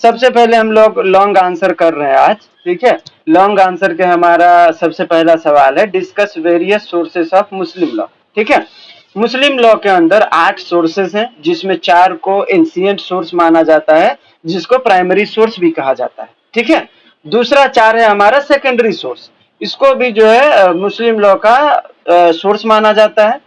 सबसे पहले हम लोग लॉन्ग आंसर कर रहे हैं आज, ठीक है। लॉन्ग आंसर के हमारा सबसे पहला सवाल है, discuss various sources of Muslim law, ठीक है। मुस्लिम लॉ के अंदर 8 सोर्सेस हैं, जिसमें 4 को एंशिएंट सोर्स माना जाता है, जिसको प्राइमरी सोर्स भी कहा जाता है, ठीक है। दूसरा 4 है हमारा सेकेंडरी सोर्स, इसको भी जो है मुस्लिम लॉ का सोर्स माना जाता है।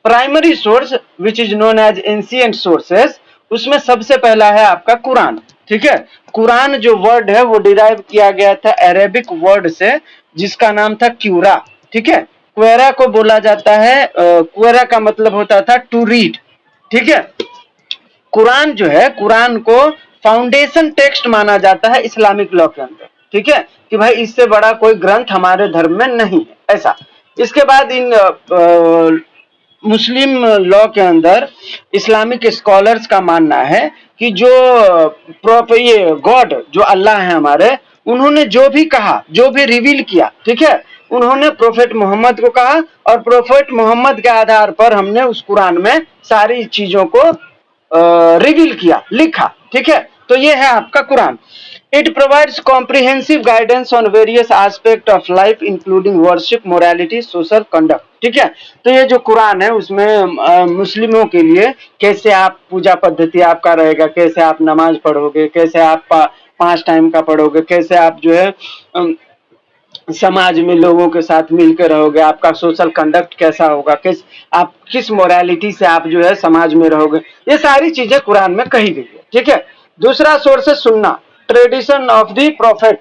Primary source which is known as ancient sources, उसमें सबसे पहला है आपका कुरान, ठीक है। कुरान जो वर्ड है वो डिराइव किया गया था अरेबिक वर्ड से, जिसका नाम था क्यूरा, ठीक है। क्वेरा को बोला जाता है, क्वेरा का मतलब होता था टू रीड, ठीक है। कुरान जो है, कुरान को फाउंडेशन टेक्स्ट माना जाता है इस्लामिक लॉ के अंदर, ठीक है, कि भाई इससे बड़ा कोई ग्रंथ हमारे धर्म में नहीं है, ऐसा। इसके बाद इन मुस्लिम लॉ के अंदर इस्लामिक स्कॉलर्स का मानना है कि जो ये गॉड जो अल्लाह है हमारे, उन्होंने जो भी कहा, जो भी रिवील किया, ठीक है, उन्होंने प्रोफेट मोहम्मद को कहा, और प्रोफेट मोहम्मद के आधार पर हमने उस कुरान में सारी चीजों को रिवील किया, लिखा, ठीक है। तो ये है आपका Quran. It provides comprehensive guidance on various aspect of life including worship, morality, social conduct, ठीक है। तो ये जो कुरान है उसमें मुस्लिमों के लिए कैसे आप पूजा पद्धति आपका रहेगा, कैसे आप नमाज पढ़ोगे, कैसे आप 5 टाइम का पढ़ोगे, कैसे आप जो है समाज में लोगों के साथ मिलकर रहोगे, आपका सोशल कंडक्ट कैसा होगा, आप किस मोरालिटी से आप जो है समाज में रहोगे, ये सारी चीजें कुरान में कही गई है, ठीक है। दूसरा सोर्स है सुन्ना, tradition of the prophet.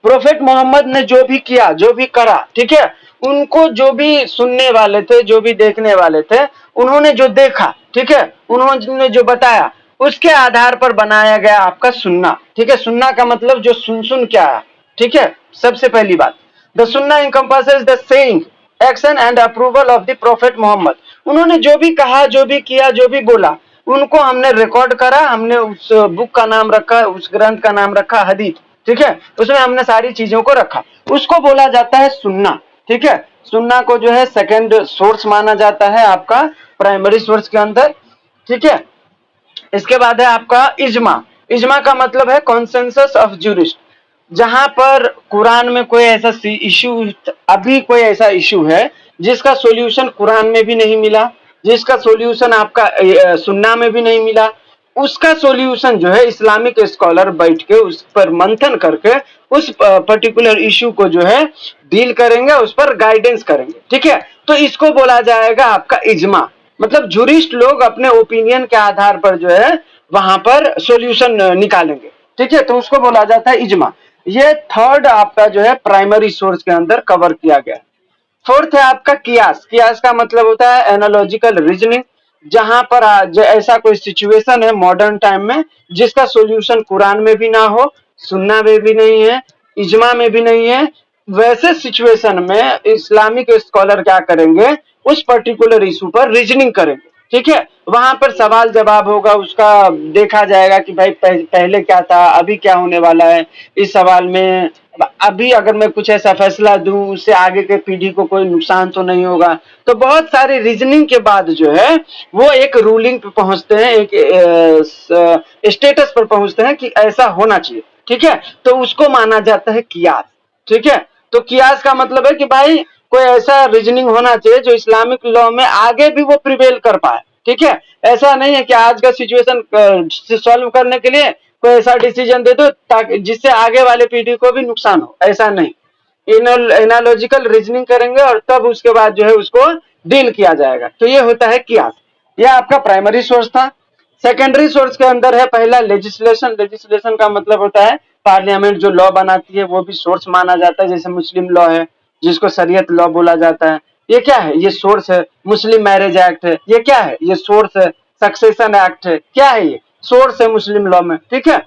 Prophet Muhammad ने जो भी किया, जो भी करा, ठीक है, उनको जो भी सुनने वाले थे, जो भी देखने वाले थे, उन्होंने जो देखा, ठीक है, उन्होंने जो बताया, उसके आधार पर बनाया गया आपका सुन्ना, ठीक है। सुन्ना का मतलब जो सुन सुन क्या है, ठीक है। सबसे पहली बात, द सुन्ना encompasses the saying, action and approval of the prophet Muhammad. उन्होंने जो भी कहा, जो भी किया, जो भी बोला, उनको हमने रिकॉर्ड करा, हमने उस बुक का नाम रखा, उस ग्रंथ का नाम रखा हदीस, ठीक है, उसमें हमने सारी चीजों को रखा, उसको बोला जाता है सुन्ना, ठीक है। सुन्ना को जो है सेकंड सोर्स माना जाता है आपका प्राइमरी सोर्स के अंदर, ठीक है। इसके बाद है आपका इजमा। इजमा का मतलब है कॉन्सेंसस ऑफ ज्यूरिस्ट। जहां पर कुरान में कोई ऐसा इशू, अभी कोई ऐसा इशू है जिसका सॉल्यूशन कुरान में भी नहीं मिला, जिसका सॉल्यूशन आपका सुन्ना में भी नहीं मिला, उसका सॉल्यूशन जो है इस्लामिक स्कॉलर बैठ के उस पर मंथन करके उस पर्टिकुलर इशू को जो है डील करेंगे, उस पर गाइडेंस करेंगे, ठीक है। तो इसको बोला जाएगा आपका इजमा, मतलब जूरिस्ट लोग अपने ओपिनियन के आधार पर जो है वहां पर सॉल्यूशन निकालेंगे, ठीक है, तो उसको बोला जाता है इजमा। ये थर्ड आपका जो है प्राइमरी सोर्स के अंदर कवर किया गया। फोर्थ है आपका कियास। कियास का मतलब होता है एनालॉजिकल रीजनिंग, जहां पर ऐसा कोई सिचुएशन है मॉडर्न टाइम में जिसका सॉल्यूशन कुरान में भी ना हो, सुन्ना में भी नहीं है, इजमा में भी नहीं है, वैसे सिचुएशन में इस्लामिक स्कॉलर क्या करेंगे, उस पर्टिकुलर इशू पर रीजनिंग करेंगे, ठीक है। वहां पर सवाल जवाब होगा, उसका देखा जाएगा कि भाई पहले क्या था, अभी क्या होने वाला है इस सवाल में, अभी अगर मैं कुछ ऐसा फैसला दूं उससे आगे के पीढ़ी को कोई नुकसान तो नहीं होगा। तो बहुत सारी रीजनिंग के बाद जो है वो एक रूलिंग पे पहुंचते हैं, एक स्टेटस पर पहुंचते हैं कि ऐसा होना चाहिए, ठीक है। तो उसको माना जाता है कियास, ठीक है। तो कियास का मतलब है कि भाई कोई ऐसा रीजनिंग होना चाहिए जो इस्लामिक लॉ में आगे भी वो प्रिवेल कर पाए, ठीक है। ऐसा नहीं है कि आज का सिचुएशन सॉल्व करने के लिए कोई ऐसा डिसीजन दे दो ताकि जिससे आगे वाले पीढ़ी को भी नुकसान हो, ऐसा नहीं। एनालॉजिकल रीजनिंग करेंगे और तब उसके बाद जो है उसको डील किया जाएगा। तो ये होता है कियास, यह आपका प्राइमरी सोर्स था। सेकेंडरी सोर्स के अंदर है पहला लेजिस्लेशन। लेजिस्लेशन का मतलब होता है पार्लियामेंट जो लॉ बनाती है, वो भी सोर्स माना जाता है। जैसे मुस्लिम लॉ है जिसको शरीयत लॉ बोला जाता है, ये क्या है, ये सोर्स है। मुस्लिम मैरिज एक्ट है, ये क्या है, ये सोर्स है। सक्सेशन एक्ट है, क्या है, ये सोर्स है मुस्लिम लॉ में, ठीक है।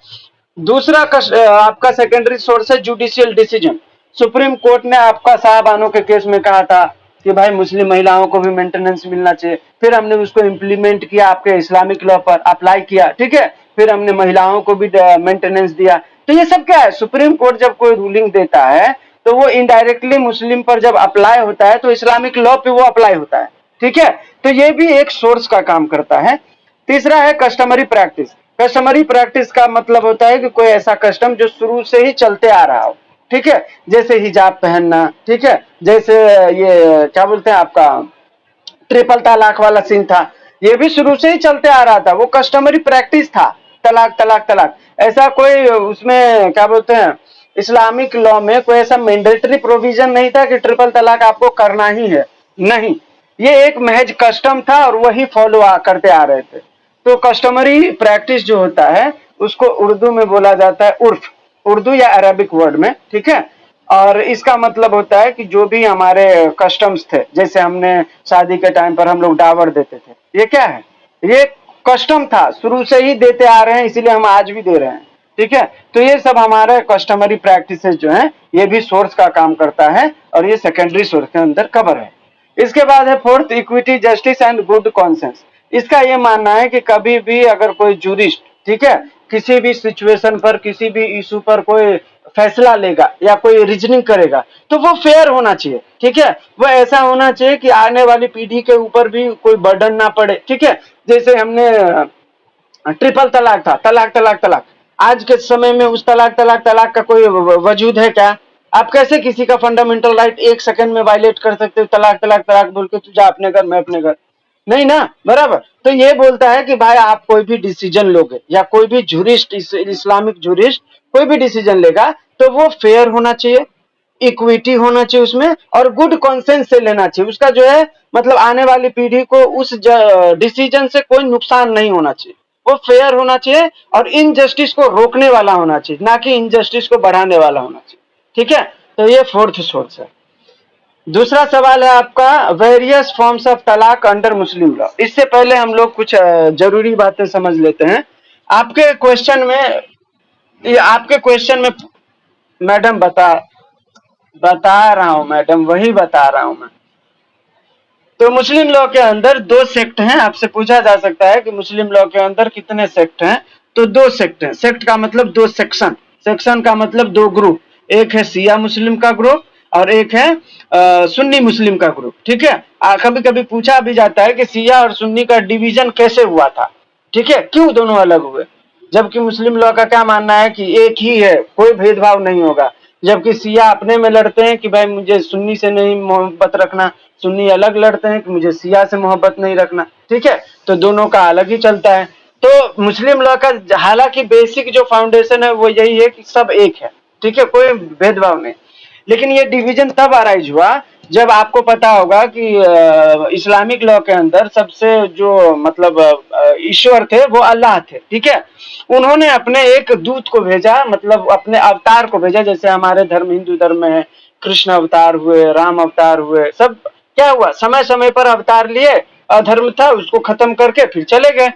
दूसरा आपका सेकेंडरी सोर्स है जुडिशियल डिसीजन। सुप्रीम कोर्ट ने आपका साहबानों के केस में कहा था कि भाई मुस्लिम महिलाओं को भी मेंटेनेंस मिलना चाहिए, फिर हमने उसको इम्प्लीमेंट किया, आपके इस्लामिक लॉ पर अप्लाई किया, ठीक है, फिर हमने महिलाओं को भी मेंटेनेंस दिया। तो ये सब क्या है, सुप्रीम कोर्ट जब कोई रूलिंग देता है तो वो इनडायरेक्टली मुस्लिम पर जब अप्लाई होता है तो इस्लामिक लॉ पे वो अप्लाई होता है, ठीक है। तो ये भी एक सोर्स का काम करता है। तीसरा है कस्टमरी प्रैक्टिस। कस्टमरी प्रैक्टिस का मतलब होता है कि कोई ऐसा कस्टम जो शुरू से ही चलते आ रहा हो, ठीक है, जैसे हिजाब पहनना, ठीक है, जैसे ये क्या बोलते हैं आपका ट्रिपल तलाक वाला सीन था, ये भी शुरू से ही चलते आ रहा था, वो कस्टमरी प्रैक्टिस था। तलाक तलाक तलाक, ऐसा कोई उसमें क्या बोलते हैं इस्लामिक लॉ में कोई ऐसा मैंडेटरी प्रोविजन नहीं था कि ट्रिपल तलाक आपको करना ही है, नहीं, ये एक महज कस्टम था और वही फॉलो करते आ रहे थे। तो कस्टमरी प्रैक्टिस जो होता है उसको उर्दू में बोला जाता है उर्फ, उर्दू या अरबिक वर्ड में, ठीक है। और इसका मतलब होता है कि जो भी हमारे कस्टम्स थे, जैसे हमने शादी के टाइम पर हम लोग डावर देते थे, ये क्या है, ये कस्टम था, शुरू से ही देते आ रहे हैं, इसीलिए हम आज भी दे रहे हैं, ठीक है। तो ये सब हमारे कस्टमरी प्रैक्टिसेस जो हैं ये भी सोर्स का काम करता है और ये सेकेंडरी सोर्स के अंदर कवर है। इसके बाद है fourth, equity, justice and good conscience. इसका ये मानना है कि कभी भी अगर कोई जूरिस्ट, ठीक है, किसी भी सिचुएशन पर, किसी भी इशू पर कोई फैसला लेगा या कोई रीजनिंग करेगा तो वो फेयर होना चाहिए, ठीक है, वो ऐसा होना चाहिए कि आने वाली पीढ़ी के ऊपर भी कोई बर्डन ना पड़े, ठीक है। जैसे हमने ट्रिपल तलाक था, तलाक तलाक तलाक, आज के समय में उस तलाक तलाक तलाक का कोई वजूद है क्या? आप कैसे किसी का फंडामेंटल राइट एक सेकंड में वायलेट कर सकते हो, तलाक तलाक तलाक बोल के, तू जा अपने घर, मैं अपने घर, नहीं ना, बराबर। तो ये बोलता है कि भाई आप कोई भी डिसीजन लोगे या कोई भी जूरिस्ट, इस्लामिक जूरिस्ट कोई भी डिसीजन लेगा तो वो फेयर होना चाहिए, इक्विटी होना चाहिए उसमें, और गुड कॉन्सेंस से लेना चाहिए। उसका जो है मतलब आने वाली पीढ़ी को उस डिसीजन से कोई नुकसान नहीं होना चाहिए, वो फेयर होना चाहिए और इनजस्टिस को रोकने वाला होना चाहिए, ना कि इनजस्टिस को बढ़ाने वाला होना चाहिए, ठीक है। तो ये फोर्थ सोर्स है। दूसरा सवाल है आपका, वेरियस फॉर्म्स ऑफ तलाक अंडर मुस्लिम लॉ। इससे पहले हम लोग कुछ जरूरी बातें समझ लेते हैं। आपके क्वेश्चन में, ये आपके क्वेश्चन में मैडम बता रहा हूं मैडम, वही बता रहा हूं मैं। तो मुस्लिम लॉ के अंदर दो सेक्ट हैं, आपसे पूछा जा सकता है कि मुस्लिम लॉ के अंदर कितने सेक्ट हैं, तो दो सेक्ट हैं। सेक्ट का मतलब दो सेक्शन, सेक्शन का मतलब दो ग्रुप, एक है शिया मुस्लिम का ग्रुप और एक है सुन्नी मुस्लिम का ग्रुप, ठीक है। कभी कभी पूछा भी जाता है कि शिया और सुन्नी का डिवीजन कैसे हुआ था, ठीक है, क्यों दोनों अलग हुए, जबकि मुस्लिम लॉ का क्या मानना है कि एक ही है, कोई भेदभाव नहीं होगा। जबकि शिया अपने में लड़ते हैं कि भाई मुझे सुन्नी से नहीं मोहब्बत रखना, सुन्नी अलग लड़ते हैं कि मुझे शिया से मोहब्बत नहीं रखना, ठीक है। तो दोनों का अलग ही चलता है। तो मुस्लिम लॉ का हालांकि बेसिक जो फाउंडेशन है वो यही है कि सब एक है, ठीक है, कोई भेदभाव नहीं। लेकिन ये डिवीजन तब अराइज हुआ जब आपको पता होगा कि इस्लामिक लॉ के अंदर सबसे जो मतलब ईश्वर थे वो अल्लाह थे, ठीक है। उन्होंने अपने एक दूत को भेजा, मतलब अपने अवतार को भेजा, जैसे हमारे धर्म हिंदू धर्म में है कृष्ण अवतार हुए, राम अवतार हुए, सब क्या हुआ, समय समय पर अवतार लिए, अधर्म था उसको खत्म करके फिर चले गए।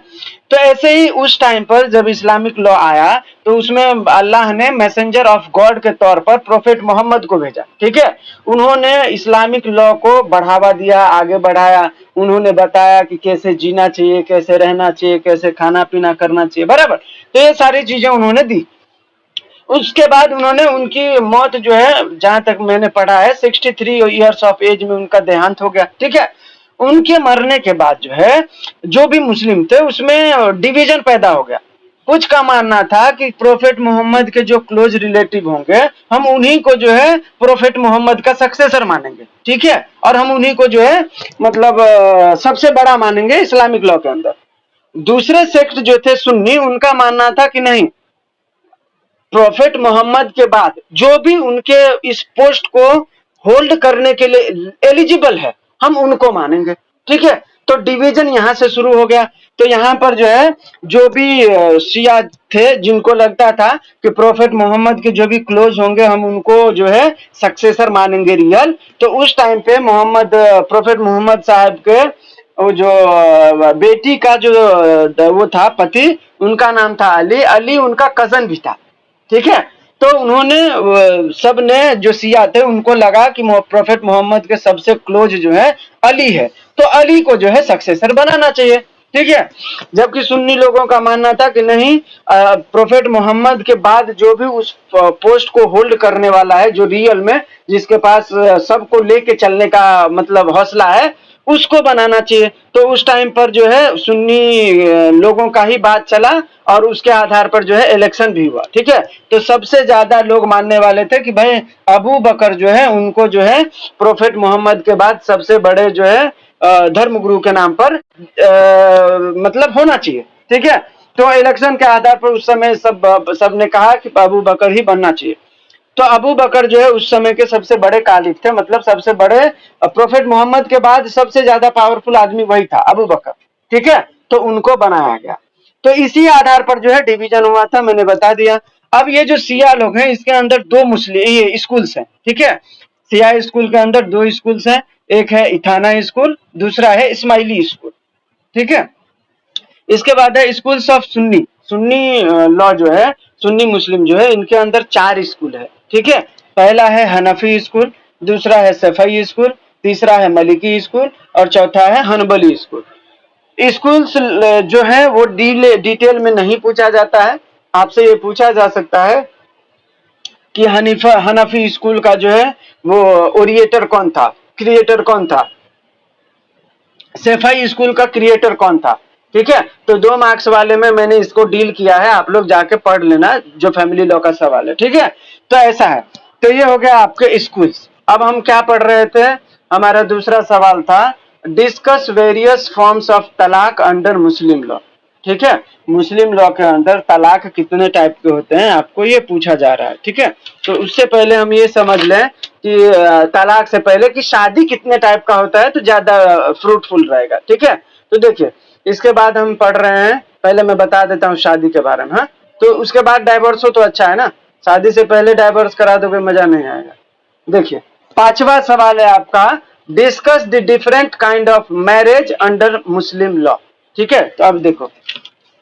तो ऐसे ही उस टाइम पर जब इस्लामिक लॉ आया तो उसमें अल्लाह ने मैसेंजर ऑफ गॉड के तौर पर प्रोफेट मोहम्मद को भेजा, ठीक है। उन्होंने इस्लामिक लॉ को बढ़ावा दिया, आगे बढ़ाया, उन्होंने बताया कि कैसे जीना चाहिए, कैसे रहना चाहिए, कैसे खाना पीना करना चाहिए, बराबर। तो ये सारी चीजें उन्होंने दी। उसके बाद उन्होंने, उनकी मौत जो है जहां तक मैंने पढ़ा है 63 ईयर्स ऑफ एज में उनका देहांत हो गया, ठीक है। उनके मरने के बाद जो है जो भी मुस्लिम थे उसमें डिवीजन पैदा हो गया। कुछ का मानना था कि प्रोफेट मोहम्मद के जो क्लोज रिलेटिव होंगे हम उन्हीं को जो है प्रोफेट मोहम्मद का सक्सेसर मानेंगे, ठीक है, और हम उन्हीं को जो है मतलब सबसे बड़ा मानेंगे इस्लामिक लॉ के अंदर। दूसरे सेक्ट जो थे सुन्नी, उनका मानना था कि नहीं, प्रोफेट मोहम्मद के बाद जो भी उनके इस पोस्ट को होल्ड करने के लिए एलिजिबल है हम उनको मानेंगे, ठीक है। तो डिवीजन यहां से शुरू हो गया। तो यहाँ पर जो है जो भी शिया थे जिनको लगता था कि प्रोफेट मोहम्मद के जो भी क्लोज होंगे हम उनको जो है सक्सेसर मानेंगे रियल, तो उस टाइम पे मोहम्मद, प्रोफेट मोहम्मद साहब के वो जो बेटी का जो वो था पति, उनका नाम था अली, अली उनका कजन भी था, ठीक है। तो उन्होंने सब ने जो शिया थे उनको लगा कि प्रोफेट मोहम्मद के सबसे क्लोज जो है अली है, तो अली को जो है सक्सेसर बनाना चाहिए, ठीक है। जबकि सुन्नी लोगों का मानना था कि नहीं, प्रोफेट मोहम्मद के बाद जो भी उस पोस्ट को होल्ड करने वाला है, जो रियल में जिसके पास सबको लेके चलने का मतलब हौसला है, उसको बनाना चाहिए। तो उस टाइम पर जो है सुन्नी लोगों का ही बात चला और उसके आधार पर जो है इलेक्शन भी हुआ। ठीक है, तो सबसे ज्यादा लोग मानने वाले थे कि भाई अबू बकर जो है उनको जो है प्रोफेट मोहम्मद के बाद सबसे बड़े जो है धर्म गुरु के नाम पर मतलब होना चाहिए। ठीक है, तो इलेक्शन के आधार पर उस समय सबने कहा कि अबू बकर ही बनना चाहिए। तो अबू बकर जो है उस समय के सबसे बड़े कालिफ थे, मतलब सबसे बड़े प्रोफेट मोहम्मद के बाद सबसे ज्यादा पावरफुल आदमी वही था, अबू बकर। ठीक है, तो उनको बनाया गया। तो इसी आधार पर जो है डिवीजन हुआ था, मैंने बता दिया। अब ये जो शिया लोग हैं इसके अंदर दो मुस्लिम स्कूल्स हैं। ठीक है, शिया स्कूल के अंदर दो स्कूल्स हैं, एक है इथाना स्कूल, दूसरा है इस्माइली स्कूल। ठीक है, इसके बाद है schools of Sunni. Sunni law जो है, सुन्नी मुस्लिम जो है, इनके अंदर 4 स्कूल है। ठीक है, पहला है हनफी स्कूल, दूसरा है सफई स्कूल, तीसरा है मलिकी स्कूल और चौथा है हनबली स्कूल। स्कूल्स जो है वो डिटेल में नहीं पूछा जाता है, आपसे ये पूछा जा सकता है कि हनफी स्कूल का जो है वो ओरिएटर कौन था, क्रिएटर कौन था, सफाई स्कूल का क्रिएटर कौन था। ठीक है, तो 2 मार्क्स वाले में मैंने इसको डील किया है, आप लोग जाके पढ़ लेना, जो फैमिली लॉ का सवाल है। ठीक है, तो ऐसा है। तो ये हो गया आपके स्कूल्स। अब हम क्या पढ़ रहे थे, हमारा दूसरा सवाल था डिस्कस वेरियस फॉर्म्स ऑफ तलाक अंडर मुस्लिम लॉ। ठीक है, मुस्लिम लॉ के अंदर तलाक कितने टाइप के होते हैं आपको ये पूछा जा रहा है। ठीक है, तो उससे पहले हम ये समझ लें कि तलाक से पहले कि शादी कितने टाइप का होता है तो ज्यादा फ्रूटफुल रहेगा। ठीक है, तो देखिए इसके बाद हम पढ़ रहे हैं, पहले मैं बता देता हूँ शादी के बारे में। हाँ, तो उसके बाद डाइवोर्स हो तो अच्छा है ना, शादी से पहले डाइवोर्स करा दोगे मजा नहीं आएगा। देखिए 5वां सवाल है आपका, discuss the different kind of marriage under Muslim law. ठीक है, तो अब देखो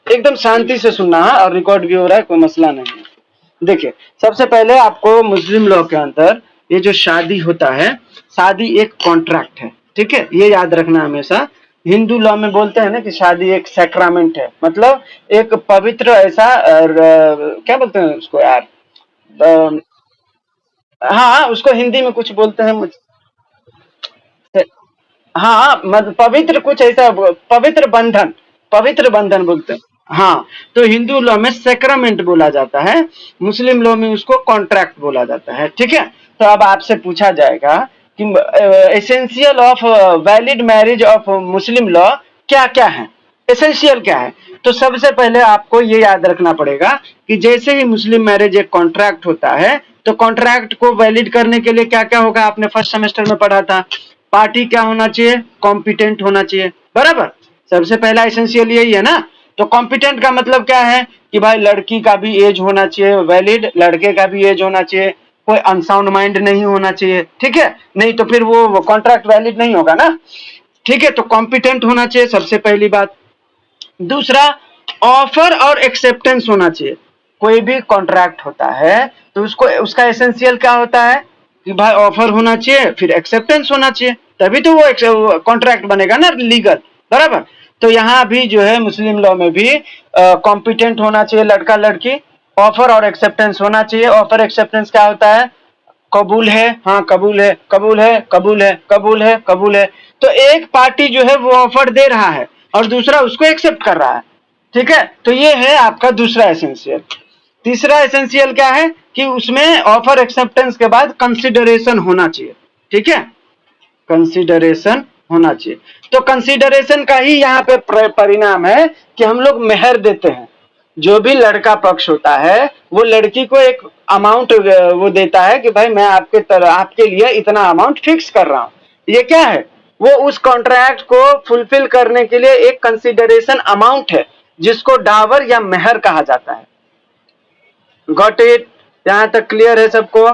एकदम शांति से सुनना है और रिकॉर्ड भी हो रहा है, कोई मसला नहीं है। देखिए सबसे पहले आपको मुस्लिम लॉ के अंदर ये जो शादी होता है, शादी एक कॉन्ट्रैक्ट है। ठीक है, ये याद रखना हमेशा। हिंदू लॉ में बोलते हैं ना कि शादी एक सैक्रामेंट है, मतलब एक पवित्र ऐसा क्या बोलते हैं उसको यार, हाँ उसको हिंदी में कुछ बोलते हैं मुझे, हाँ मतलब पवित्र कुछ ऐसा, पवित्र बंधन, पवित्र बंधन बोलते हैं। हाँ, तो हिंदू लॉ में सेक्रामेंट बोला जाता है, मुस्लिम लॉ में उसको कॉन्ट्रैक्ट बोला जाता है। ठीक है, तो अब आपसे पूछा जाएगा कि essential of valid marriage of Muslim law क्या क्या है, एसेंशियल क्या है। तो सबसे पहले आपको ये याद रखना पड़ेगा कि जैसे ही मुस्लिम मैरिज एक कॉन्ट्रैक्ट होता है, तो कॉन्ट्रैक्ट को वैलिड करने के लिए क्या क्या होगा, आपने फर्स्ट सेमेस्टर में पढ़ा था। पार्टी क्या होना चाहिए, कॉम्पिटेंट होना चाहिए, बराबर। सबसे पहला एसेंशियल यही है ना। तो कॉम्पिटेंट का मतलब क्या है कि भाई लड़की का भी एज होना चाहिए वैलिड, लड़के का भी एज होना चाहिए, कोई अनसाउंड माइंड नहीं होना चाहिए। ठीक है, नहीं तो फिर वो कॉन्ट्रैक्ट वैलिड नहीं होगा ना। ठीक है, तो कॉम्पिटेंट होना चाहिए सबसे पहली बात। दूसरा, ऑफर और एक्सेप्टेंस होना चाहिए। कोई भी कॉन्ट्रैक्ट होता है तो उसको उसका एसेंशियल क्या होता है कि भाई ऑफर होना चाहिए, फिर एक्सेप्टेंस होना चाहिए, तभी तो वो कॉन्ट्रैक्ट बनेगा ना लीगल, बराबर। तो यहाँ भी जो है मुस्लिम लॉ में भी कॉम्पिटेंट होना चाहिए लड़का लड़की, ऑफर और एक्सेप्टेंस होना चाहिए। ऑफर एक्सेप्टेंस क्या होता है, कबूल है, हाँ कबूल है, कबूल है, कबूल है, कबूल है, कबूल है। तो एक पार्टी जो है वो ऑफर दे रहा है और दूसरा उसको एक्सेप्ट कर रहा है। ठीक है, तो ये है आपका दूसरा एसेंशियल। तीसरा एसेंशियल क्या है कि उसमें ऑफर एक्सेप्टेंस के बाद कंसिडरेशन होना चाहिए। ठीक है, कंसिडरेशन होना चाहिए। तो कंसिडरेशन का ही यहाँ पे परिणाम है कि हम लोग मेहर देते हैं। जो भी लड़का पक्ष होता है वो लड़की को एक अमाउंट वो देता है कि भाई मैं आपके लिए इतना अमाउंट फिक्स कर रहा हूं। ये क्या है, वो उस कॉन्ट्रैक्ट को फुलफिल करने के लिए एक कंसिडरेशन अमाउंट है, जिसको डावर या मेहर कहा जाता है। गॉट इट, यहां तक क्लियर है सबको।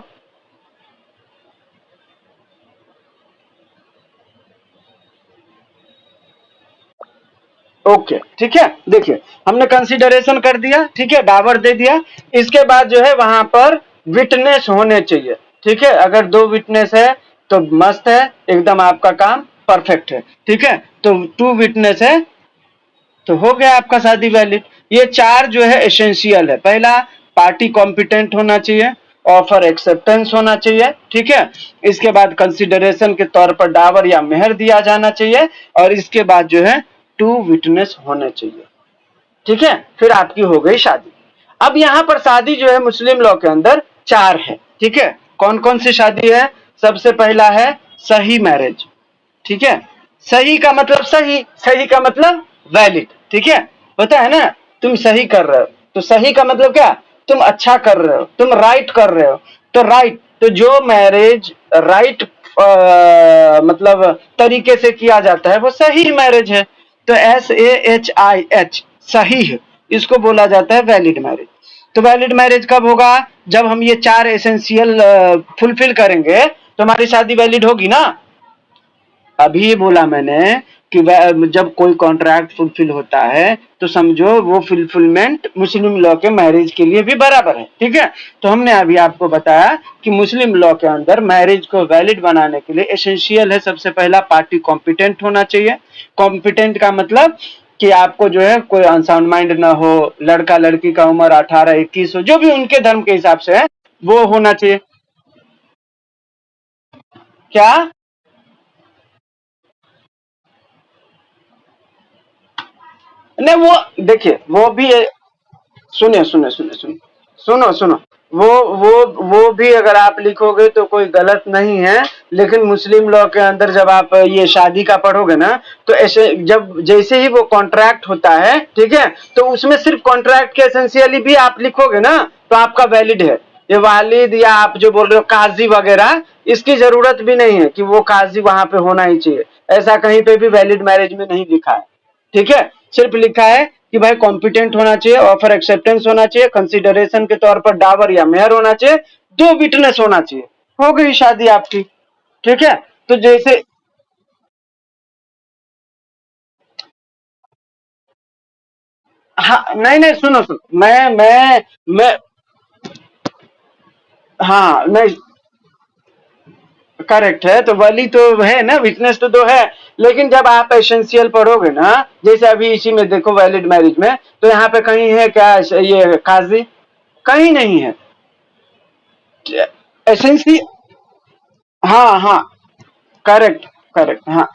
ओके ठीक है, देखिए हमने कंसीडरेशन कर दिया, ठीक है, डावर दे दिया। इसके बाद जो है वहां पर विटनेस होने चाहिए। ठीक है, अगर 2 विटनेस है तो मस्त है, एकदम आपका काम परफेक्ट है। ठीक है, तो 2 विटनेस है तो हो गया आपका शादी वैलिड। ये 4 जो है एसेंशियल है। पहला, पार्टी कॉम्पिटेंट होना चाहिए। ऑफर एक्सेप्टेंस होना चाहिए, ठीक है। इसके बाद कंसिडरेशन के तौर पर डावर या मेहर दिया जाना चाहिए, और इसके बाद जो है 2 विटनेस होने चाहिए, ठीक है। फिर आपकी हो गई शादी। अब यहाँ पर शादी जो है मुस्लिम लॉ के अंदर 4 है, ठीक है। कौन कौन सी शादी है? सबसे पहला है सही मैरिज, ठीक है। सही का मतलब सही, सही का मतलब वैलिड, ठीक है। होता है ना, तुम सही कर रहे हो, तो सही का मतलब क्या? तुम अच्छा कर रहे हो, तुम राइट कर रहे हो। तो राइट, तो जो मैरिज राइट मतलब तरीके से किया जाता है वो सही मैरिज है। तो SAHIH, सही है, इसको बोला जाता है वैलिड मैरिज। तो वैलिड मैरिज कब होगा? जब हम ये 4 एसेंशियल फुलफिल करेंगे तो हमारी शादी वैलिड होगी ना। अभी बोला मैंने कि जब कोई कॉन्ट्रैक्ट फुलफिल होता है तो समझो वो फुलफिलमेंट मुस्लिम लॉ के मैरिज के लिए भी बराबर है, ठीक है। तो हमने अभी आपको बताया कि मुस्लिम लॉ के अंदर मैरिज को वैलिड बनाने के लिए एसेंशियल है सबसे पहला पार्टी कॉम्पिटेंट होना चाहिए। कॉम्पिटेंट का मतलब कि आपको जो है कोई अनसाउंड माइंड ना हो, लड़का लड़की का उम्र 18-21 हो, जो भी उनके धर्म के हिसाब से है वो होना चाहिए। क्या? नहीं, वो देखिए वो भी सुनिए सुनिए सुनिए सुनिए, सुनो सुनो, वो वो वो भी अगर आप लिखोगे तो कोई गलत नहीं है। लेकिन मुस्लिम लॉ के अंदर जब आप ये शादी का पढ़ोगे ना, तो ऐसे जब जैसे ही वो कॉन्ट्रैक्ट होता है, ठीक है, तो उसमें सिर्फ कॉन्ट्रैक्ट के एसेंशियली भी आप लिखोगे ना तो आपका वैलिड है। ये वालिद या आप जो बोल रहे हो काजी वगैरह, इसकी जरूरत भी नहीं है कि वो काजी वहां पे होना ही चाहिए। ऐसा कहीं पे भी वैलिड मैरिज में नहीं लिखा है, ठीक है। सिर्फ लिखा है कि भाई कॉम्पिटेंट होना चाहिए, ऑफर एक्सेप्टेंस होना चाहिए, कंसिडरेशन के तौर पर डावर या मेहर होना चाहिए, 2 विटनेस होना चाहिए, हो गई शादी आपकी, ठीक है। तो जैसे हाँ, नहीं नहीं, सुनो सुनो, मैं हाँ नहीं, करेक्ट है। तो वली तो है ना, विटनेस तो दो है। लेकिन जब आप एसेंशियल पढ़ोगे ना, जैसे अभी इसी में देखो वैलिड मैरिज में, तो यहाँ पे कहीं है क्या ये काजी? कहीं नहीं है। एसेंशियल, हाँ हाँ, करेक्ट करेक्ट, हाँ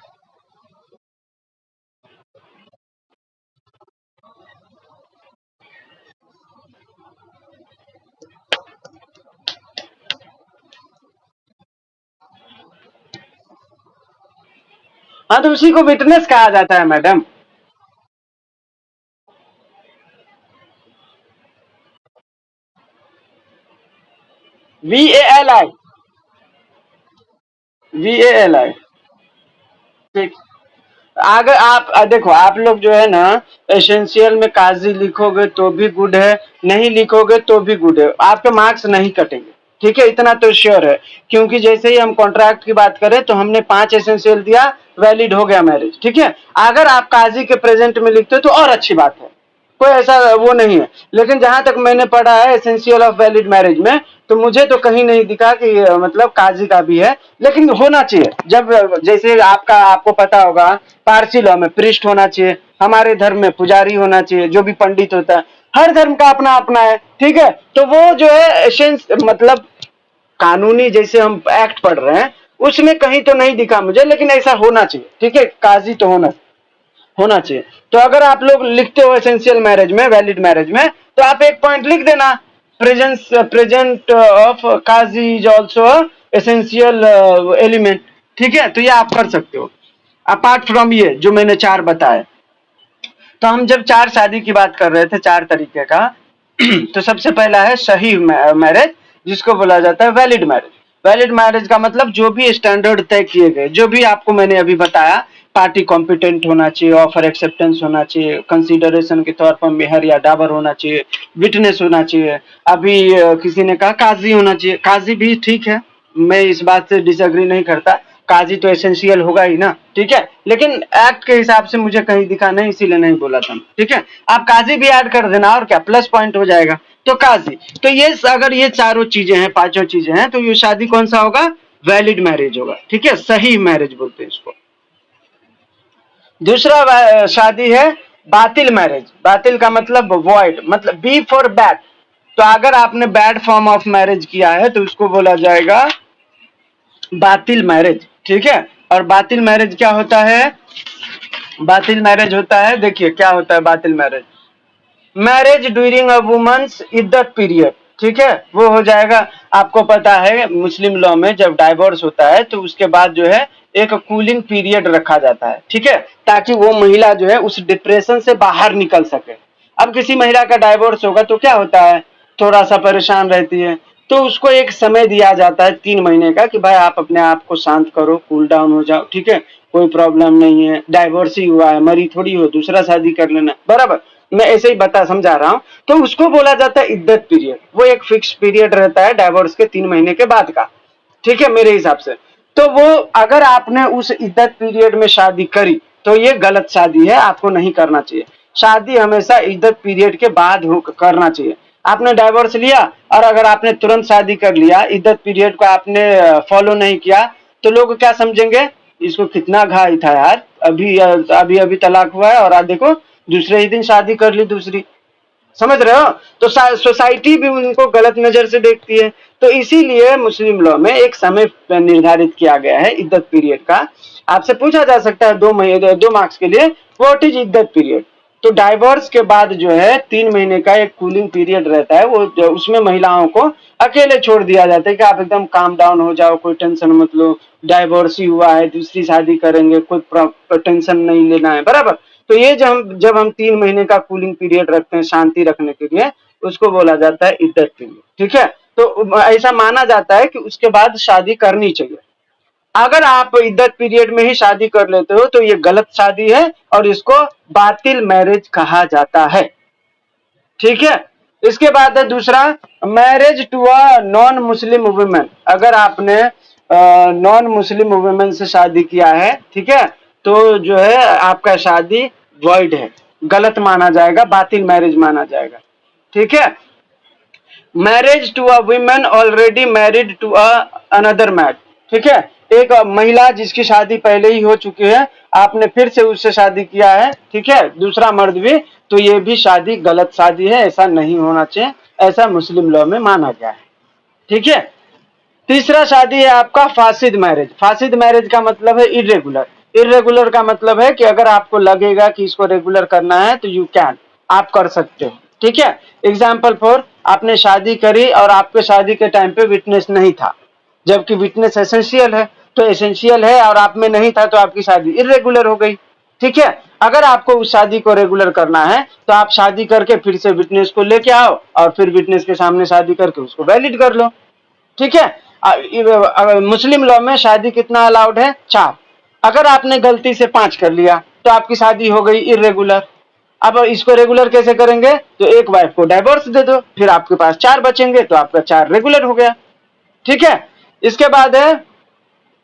हाँ, तो उसी को विटनेस कहा जाता है मैडम। VALI, VALI, ठीक। अगर आप देखो, आप लोग जो है ना एसेंशियल में काजी लिखोगे तो भी गुड है, नहीं लिखोगे तो भी गुड है, आपके मार्क्स नहीं कटेंगे, ठीक है, इतना तो श्योर है। क्योंकि जैसे ही हम कॉन्ट्रैक्ट की बात करें तो हमने 5 एसेंशियल दिया, वैलिड हो गया मैरिज, ठीक है। अगर आप काजी के प्रेजेंट में लिखते हो तो और अच्छी बात है, कोई ऐसा वो नहीं है। लेकिन जहां तक मैंने पढ़ा है एसेंशियल ऑफ वैलिड मैरिज में, तो मुझे तो कहीं नहीं दिखा कि मतलब काजी का भी है। लेकिन होना चाहिए, जब जैसे आपका आपको पता होगा पारसी लॉ में प्रिस्ट होना चाहिए, हमारे धर्म में पुजारी होना चाहिए, जो भी पंडित होता है। हर धर्म का अपना अपना है, ठीक है। तो वो जो है एसेंस मतलब कानूनी जैसे हम एक्ट पढ़ रहे हैं उसमें कहीं तो नहीं दिखा मुझे, लेकिन ऐसा होना चाहिए, ठीक है, काजी तो होना होना चाहिए। तो अगर आप लोग लिखते हो एसेंशियल मैरिज में, वैलिड मैरिज में, तो आप एक पॉइंट लिख देना, प्रेजेंस प्रेजेंट ऑफ काजी इज ऑल्सो एसेंशियल एलिमेंट, ठीक है। तो ये आप कर सकते हो अपार्ट फ्रॉम ये जो मैंने 4 बताए। तो हम जब 4 शादी की बात कर रहे थे, 4 तरीके का, तो सबसे पहला है सही मैरिज, जिसको बोला जाता है वैलिड मैरिज। वैलिड मैरिज का मतलब जो भी स्टैंडर्ड तय किए गए, जो भी आपको मैंने अभी बताया, पार्टी कॉम्पिटेंट होना चाहिए, ऑफर एक्सेप्टेंस होना चाहिए, कंसीडरेशन के तौर पर मेहर या डाबर होना चाहिए, विटनेस होना चाहिए। अभी किसी ने कहा काजी होना चाहिए, काजी भी ठीक है, मैं इस बात से डिसएग्री नहीं करता, काजी तो एसेंशियल होगा ही ना, ठीक है। लेकिन एक्ट के हिसाब से मुझे कहीं दिखा नहीं, इसीलिए नहीं बोला था, ठीक है। आप काजी भी ऐड कर देना और क्या, प्लस पॉइंट हो जाएगा। तो काजी, तो ये अगर ये चारों चीजें हैं, पांचों चीजें हैं, तो ये शादी कौन सा होगा? वैलिड मैरिज होगा, ठीक है, सही मैरिज बोलते हैं इसको। दूसरा शादी है बातिल मैरिज। बातिल का मतलब वॉइड, मतलब बी फॉर बैड, तो अगर आपने बैड फॉर्म ऑफ मैरिज किया है तो उसको बोला जाएगा बातिल मैरिज, ठीक है। और बातिल मैरिज क्या होता है? बातिल मैरिज होता है, देखिए क्या होता है बातिल marriage. Marriage during a woman's iddat period, ठीक है, वो हो जाएगा। आपको पता है मुस्लिम लॉ में जब डाइवोर्स होता है तो उसके बाद जो है एक कूलिंग पीरियड रखा जाता है, ठीक है, ताकि वो महिला जो है उस डिप्रेशन से बाहर निकल सके। अब किसी महिला का डाइवोर्स होगा तो क्या होता है, थोड़ा सा परेशान रहती है, तो उसको एक समय दिया जाता है 3 महीने का कि भाई आप अपने आप को शांत करो, कूल डाउन हो जाओ, ठीक है, कोई प्रॉब्लम नहीं है, डाइवोर्स ही हुआ है, मरी थोड़ी हो, दूसरा शादी कर लेना, बराबर। मैं ऐसे ही बता समझा रहा हूं। तो उसको बोला जाता है इद्दत पीरियड, वो एक फिक्स पीरियड रहता है डाइवोर्स के 3 महीने के बाद का, ठीक है, मेरे हिसाब से। तो वो अगर आपने उस इद्दत पीरियड में शादी करी तो ये गलत शादी है, आपको नहीं करना चाहिए। शादी हमेशा इद्दत पीरियड के बाद करना चाहिए। आपने डाइवोर्स लिया और अगर आपने तुरंत शादी कर लिया, इद्दत पीरियड को आपने फॉलो नहीं किया, तो लोग क्या समझेंगे, इसको कितना घाई था यार, अभी अभी अभी तलाक हुआ है और आज देखो दूसरे ही दिन शादी कर ली दूसरी। समझ रहे हो? तो सोसाइटी भी उनको गलत नजर से देखती है। तो इसीलिए मुस्लिम लॉ में एक समय निर्धारित किया गया है इद्दत पीरियड का। आपसे पूछा जा सकता है 2 महीने 2 मार्क्स के लिए, व्हाट इज इद्दत पीरियड। तो डाइवोर्स के बाद जो है 3 महीने का एक कूलिंग पीरियड रहता है, वो उसमें महिलाओं को अकेले छोड़ दिया जाता है कि आप एकदम काम डाउन हो जाओ, कोई टेंशन मत लो, डाइवोर्स ही हुआ है, दूसरी शादी करेंगे, कोई टेंशन नहीं लेना है, बराबर। तो ये जब हम 3 महीने का कूलिंग पीरियड रखते हैं शांति रखने के लिए, उसको बोला जाता है इद्दत पीरियड, ठीक है। तो ऐसा माना जाता है कि उसके बाद शादी करनी चाहिए। अगर आप इद्दत पीरियड में ही शादी कर लेते हो तो ये गलत शादी है और इसको बातिल मैरिज कहा जाता है, ठीक है। इसके बाद है दूसरा, marriage to a non Muslim women. अगर आपने नॉन मुस्लिम वुमेन से शादी किया है, ठीक है, तो जो है आपका शादी वॉइड है, गलत माना जाएगा, बातिल मैरिज माना जाएगा, ठीक है। Marriage to a women already married to a another man, ठीक है। एक महिला जिसकी शादी पहले ही हो चुकी है, आपने फिर से उससे शादी किया है, ठीक है, दूसरा मर्द भी, तो ये भी शादी गलत शादी है, ऐसा नहीं होना चाहिए, ऐसा मुस्लिम लॉ में माना गया है, ठीक है। तीसरा शादी है आपका फासिद मैरिज। फासिद मैरिज का मतलब है इरेगुलर। इरेगुलर का मतलब है कि अगर आपको लगेगा कि इसको रेगुलर करना है तो यू कैन, आप कर सकते हो, ठीक है। एग्जाम्पल फॉर, आपने शादी करी और आपके शादी के टाइम पे विटनेस नहीं था, जबकि विटनेस एसेंशियल है, तो एसेंशियल है और आप में नहीं था तो आपकी शादी इरेगुलर हो गई, ठीक है। अगर आपको उस शादी को रेगुलर करना है तो आप शादी करके फिर से विटनेस को लेके आओ और फिर विटनेस के सामने शादी करके उसको वैलिड कर लो, ठीक है। मुस्लिम लॉ में शादी कितना अलाउड है, 4। अगर आपने गलती से 5 कर लिया तो आपकी शादी हो गई इरेगुलर। अब इसको रेगुलर कैसे करेंगे, तो एक वाइफ को डाइवोर्स दे दो, फिर आपके पास 4 बचेंगे, तो आपका 4 रेगुलर हो गया, ठीक है। इसके बाद है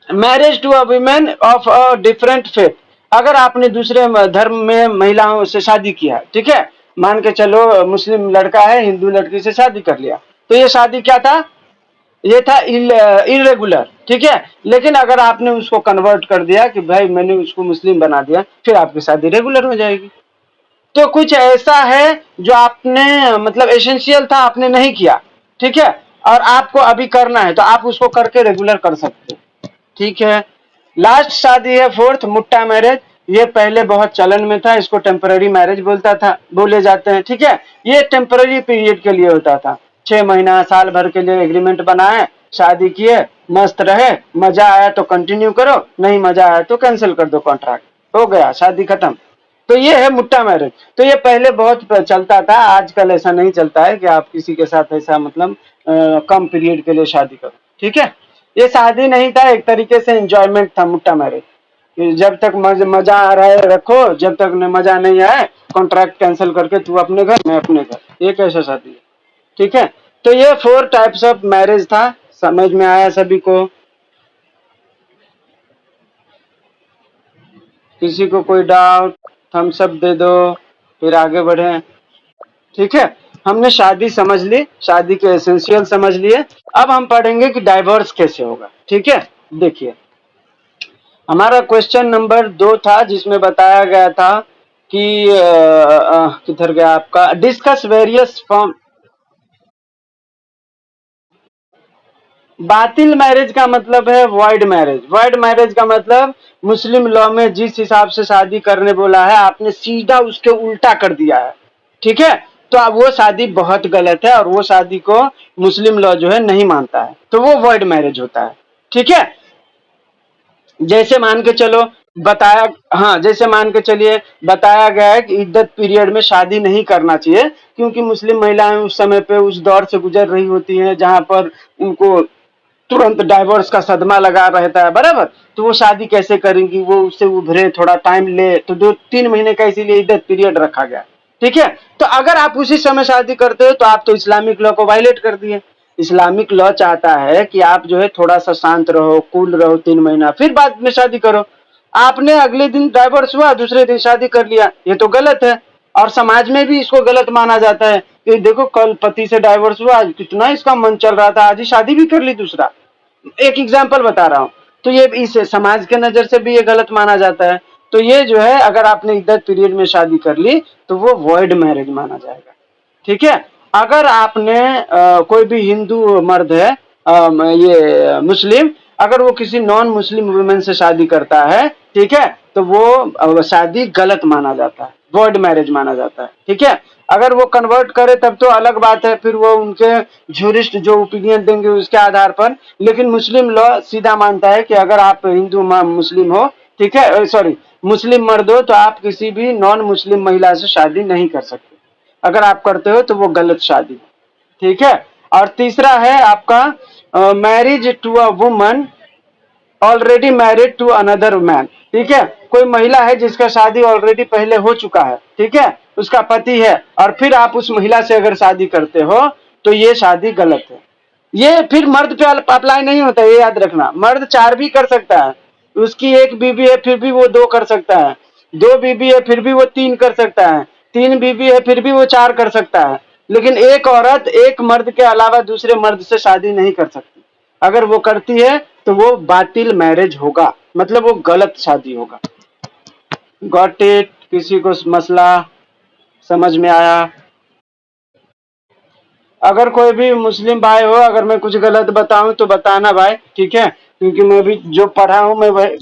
marriage to a women of a different faith. अगर आपने दूसरे धर्म में महिलाओं से शादी किया, ठीक है, मान के चलो मुस्लिम लड़का है हिंदू लड़की से शादी कर लिया, तो ये शादी क्या था, ये था इरेगुलर, ठीक है। लेकिन अगर आपने उसको कन्वर्ट कर दिया कि भाई मैंने उसको मुस्लिम बना दिया, फिर आपकी शादी रेगुलर हो जाएगी। तो कुछ ऐसा है जो आपने मतलब एसेंशियल था, आपने नहीं किया, ठीक है, और आपको अभी करना है तो आप उसको करके रेगुलर कर सकते हो, ठीक है। लास्ट शादी है फोर्थ, मुट्टा मैरिज। ये पहले बहुत चलन में था, इसको टेम्पररी मैरिज बोले जाते हैं, ठीक है। ये टेम्पररी पीरियड के लिए होता था, 6 महीना साल भर के लिए एग्रीमेंट बनाए, शादी किए, मस्त रहे, मजा आया तो कंटिन्यू करो, नहीं मजा आया तो कैंसिल कर दो कॉन्ट्रैक्ट, हो गया शादी खत्म। तो ये है मुट्टा मैरिज। तो ये पहले बहुत चलता था, आजकल ऐसा नहीं चलता है कि आप किसी के साथ ऐसा मतलब कम पीरियड के लिए शादी करो, ठीक है। ये शादी नहीं था, एक तरीके से एंजॉयमेंट था मुट्टा मैरिज। जब तक मजा आ रहा है रखो, जब तक मजा नहीं आए कॉन्ट्रैक्ट कैंसिल करके तू अपने घर मैं अपने घर, ये कैसा शादी है, ठीक है। तो ये 4 टाइप्स ऑफ मैरिज था, समझ में आया सभी को? किसी को कोई डाउट, थम्स अप दे दो, फिर आगे बढ़े, ठीक है। हमने शादी समझ ली, शादी के एसेंशियल समझ लिए। अब हम पढ़ेंगे कि डाइवोर्स कैसे होगा, ठीक है। देखिए हमारा क्वेश्चन नंबर 2 था जिसमें बताया गया था कि किधर गया आपका, डिस्कस वेरियस फॉर्म बातिल मैरिज का मतलब है वॉइड मैरिज। वॉइड मैरिज का मतलब मुस्लिम लॉ में जिस हिसाब से शादी करने बोला है आपने सीधा उसके उल्टा कर दिया है, ठीक है, तो अब वो शादी बहुत गलत है और वो शादी को मुस्लिम लॉ जो है नहीं मानता है, तो वो वॉइड मैरिज होता है, ठीक है। जैसे मान के चलो बताया, हाँ जैसे मान के चलिए बताया गया है कि इद्दत पीरियड में शादी नहीं करना चाहिए, क्योंकि मुस्लिम महिलाएं उस समय पे उस दौर से गुजर रही होती हैं जहां पर उनको तुरंत डाइवोर्स का सदमा लगा रहता है, बराबर। तो वो शादी कैसे करेंगी, वो उससे उभरे थोड़ा टाइम ले, तो 2-3 महीने का इसीलिए इद्दत पीरियड रखा गया, ठीक है। तो अगर आप उसी समय शादी करते हो तो आप तो इस्लामिक लॉ को वायलेट कर दिए। इस्लामिक लॉ चाहता है कि आप जो है थोड़ा सा शांत रहो, कूल रहो 3 महीना, फिर बाद में शादी करो। आपने अगले दिन डाइवोर्स हुआ, दूसरे दिन शादी कर लिया, ये तो गलत है। और समाज में भी इसको गलत माना जाता है कि देखो कल पति से डाइवोर्स हुआ, आज कितना इसका मन चल रहा था, आज ही शादी भी कर ली दूसरा। एक एग्जाम्पल बता रहा हूँ। तो ये इस समाज के नजर से भी ये गलत माना जाता है। तो ये जो है अगर आपने इद्दत पीरियड में शादी कर ली तो वो वॉइड मैरिज माना जाएगा, ठीक है। अगर आपने कोई भी हिंदू मर्द है, ये मुस्लिम, अगर वो किसी नॉन मुस्लिम वुमेन से शादी करता है, ठीक है, तो वो शादी गलत माना जाता है, वॉइड मैरिज माना जाता है, ठीक है। अगर वो कन्वर्ट करे तब तो अलग बात है, फिर वो उनके ज्यूरिस्ट जो ओपिनियन देंगे उसके आधार पर। लेकिन मुस्लिम लॉ सीधा मानता है कि अगर आप हिंदू मुस्लिम हो, ठीक है, सॉरी मुस्लिम मर्द हो, तो आप किसी भी नॉन मुस्लिम महिला से शादी नहीं कर सकते। अगर आप करते हो तो वो गलत शादी, ठीक है। और तीसरा है आपका marriage to a woman already married to another man, ठीक है। कोई महिला है जिसका शादी ऑलरेडी पहले हो चुका है, ठीक है, उसका पति है, और फिर आप उस महिला से अगर शादी करते हो तो ये शादी गलत है। ये फिर मर्द पे अप्लाई नहीं होता, ये याद रखना। मर्द 4 भी कर सकता है, उसकी 1 बीबी है फिर भी वो 2 कर सकता है, 2 बीबी है फिर भी वो 3 कर सकता है, 3 बीबी है फिर भी वो 4 कर सकता है। लेकिन एक औरत एक मर्द के अलावा दूसरे मर्द से शादी नहीं कर सकती। अगर वो करती है तो वो बातिल मैरिज होगा, मतलब वो गलत शादी होगा। Got it? किसी को मसला समझ में आया? अगर कोई भी मुस्लिम भाई हो, अगर मैं कुछ गलत बताऊं तो बताना भाई, ठीक है, क्योंकि मैं भी जो पढ़ा हूं मैं वही।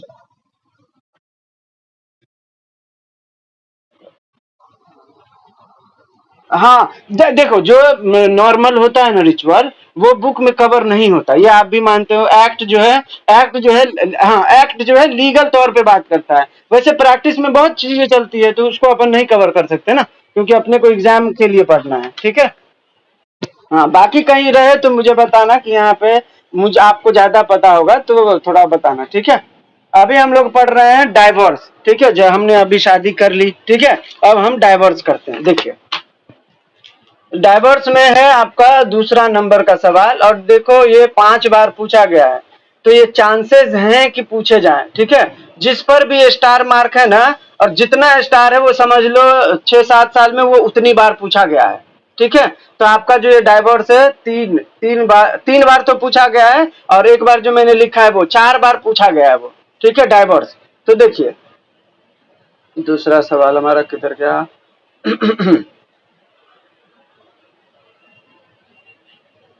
हाँ, देखो जो नॉर्मल होता है ना रिचुअल, वो बुक में कवर नहीं होता, ये आप भी मानते हो। एक्ट जो है, एक्ट जो है, हाँ एक्ट जो है लीगल तौर पे बात करता है। वैसे प्रैक्टिस में बहुत चीजें चलती है तो उसको अपन नहीं कवर कर सकते ना, क्योंकि अपने को एग्जाम के लिए पढ़ना है, ठीक है। हाँ, बाकी कहीं रहे तो मुझे बताना कि यहाँ पे मुझे आपको ज्यादा पता होगा तो थोड़ा बताना, ठीक है। अभी हम लोग पढ़ रहे हैं डाइवोर्स, ठीक है, जो हमने अभी शादी कर ली, ठीक है। अब हम डाइवोर्स करते हैं। देखिए डाइवर्स में है आपका दूसरा नंबर का सवाल, और देखो ये 5 बार पूछा गया है, तो ये चांसेस हैं कि पूछे जाएं, ठीक है। जिस पर भी स्टार मार्क है ना, और जितना स्टार है वो समझ लो 6-7 साल में वो उतनी बार पूछा गया है, ठीक है। तो आपका जो ये डाइवर्स है 3 बार तो पूछा गया है, और एक बार जो मैंने लिखा है वो 4 बार पूछा गया है वो, ठीक है, डाइवर्स। तो देखिए दूसरा सवाल हमारा किधर गया?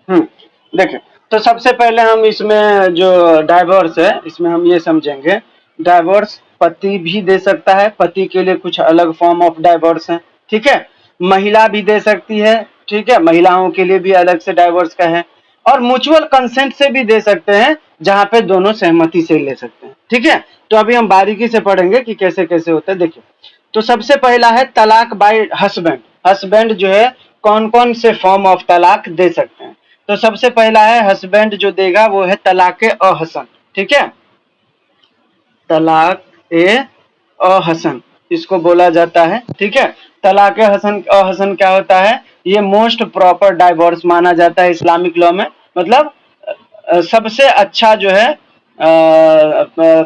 हम्म, देखिए, तो सबसे पहले हम इसमें जो डाइवोर्स है इसमें हम ये समझेंगे, डाइवोर्स पति भी दे सकता है, पति के लिए कुछ अलग फॉर्म ऑफ डाइवोर्स है, ठीक है। महिला भी दे सकती है, ठीक है, महिलाओं के लिए भी अलग से डाइवोर्स का है। और म्यूचुअल कंसेंट से भी दे सकते हैं, जहां पे दोनों सहमति से ले सकते हैं, ठीक है। तो अभी हम बारीकी से पढ़ेंगे कि कैसे कैसे होता है। देखिए, तो सबसे पहला है तलाक बाय हस्बैंड। हस्बैंड जो है कौन कौन से फॉर्म ऑफ तलाक दे सकते हैं? तो सबसे पहला है हस्बैंड जो देगा वो है तलाक अहसन, ठीक है, तलाक ए अहसन इसको बोला जाता है, ठीक है। तलाक हसन अहसन क्या होता है? ये मोस्ट प्रॉपर डाइवोर्स माना जाता है इस्लामिक लॉ में। मतलब सबसे अच्छा जो है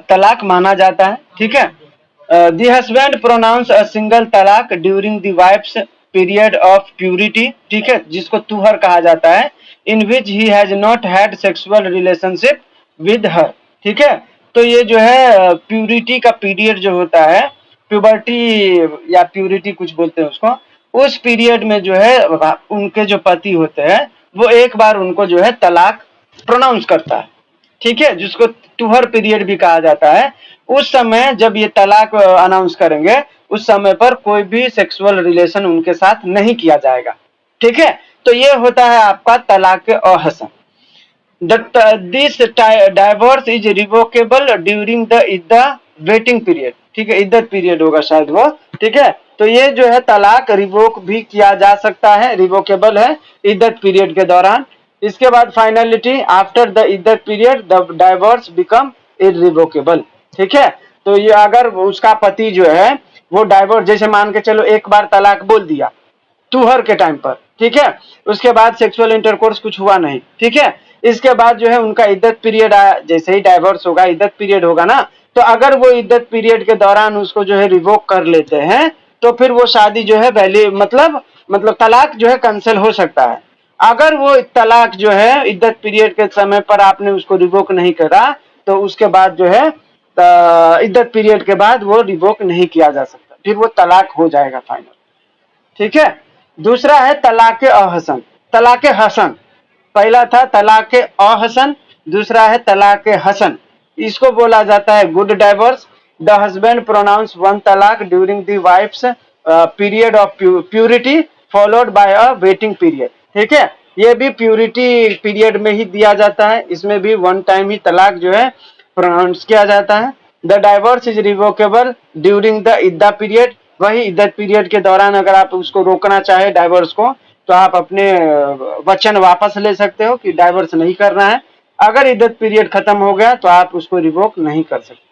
तलाक माना जाता है, ठीक है। The husband pronounce a single talaq during the wife's period of purity, ठीक है, जिसको तुहर कहा जाता है, in which he has not had sexual relationship with her, ठीक है। तो ये जो है प्यूरिटी का पीरियड जो होता है, प्यूबर्टी या प्यूरिटी कुछ बोलते हैं उसको, उस पीरियड में जो है उनके जो पति होते हैं वो एक बार उनको जो है तलाक प्रोनाउंस करता है, ठीक है, जिसको तुहर पीरियड भी कहा जाता है। उस समय जब ये तलाक अनाउंस करेंगे, उस समय पर कोई भी सेक्सुअल रिलेशन उनके साथ नहीं किया जाएगा, ठीक है। तो ये होता है आपका talaq ahsan. This divorce is revocable during the iddah waiting period, ठीक है, इद्दत पीरियड होगा शायद वो, ठीक है। तो ये जो है तलाक रिवोक भी किया जा सकता है, रिवोकेबल है इद्दत पीरियड के दौरान। इसके बाद finality, after the iddat period the divorce become irrevocable, ठीक है। तो ये अगर उसका पति जो है वो डाइवोर्स, जैसे मान के चलो एक बार तलाक बोल दिया तुहर के टाइम पर, ठीक है, उसके बाद सेक्सुअल इंटरकोर्स कुछ हुआ नहीं, ठीक है, इसके बाद जो है उनका इद्दत पीरियड आया, जैसे ही डाइवोर्स होगा इद्दत पीरियड होगा ना, तो अगर वो इद्दत पीरियड के दौरान उसको जो है रिवोक कर लेते हैं, तो फिर वो शादी जो है वैली मतलब तलाक जो है कैंसिल हो सकता है। अगर वो तलाक जो है इद्दत पीरियड के समय पर आपने उसको रिवोक नहीं करा, तो उसके बाद जो है इद्दत पीरियड के बाद वो रिवोक नहीं किया जा सकता, फिर वो तलाक हो जाएगा फाइनल, ठीक है। दूसरा है तलाक अहसन, तलाक हसन। पहला था तलाक अहसन, दूसरा है तलाक हसन। इसको बोला जाता है good divorce. The husband pronounce one talaq during the wife's period of purity followed by a waiting period, ठीक है। ये भी प्यूरिटी पीरियड में ही दिया जाता है, इसमें भी वन टाइम ही तलाक जो है प्रोनाउंस किया जाता है। The divorce is revocable during the iddah period, वही इद्दत पीरियड के दौरान अगर आप उसको रोकना चाहे डाइवोर्स को, तो आप अपने वचन वापस ले सकते हो कि डाइवोर्स नहीं करना है। अगर इद्दत पीरियड खत्म हो गया तो आप उसको रिवोक नहीं कर सकते।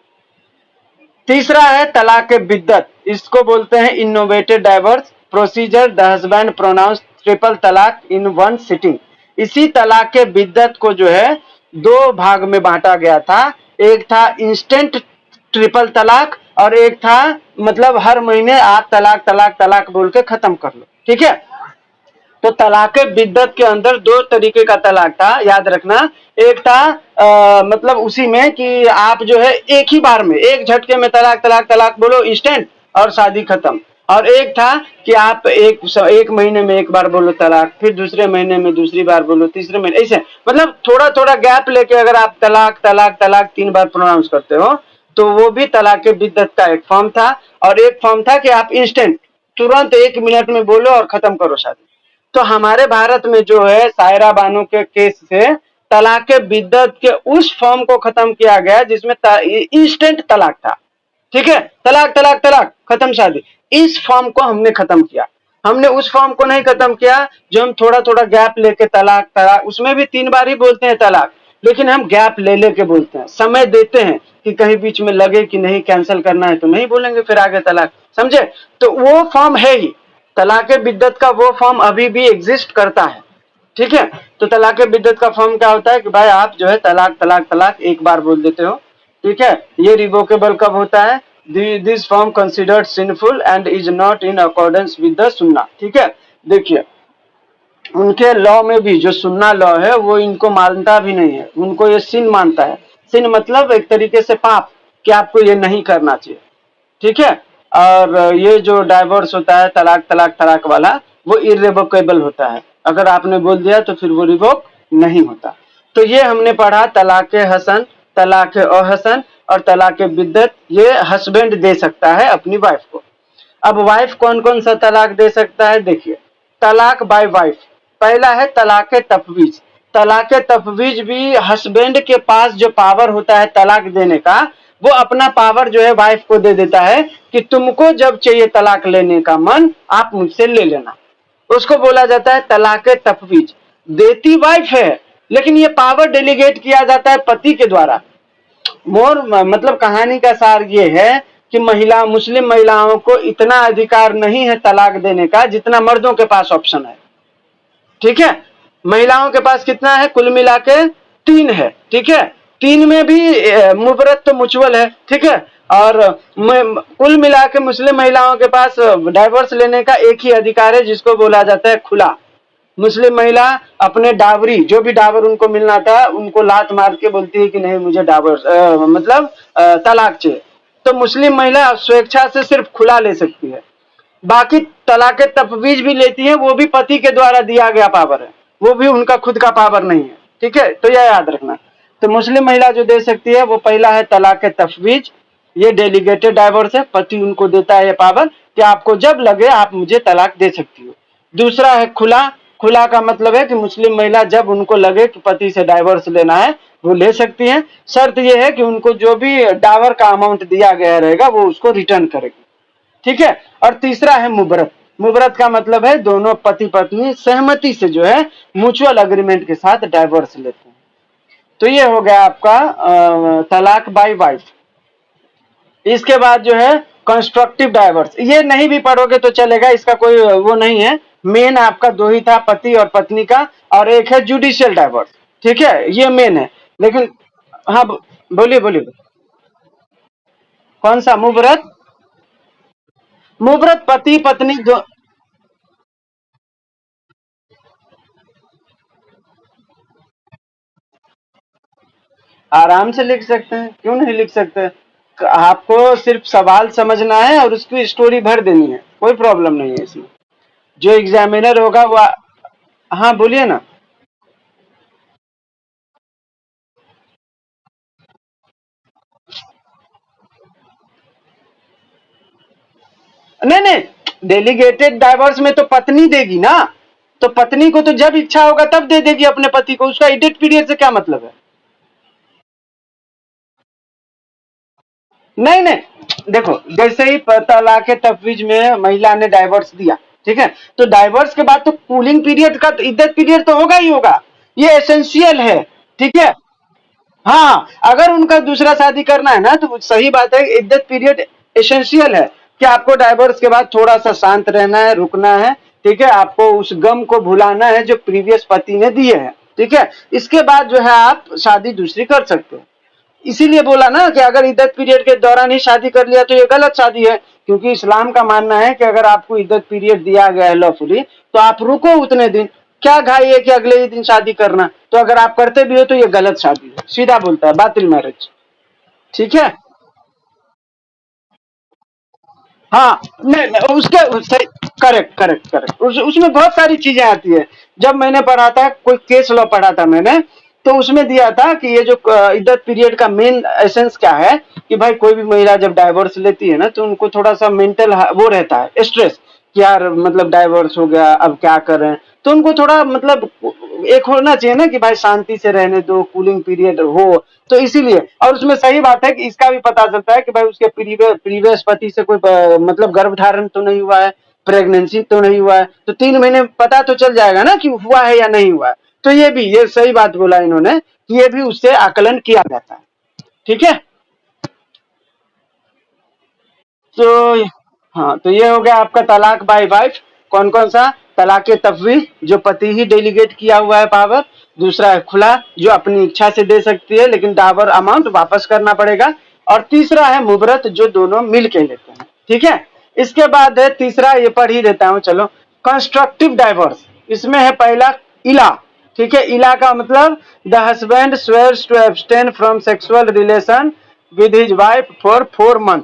तीसरा है तलाक बिद्दत, इसको बोलते हैं innovated divorce procedure. The husband pronounce triple talaq in one sitting. इसी तलाक के बिद्दत को जो है दो भाग में बांटा गया था, एक था इंस्टेंट ट्रिपल तलाक और एक था मतलब हर महीने आप तलाक तलाक तलाक बोल के खत्म कर लो, ठीक है। तो तलाक बिद्दत के अंदर दो तरीके का तलाक था, याद रखना। एक था मतलब उसी में कि आप जो है एक ही बार में एक झटके में तलाक तलाक तलाक बोलो इंस्टेंट और शादी खत्म, और एक था कि आप एक महीने में एक बार बोलो तलाक, फिर दूसरे महीने में दूसरी बार बोलो, तीसरे महीने, ऐसे मतलब थोड़ा थोड़ा गैप लेके अगर आप तलाक तलाक तलाक 3 बार प्रोनाउंस करते हो, तो वो भी तलाक बिद्दत का एक फॉर्म था। और एक फॉर्म था कि आप इंस्टेंट तुरंत 1 मिनट में बोलो और खत्म करो शादी। तो हमारे भारत में जो है सायरा बानो के केस से तलाक बिद्दत के उस फॉर्म को खत्म किया गया जिसमें इंस्टेंट तलाक था, ठीक है, तलाक तलाक तलाक खत्म शादी। इस फॉर्म को हमने खत्म किया, हमने उस फॉर्म को नहीं खत्म किया जो हम थोड़ा थोड़ा गैप लेके तलाक तलाक, उसमें भी 3 बार ही बोलते हैं तलाक, लेकिन हम गैप ले लेके बोलते हैं, समय देते हैं कि कहीं बीच में लगे कि नहीं कैंसिल करना है तो नहीं बोलेंगे फिर आगे तलाक, समझे। तो वो फॉर्म है ही, तलाक बिद्दत का वो फॉर्म अभी भी एग्जिस्ट करता है, ठीक है। तो तलाक बिद्दत का फॉर्म क्या होता है कि भाई आप जो है तलाक तलाक तलाक एक बार बोल देते हो, ठीक है। ये रिवोकेबल कब होता है, this form considered sinful and is not in accordance with the सुन्ना, ठीक है। देखिए उनके लॉ में भी जो सुन्ना लॉ है वो इनको मानता भी नहीं है, उनको ये सिन मानता है। सिन मतलब एक तरीके से पाप, कि आपको ये नहीं करना चाहिए, ठीक है। और ये जो डाइवोर्स होता है तलाक तलाक तलाक वाला, वो इरेवोकेबल होता है, अगर आपने बोल दिया तो फिर वो रिवोक नहीं होता। तो ये हमने पढ़ा तलाक हसन, तलाक अहसन और तलाक बिद्दत। ये हस्बैंड दे सकता है अपनी वाइफ को। अब वाइफ कौन कौन सा तलाक दे सकता है, देखिए तलाक बाय वाइफ। पहला है तलाक तफवीज। तलाक तफवीज भी हस्बैंड के पास जो पावर होता है तलाक देने का, वो अपना पावर जो है वाइफ को दे देता है कि तुमको जब चाहिए तलाक लेने का मन आप मुझसे ले लेना, उसको बोला जाता है तलाक तफवीज। देती वाइफ है लेकिन ये पावर डेलीगेट किया जाता है पति के द्वारा। मोर मतलब कहानी का सार ये है कि मुस्लिम महिलाओं को इतना अधिकार नहीं है तलाक देने का जितना मर्दों के पास ऑप्शन है, ठीक है। महिलाओं के पास कितना है, कुल मिला के 3 है, ठीक है। 3 में भी मुबरत तो मुचवल है, ठीक है। और कुल मिला के मुस्लिम महिलाओं के पास डाइवोर्स लेने का एक ही अधिकार है जिसको बोला जाता है खुला। मुस्लिम महिला अपने डावरी, जो भी डावर उनको मिलना था, उनको लात मार के बोलती है कि नहीं मुझे डावर मतलब तलाक चाहिए। तो मुस्लिम महिला स्वेच्छा से सिर्फ खुला ले सकती है। बाकी तलाक तफवीज भी लेती है, वो भी पति के द्वारा दिया गया पावर है, वो भी उनका खुद का पावर नहीं है, ठीक है, तो यह याद रखना। तो मुस्लिम महिला जो दे सकती है वो पहला है तलाक तफवीज, ये डेलीगेटेड डाइवोर्स है, पति उनको देता है ये पावर कि आपको जब लगे आप मुझे तलाक दे सकती हो। दूसरा है खुला, खुला का मतलब है कि मुस्लिम महिला जब उनको लगे कि पति से डाइवोर्स लेना है वो ले सकती हैं, शर्त यह है कि उनको जो भी डावर का अमाउंट दिया गया रहेगा वो उसको रिटर्न करेगी, ठीक है। और तीसरा है मुबरत, मुबरत का मतलब है दोनों पति पत्नी सहमति से जो है म्यूचुअल अग्रीमेंट के साथ डाइवोर्स लेते हैं। तो ये हो गया आपका तलाक बाय वाइफ। इसके बाद जो है कंस्ट्रक्टिव डाइवोर्स, ये नहीं भी पढ़ोगे तो चलेगा, इसका कोई वो नहीं है। मेन आपका दो ही था, पति और पत्नी का, और एक है जुडिशियल डाइवोर्स, ठीक है, ये मेन है। लेकिन हाँ बोलिए बोलिए। कौन सा मुबरत? मुबरत पति पत्नी दो आराम से लिख सकते हैं, क्यों नहीं लिख सकते। आपको सिर्फ सवाल समझना है और उसकी स्टोरी भर देनी है, कोई प्रॉब्लम नहीं है इसमें। जो एग्जामिनर होगा वो हाँ बोलिए ना। नहीं नहीं, डेलीगेटेड डाइवोर्स में तो पत्नी देगी ना, तो पत्नी को तो जब इच्छा होगा तब दे देगी अपने पति को, उसका इडेट पीरियड से क्या मतलब है। नहीं नहीं, देखो जैसे ही तलाक तफवीज में महिला ने डाइवोर्स दिया, ठीक है, तो डाइवोर्स के बाद तो कूलिंग पीरियड का तो इद्दत पीरियड तो होगा ही होगा, ये एसेंशियल है, ठीक है। हाँ, अगर उनका दूसरा शादी करना है ना तो सही बात है, इद्दत पीरियड एसेंशियल है कि आपको डाइवोर्स के बाद थोड़ा सा शांत रहना है, रुकना है, ठीक है, आपको उस गम को भुलाना है जो प्रीवियस पति ने दिए हैं, ठीक है। इसके बाद जो है आप शादी दूसरी कर सकते हो। इसीलिए बोला ना कि अगर इद्दत पीरियड के दौरान ही शादी कर लिया तो ये गलत शादी है, क्योंकि इस्लाम का मानना है कि अगर आपको इद्दत पीरियड दिया गया है लॉफुली तो आप रुको उतने दिन, क्या घाई है कि अगले ही दिन शादी करना। तो अगर आप करते भी हो तो ये गलत शादी है, सीधा बोलता है, बातिल मैरिज, ठीक है। हाँ नहीं नहीं, उसके करेक्ट करेक्ट करेक्ट, उसमें बहुत सारी चीजें आती है। जब मैंने पढ़ा था, कोई केस लॉ पढ़ा था मैंने, तो उसमें दिया था कि ये जो इद्दत पीरियड का मेन एसेंस क्या है कि भाई कोई भी महिला जब डाइवोर्स लेती है ना तो उनको थोड़ा सा मेंटल वो रहता है स्ट्रेस कि यार मतलब डाइवोर्स हो गया अब क्या करें, तो उनको थोड़ा मतलब एक होना चाहिए ना कि भाई शांति से रहने दो, कूलिंग पीरियड हो। तो इसीलिए, और उसमें सही बात है कि इसका भी पता चलता है कि भाई उसके प्रीवियस पति से कोई मतलब गर्भ धारण तो नहीं हुआ है, प्रेगनेंसी तो नहीं हुआ है, तो 3 महीने पता तो चल जाएगा ना कि हुआ है या नहीं हुआ है। तो ये भी, ये सही बात बोला इन्होंने कि ये भी उससे आकलन किया जाता है, ठीक है। तो हाँ, तो ये हो गया आपका तलाक बाय वाइफ। कौन कौन सा? तलाक तफवीज जो पति ही डेलीगेट किया हुआ है पावर, दूसरा है खुला जो अपनी इच्छा से दे सकती है लेकिन डावर अमाउंट वापस करना पड़ेगा, और तीसरा है मुबरत जो दोनों मिल के लेते हैं, ठीक है। इसके बाद है तीसरा, ये पढ़ ही देता हूं चलो, कंस्ट्रक्टिव डाइवोर्स। इसमें है पहला इला, ठीक है, इला का मतलब the husband swears to abstain from sexual relation with his wife for 4 month,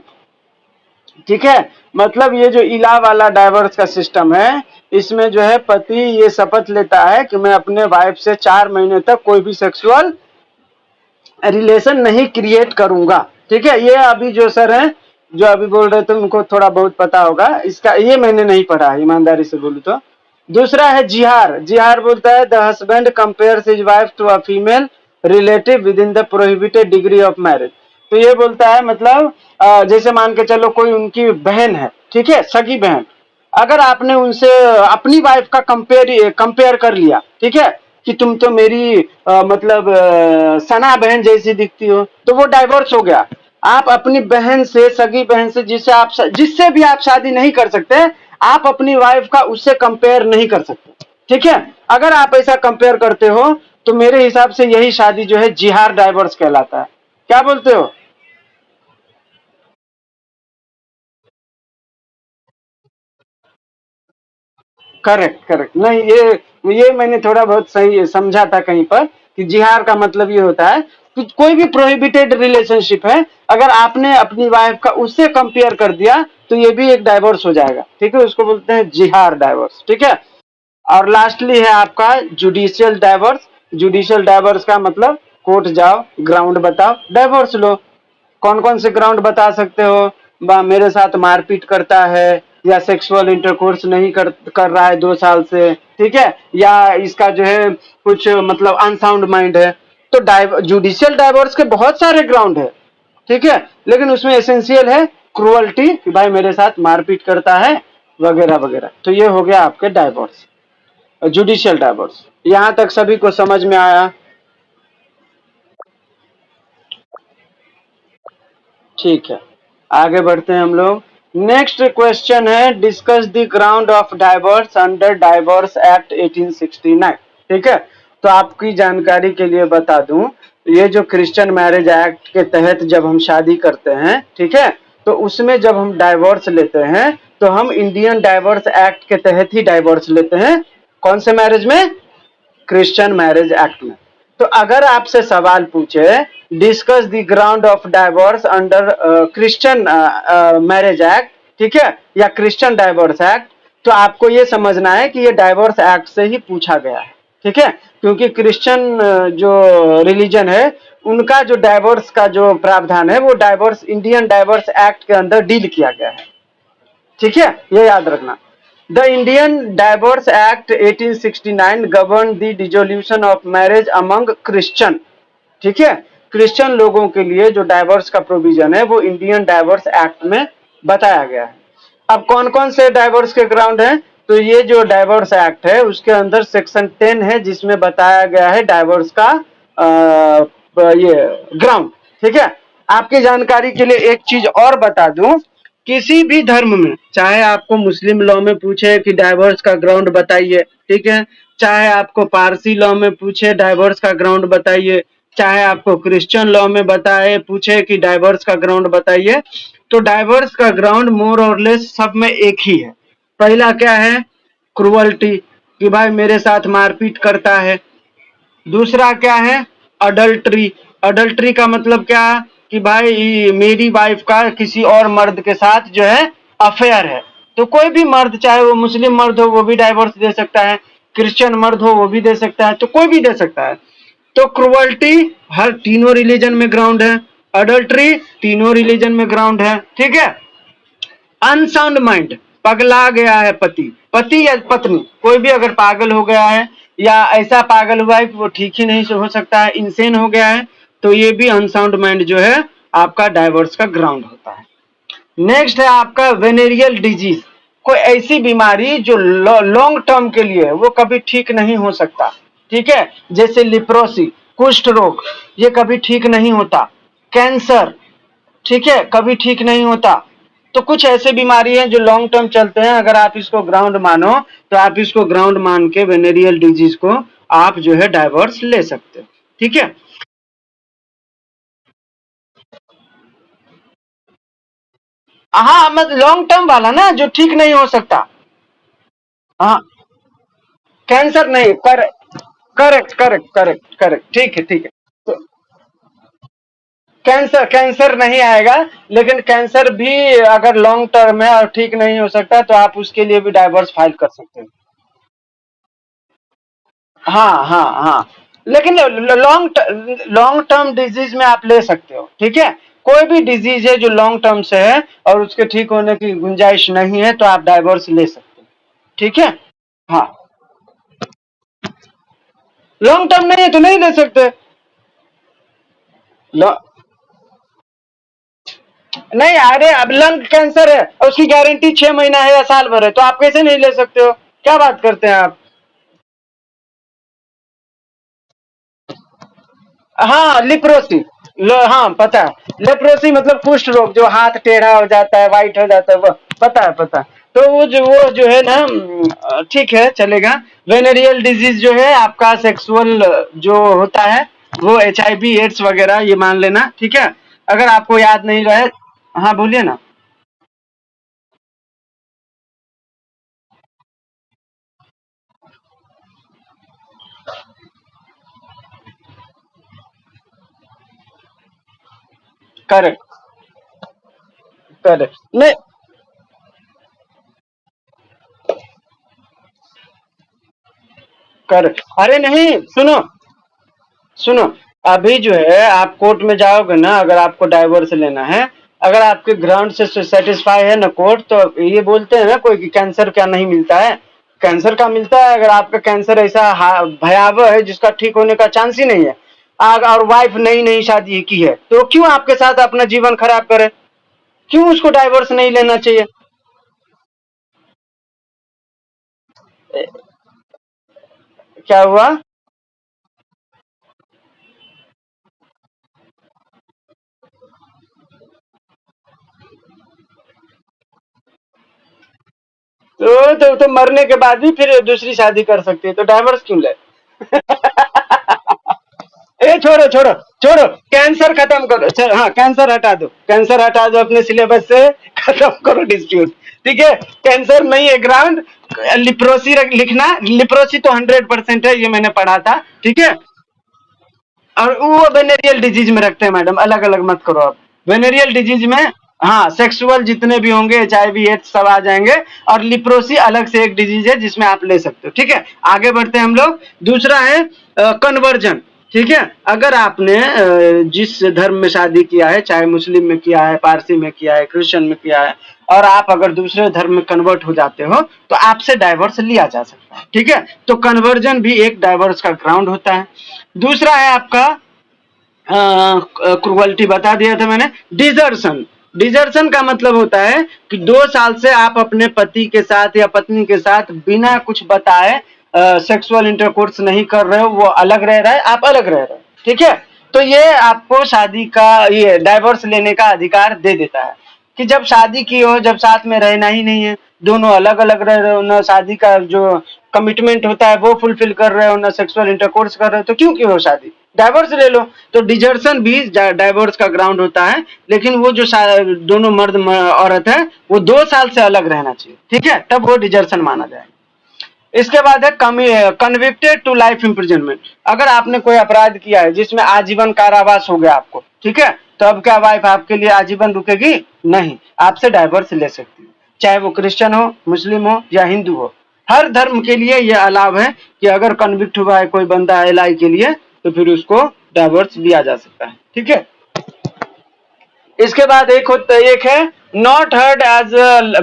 ठीक है। मतलब ये जो इला वाला डाइवर्स का सिस्टम है, इसमें जो है पति ये शपथ लेता है कि मैं अपने वाइफ से 4 महीने तक कोई भी सेक्सुअल रिलेशन नहीं क्रिएट करूंगा, ठीक है। ये अभी जो सर हैं जो अभी बोल रहे थे उनको थोड़ा बहुत पता होगा इसका, ये मैंने नहीं पढ़ा ईमानदारी से बोलूं तो। दूसरा है जिहार, जिहार बोलता है the husband compares his wife to a female relative within the prohibited degree of marriage. तो ये बोलता है मतलब जैसे मान के चलो कोई उनकी बहन है, ठीक है, सगी बहन, अगर आपने उनसे अपनी वाइफ का कंपेयर कंपेयर कर लिया, ठीक है, कि तुम तो मेरी मतलब सना बहन जैसी दिखती हो, तो वो डाइवोर्स हो गया। आप अपनी बहन से, सगी बहन से, जिससे भी आप शादी नहीं कर सकते, आप अपनी वाइफ का उससे कंपेयर नहीं कर सकते, ठीक है। अगर आप ऐसा कंपेयर करते हो तो मेरे हिसाब से यही शादी जो है जिहार डाइवोर्स कहलाता है। क्या बोलते हो? करेक्ट करेक्ट, नहीं ये मैंने थोड़ा बहुत सही समझा था कहीं पर कि जिहार का मतलब ये होता है कि कोई भी प्रोहिबिटेड रिलेशनशिप है, अगर आपने अपनी वाइफ का उससे कंपेयर कर दिया तो ये भी एक डाइवोर्स हो जाएगा, ठीक है, उसको बोलते हैं जिहार डाइवोर्स, ठीक है। और लास्टली है आपका जुडिशियल डाइवोर्स। जुडिशियल डाइवोर्स का मतलब कोर्ट जाओ, ग्राउंड बताओ, डाइवोर्स लो। कौन कौन से ग्राउंड बता सकते हो? मेरे साथ मारपीट करता है, या सेक्सुअल इंटरकोर्स नहीं कर रहा है 2 साल से, ठीक है, या इसका जो है कुछ मतलब अनसाउंड माइंड है। तो जुडिशियल डाइवोर्स के बहुत सारे ग्राउंड है, ठीक है, लेकिन उसमें एसेंशियल है क्रुअल्टी, कि भाई मेरे साथ मारपीट करता है वगैरह वगैरह। तो ये हो गया आपके डाइवोर्स, जुडिशियल डाइवोर्स। यहां तक सभी को समझ में आया? ठीक है, आगे बढ़ते हैं हम लोग। नेक्स्ट क्वेश्चन है, discuss the ground of divorce under divorce act 1869। ठीक है, तो आपकी जानकारी के लिए बता दूं, ये जो क्रिश्चियन मैरिज एक्ट के तहत जब हम शादी करते हैं, ठीक है, तो उसमें जब हम डाइवोर्स लेते हैं तो हम इंडियन डाइवोर्स एक्ट के तहत ही डाइवोर्स लेते हैं। कौन से मैरिज में? क्रिश्चियन मैरिज एक्ट में। तो अगर आपसे सवाल पूछे, discuss the ground of divorce under Christian marriage act, ठीक है, या क्रिश्चियन डाइवोर्स एक्ट, तो आपको ये समझना है कि ये डाइवोर्स एक्ट से ही पूछा गया है, ठीक है, क्योंकि क्रिश्चियन जो रिलीजन है उनका जो डाइवोर्स का जो प्रावधान है वो डाइवोर्स इंडियन डाइवोर्स एक्ट के अंदर डील किया गया है, ठीक है, ये याद रखना। The Indian divorce act 1869 govern the dissolution of marriage among Christian, ठीक है, क्रिश्चियन लोगों के लिए जो डाइवोर्स का प्रोविजन है वो इंडियन डाइवोर्स एक्ट में बताया गया है। अब कौन कौन से डाइवोर्स के ग्राउंड हैं? तो ये जो डाइवोर्स एक्ट है उसके अंदर सेक्शन 10 है जिसमें बताया गया है डाइवोर्स का ये ग्राउंड, ठीक है। आपकी जानकारी के लिए एक चीज और बता दूं, किसी भी धर्म में, चाहे आपको मुस्लिम लॉ में पूछे कि डाइवोर्स का ग्राउंड बताइए, ठीक है, चाहे आपको पारसी लॉ में पूछे डाइवोर्स का ग्राउंड बताइए, चाहे आपको क्रिश्चियन लॉ में बताए पूछे कि डाइवोर्स का ग्राउंड बताइए, तो डाइवोर्स का ग्राउंड मोर और लेस सब में एक ही है। पहला क्या है? क्रुअल्टी, कि भाई मेरे साथ मारपीट करता है। दूसरा क्या है? अडल्ट्री। अडल्ट्री का मतलब क्या? कि भाई मेरी वाइफ का किसी और मर्द के साथ जो है अफेयर है। तो कोई भी मर्द, चाहे वो मुस्लिम मर्द हो वो भी डाइवोर्स दे सकता है, क्रिश्चियन मर्द हो वो भी दे सकता है, तो कोई भी दे सकता है। तो क्रुअल्टी हर तीनों रिलीजन में ग्राउंड है, अडल्ट्री तीनों रिलीजन में ग्राउंड है, ठीक है। अनसाउंड माइंड, पगला गया है पति, पति या पत्नी कोई भी अगर पागल हो गया है या ऐसा पागल हुआ है कि वो ठीक ही नहीं हो सकता है, इंसेन हो गया है, तो ये भी अनसाउंड माइंड जो है आपका डाइवोर्स का ग्राउंड होता है। नेक्स्ट है आपका वेनेरियल डिजीज, कोई ऐसी बीमारी जो लॉन्ग टर्म के लिए वो कभी ठीक नहीं हो सकता, ठीक है, जैसे लिप्रोसी, कुष्ठ रोग, ये कभी ठीक नहीं होता। कैंसर, ठीक है, कभी ठीक नहीं होता। तो कुछ ऐसे बीमारी हैं जो लॉन्ग टर्म चलते हैं, अगर आप इसको ग्राउंड मानो तो आप इसको ग्राउंड मान के वेनेरियल डिजीज को आप जो है डाइवोर्स ले सकते हो, ठीक है। हाँ, मतलब लॉन्ग टर्म वाला ना जो ठीक नहीं हो सकता। हाँ, कैंसर नहीं, करेक्ट करेक्ट करेक्ट करेक्ट, ठीक है ठीक है। तो कैंसर, कैंसर नहीं आएगा, लेकिन कैंसर भी अगर लॉन्ग टर्म है और ठीक नहीं हो सकता तो आप उसके लिए भी डाइवोर्स फाइल कर सकते हो। हाँ हाँ हाँ, लेकिन लॉन्ग टर्म डिजीज में आप ले सकते हो, ठीक है। कोई भी डिजीज है जो लॉन्ग टर्म से है और उसके ठीक होने की गुंजाइश नहीं है तो आप डाइवोर्स ले सकते हो, ठीक है। हाँ, लॉन्ग टर्म नहीं है तो नहीं ले सकते। नहीं, अरे अब लंग कैंसर है और उसकी गारंटी 6 महीना है या साल भर है, तो आप कैसे नहीं ले सकते हो? क्या बात करते हैं आप? हाँ, लिप्रोसी, हाँ पता है। लेप्रोसी मतलब कुष्ठ रोग, जो हाथ टेढ़ा हो जाता है, व्हाइट हो जाता है, वो पता है, पता है। तो वो जो है ना, ठीक है, चलेगा। वेनेरियल डिजीज जो है आपका सेक्सुअल जो होता है वो HIV एड्स वगैरह, ये मान लेना, ठीक है। अगर आपको याद नहीं रहे, हाँ बोलिए ना। करेक्ट करेक्ट, नहीं, करेक्ट, अरे नहीं, सुनो, सुनो, अभी जो है आप कोर्ट में जाओगे ना, अगर आपको डाइवोर्स लेना है, अगर आपके ग्राउंड से सेटिस्फाई है ना कोर्ट, तो ये बोलते हैं ना कोई कि कैंसर क्या नहीं मिलता है, कैंसर का मिलता है। अगर आपका कैंसर ऐसा भयावह है जिसका ठीक होने का चांस ही नहीं है, और वाइफ नई नई शादी की है, तो क्यों आपके साथ अपना जीवन खराब करे, क्यों उसको डाइवोर्स नहीं लेना चाहिए। क्या हुआ? तो मरने के बाद भी फिर दूसरी शादी कर सकती है, तो डाइवोर्स क्यों ले? ए छोड़ो छोड़ो छोड़ो, कैंसर खत्म करो, हाँ कैंसर हटा दो, कैंसर हटा दो अपने सिलेबस से, खत्म करो डिस्प्यूट। ठीक है, कैंसर नहीं है ग्राउंड। लिप्रोसी लिखना, लिप्रोसी तो 100% है, ये मैंने पढ़ा था। ठीक है, और वो वेनेरियल डिजीज में रखते हैं मैडम, अलग अलग मत करो आप। वेनेरियल डिजीज में हाँ सेक्सुअल जितने भी होंगे, HIV एड्स सब आ जाएंगे। और लिप्रोसी अलग से एक डिजीज है जिसमें आप ले सकते हो। ठीक है, आगे बढ़ते हैं हम लोग। दूसरा है कन्वर्जन। ठीक है, अगर आपने जिस धर्म में शादी किया है, चाहे मुस्लिम में किया है, पारसी में किया है, क्रिश्चियन में किया है, और आप अगर दूसरे धर्म में कन्वर्ट हो जाते हो, तो आपसे डाइवोर्स लिया जा सकता है। ठीक है, तो कन्वर्जन भी एक डाइवोर्स का ग्राउंड होता है। दूसरा है आपका क्रुअल्टी, बता दिया था मैंने। डिजर्शन, डिजर्शन का मतलब होता है कि 2 साल से आप अपने पति के साथ या पत्नी के साथ बिना कुछ बताए सेक्सुअल इंटरकोर्स नहीं कर रहे हो, वो अलग रह रहा है, आप अलग रह रहे हो। ठीक है, तो ये आपको शादी का, ये डाइवोर्स लेने का अधिकार दे देता है कि जब शादी की हो, जब साथ में रहना ही नहीं है, दोनों अलग अलग रह रहे हो ना, शादी का जो कमिटमेंट होता है वो फुलफिल कर रहे हो ना, सेक्सुअल इंटरकोर्स कर रहे हो, तो क्यों की हो शादी, डाइवोर्स ले लो। तो डिजर्शन भी डाइवोर्स का ग्राउंड होता है, लेकिन वो जो दोनों मर्द औरत है वो 2 साल से अलग रहना चाहिए। ठीक है, तब वो डिजर्शन माना जाएगा। इसके बाद है कन्विक्टेड टू लाइफ इम्प्रिजनमेंट। अगर आपने कोई अपराध किया है जिसमें आजीवन कारावास हो गया आपको, ठीक है, तो अब क्या वाइफ आपके लिए आजीवन रुकेगी? नहीं, आपसे डाइवोर्स ले सकती है, चाहे वो क्रिश्चियन हो, मुस्लिम हो या हिंदू हो। हर धर्म के लिए यह अलाव है कि अगर कन्विक्ट हुआ है कोई बंदा LI के लिए, तो फिर उसको डाइवोर्स दिया जा सकता है। ठीक है, इसके बाद एक है not heard as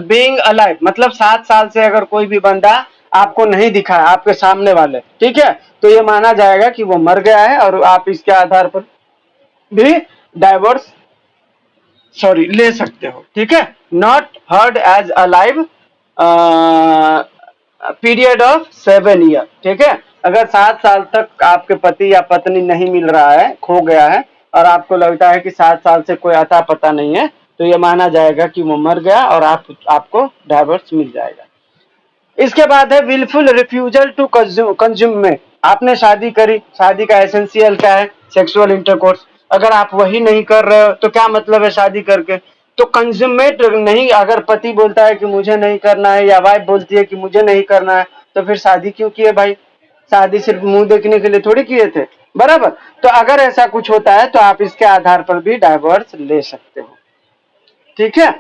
being alive, मतलब 7 साल से अगर कोई भी बंदा आपको नहीं दिखा है, आपके सामने वाले, ठीक है, तो ये माना जाएगा कि वो मर गया है, और आप इसके आधार पर भी डाइवोर्स ले सकते हो। ठीक है, not heard as alive period of 7 year. ठीक है, अगर 7 साल तक आपके पति या पत्नी नहीं मिल रहा है, खो गया है, और आपको लगता है कि 7 साल से कोई अता पता नहीं है, तो ये माना जाएगा कि वो मर गया और आपको डाइवोर्स मिल जाएगा। इसके बाद है विलफुल रिफ्यूजल टू कंज्यूमेट। आपने शादी करी, शादी का एसेंशियल क्या है? Sexual intercourse. अगर आप वही नहीं कर रहे हो तो क्या मतलब है शादी करके? तो कंज्यूमेट नहीं, अगर पति बोलता है कि मुझे नहीं करना है, या वाइफ बोलती है कि मुझे नहीं करना है, तो फिर शादी क्यों किए भाई? शादी सिर्फ मुंह देखने के लिए थोड़ी किए थे, बराबर। तो अगर ऐसा कुछ होता है तो आप इसके आधार पर भी डाइवोर्स ले सकते हो। ठीक है,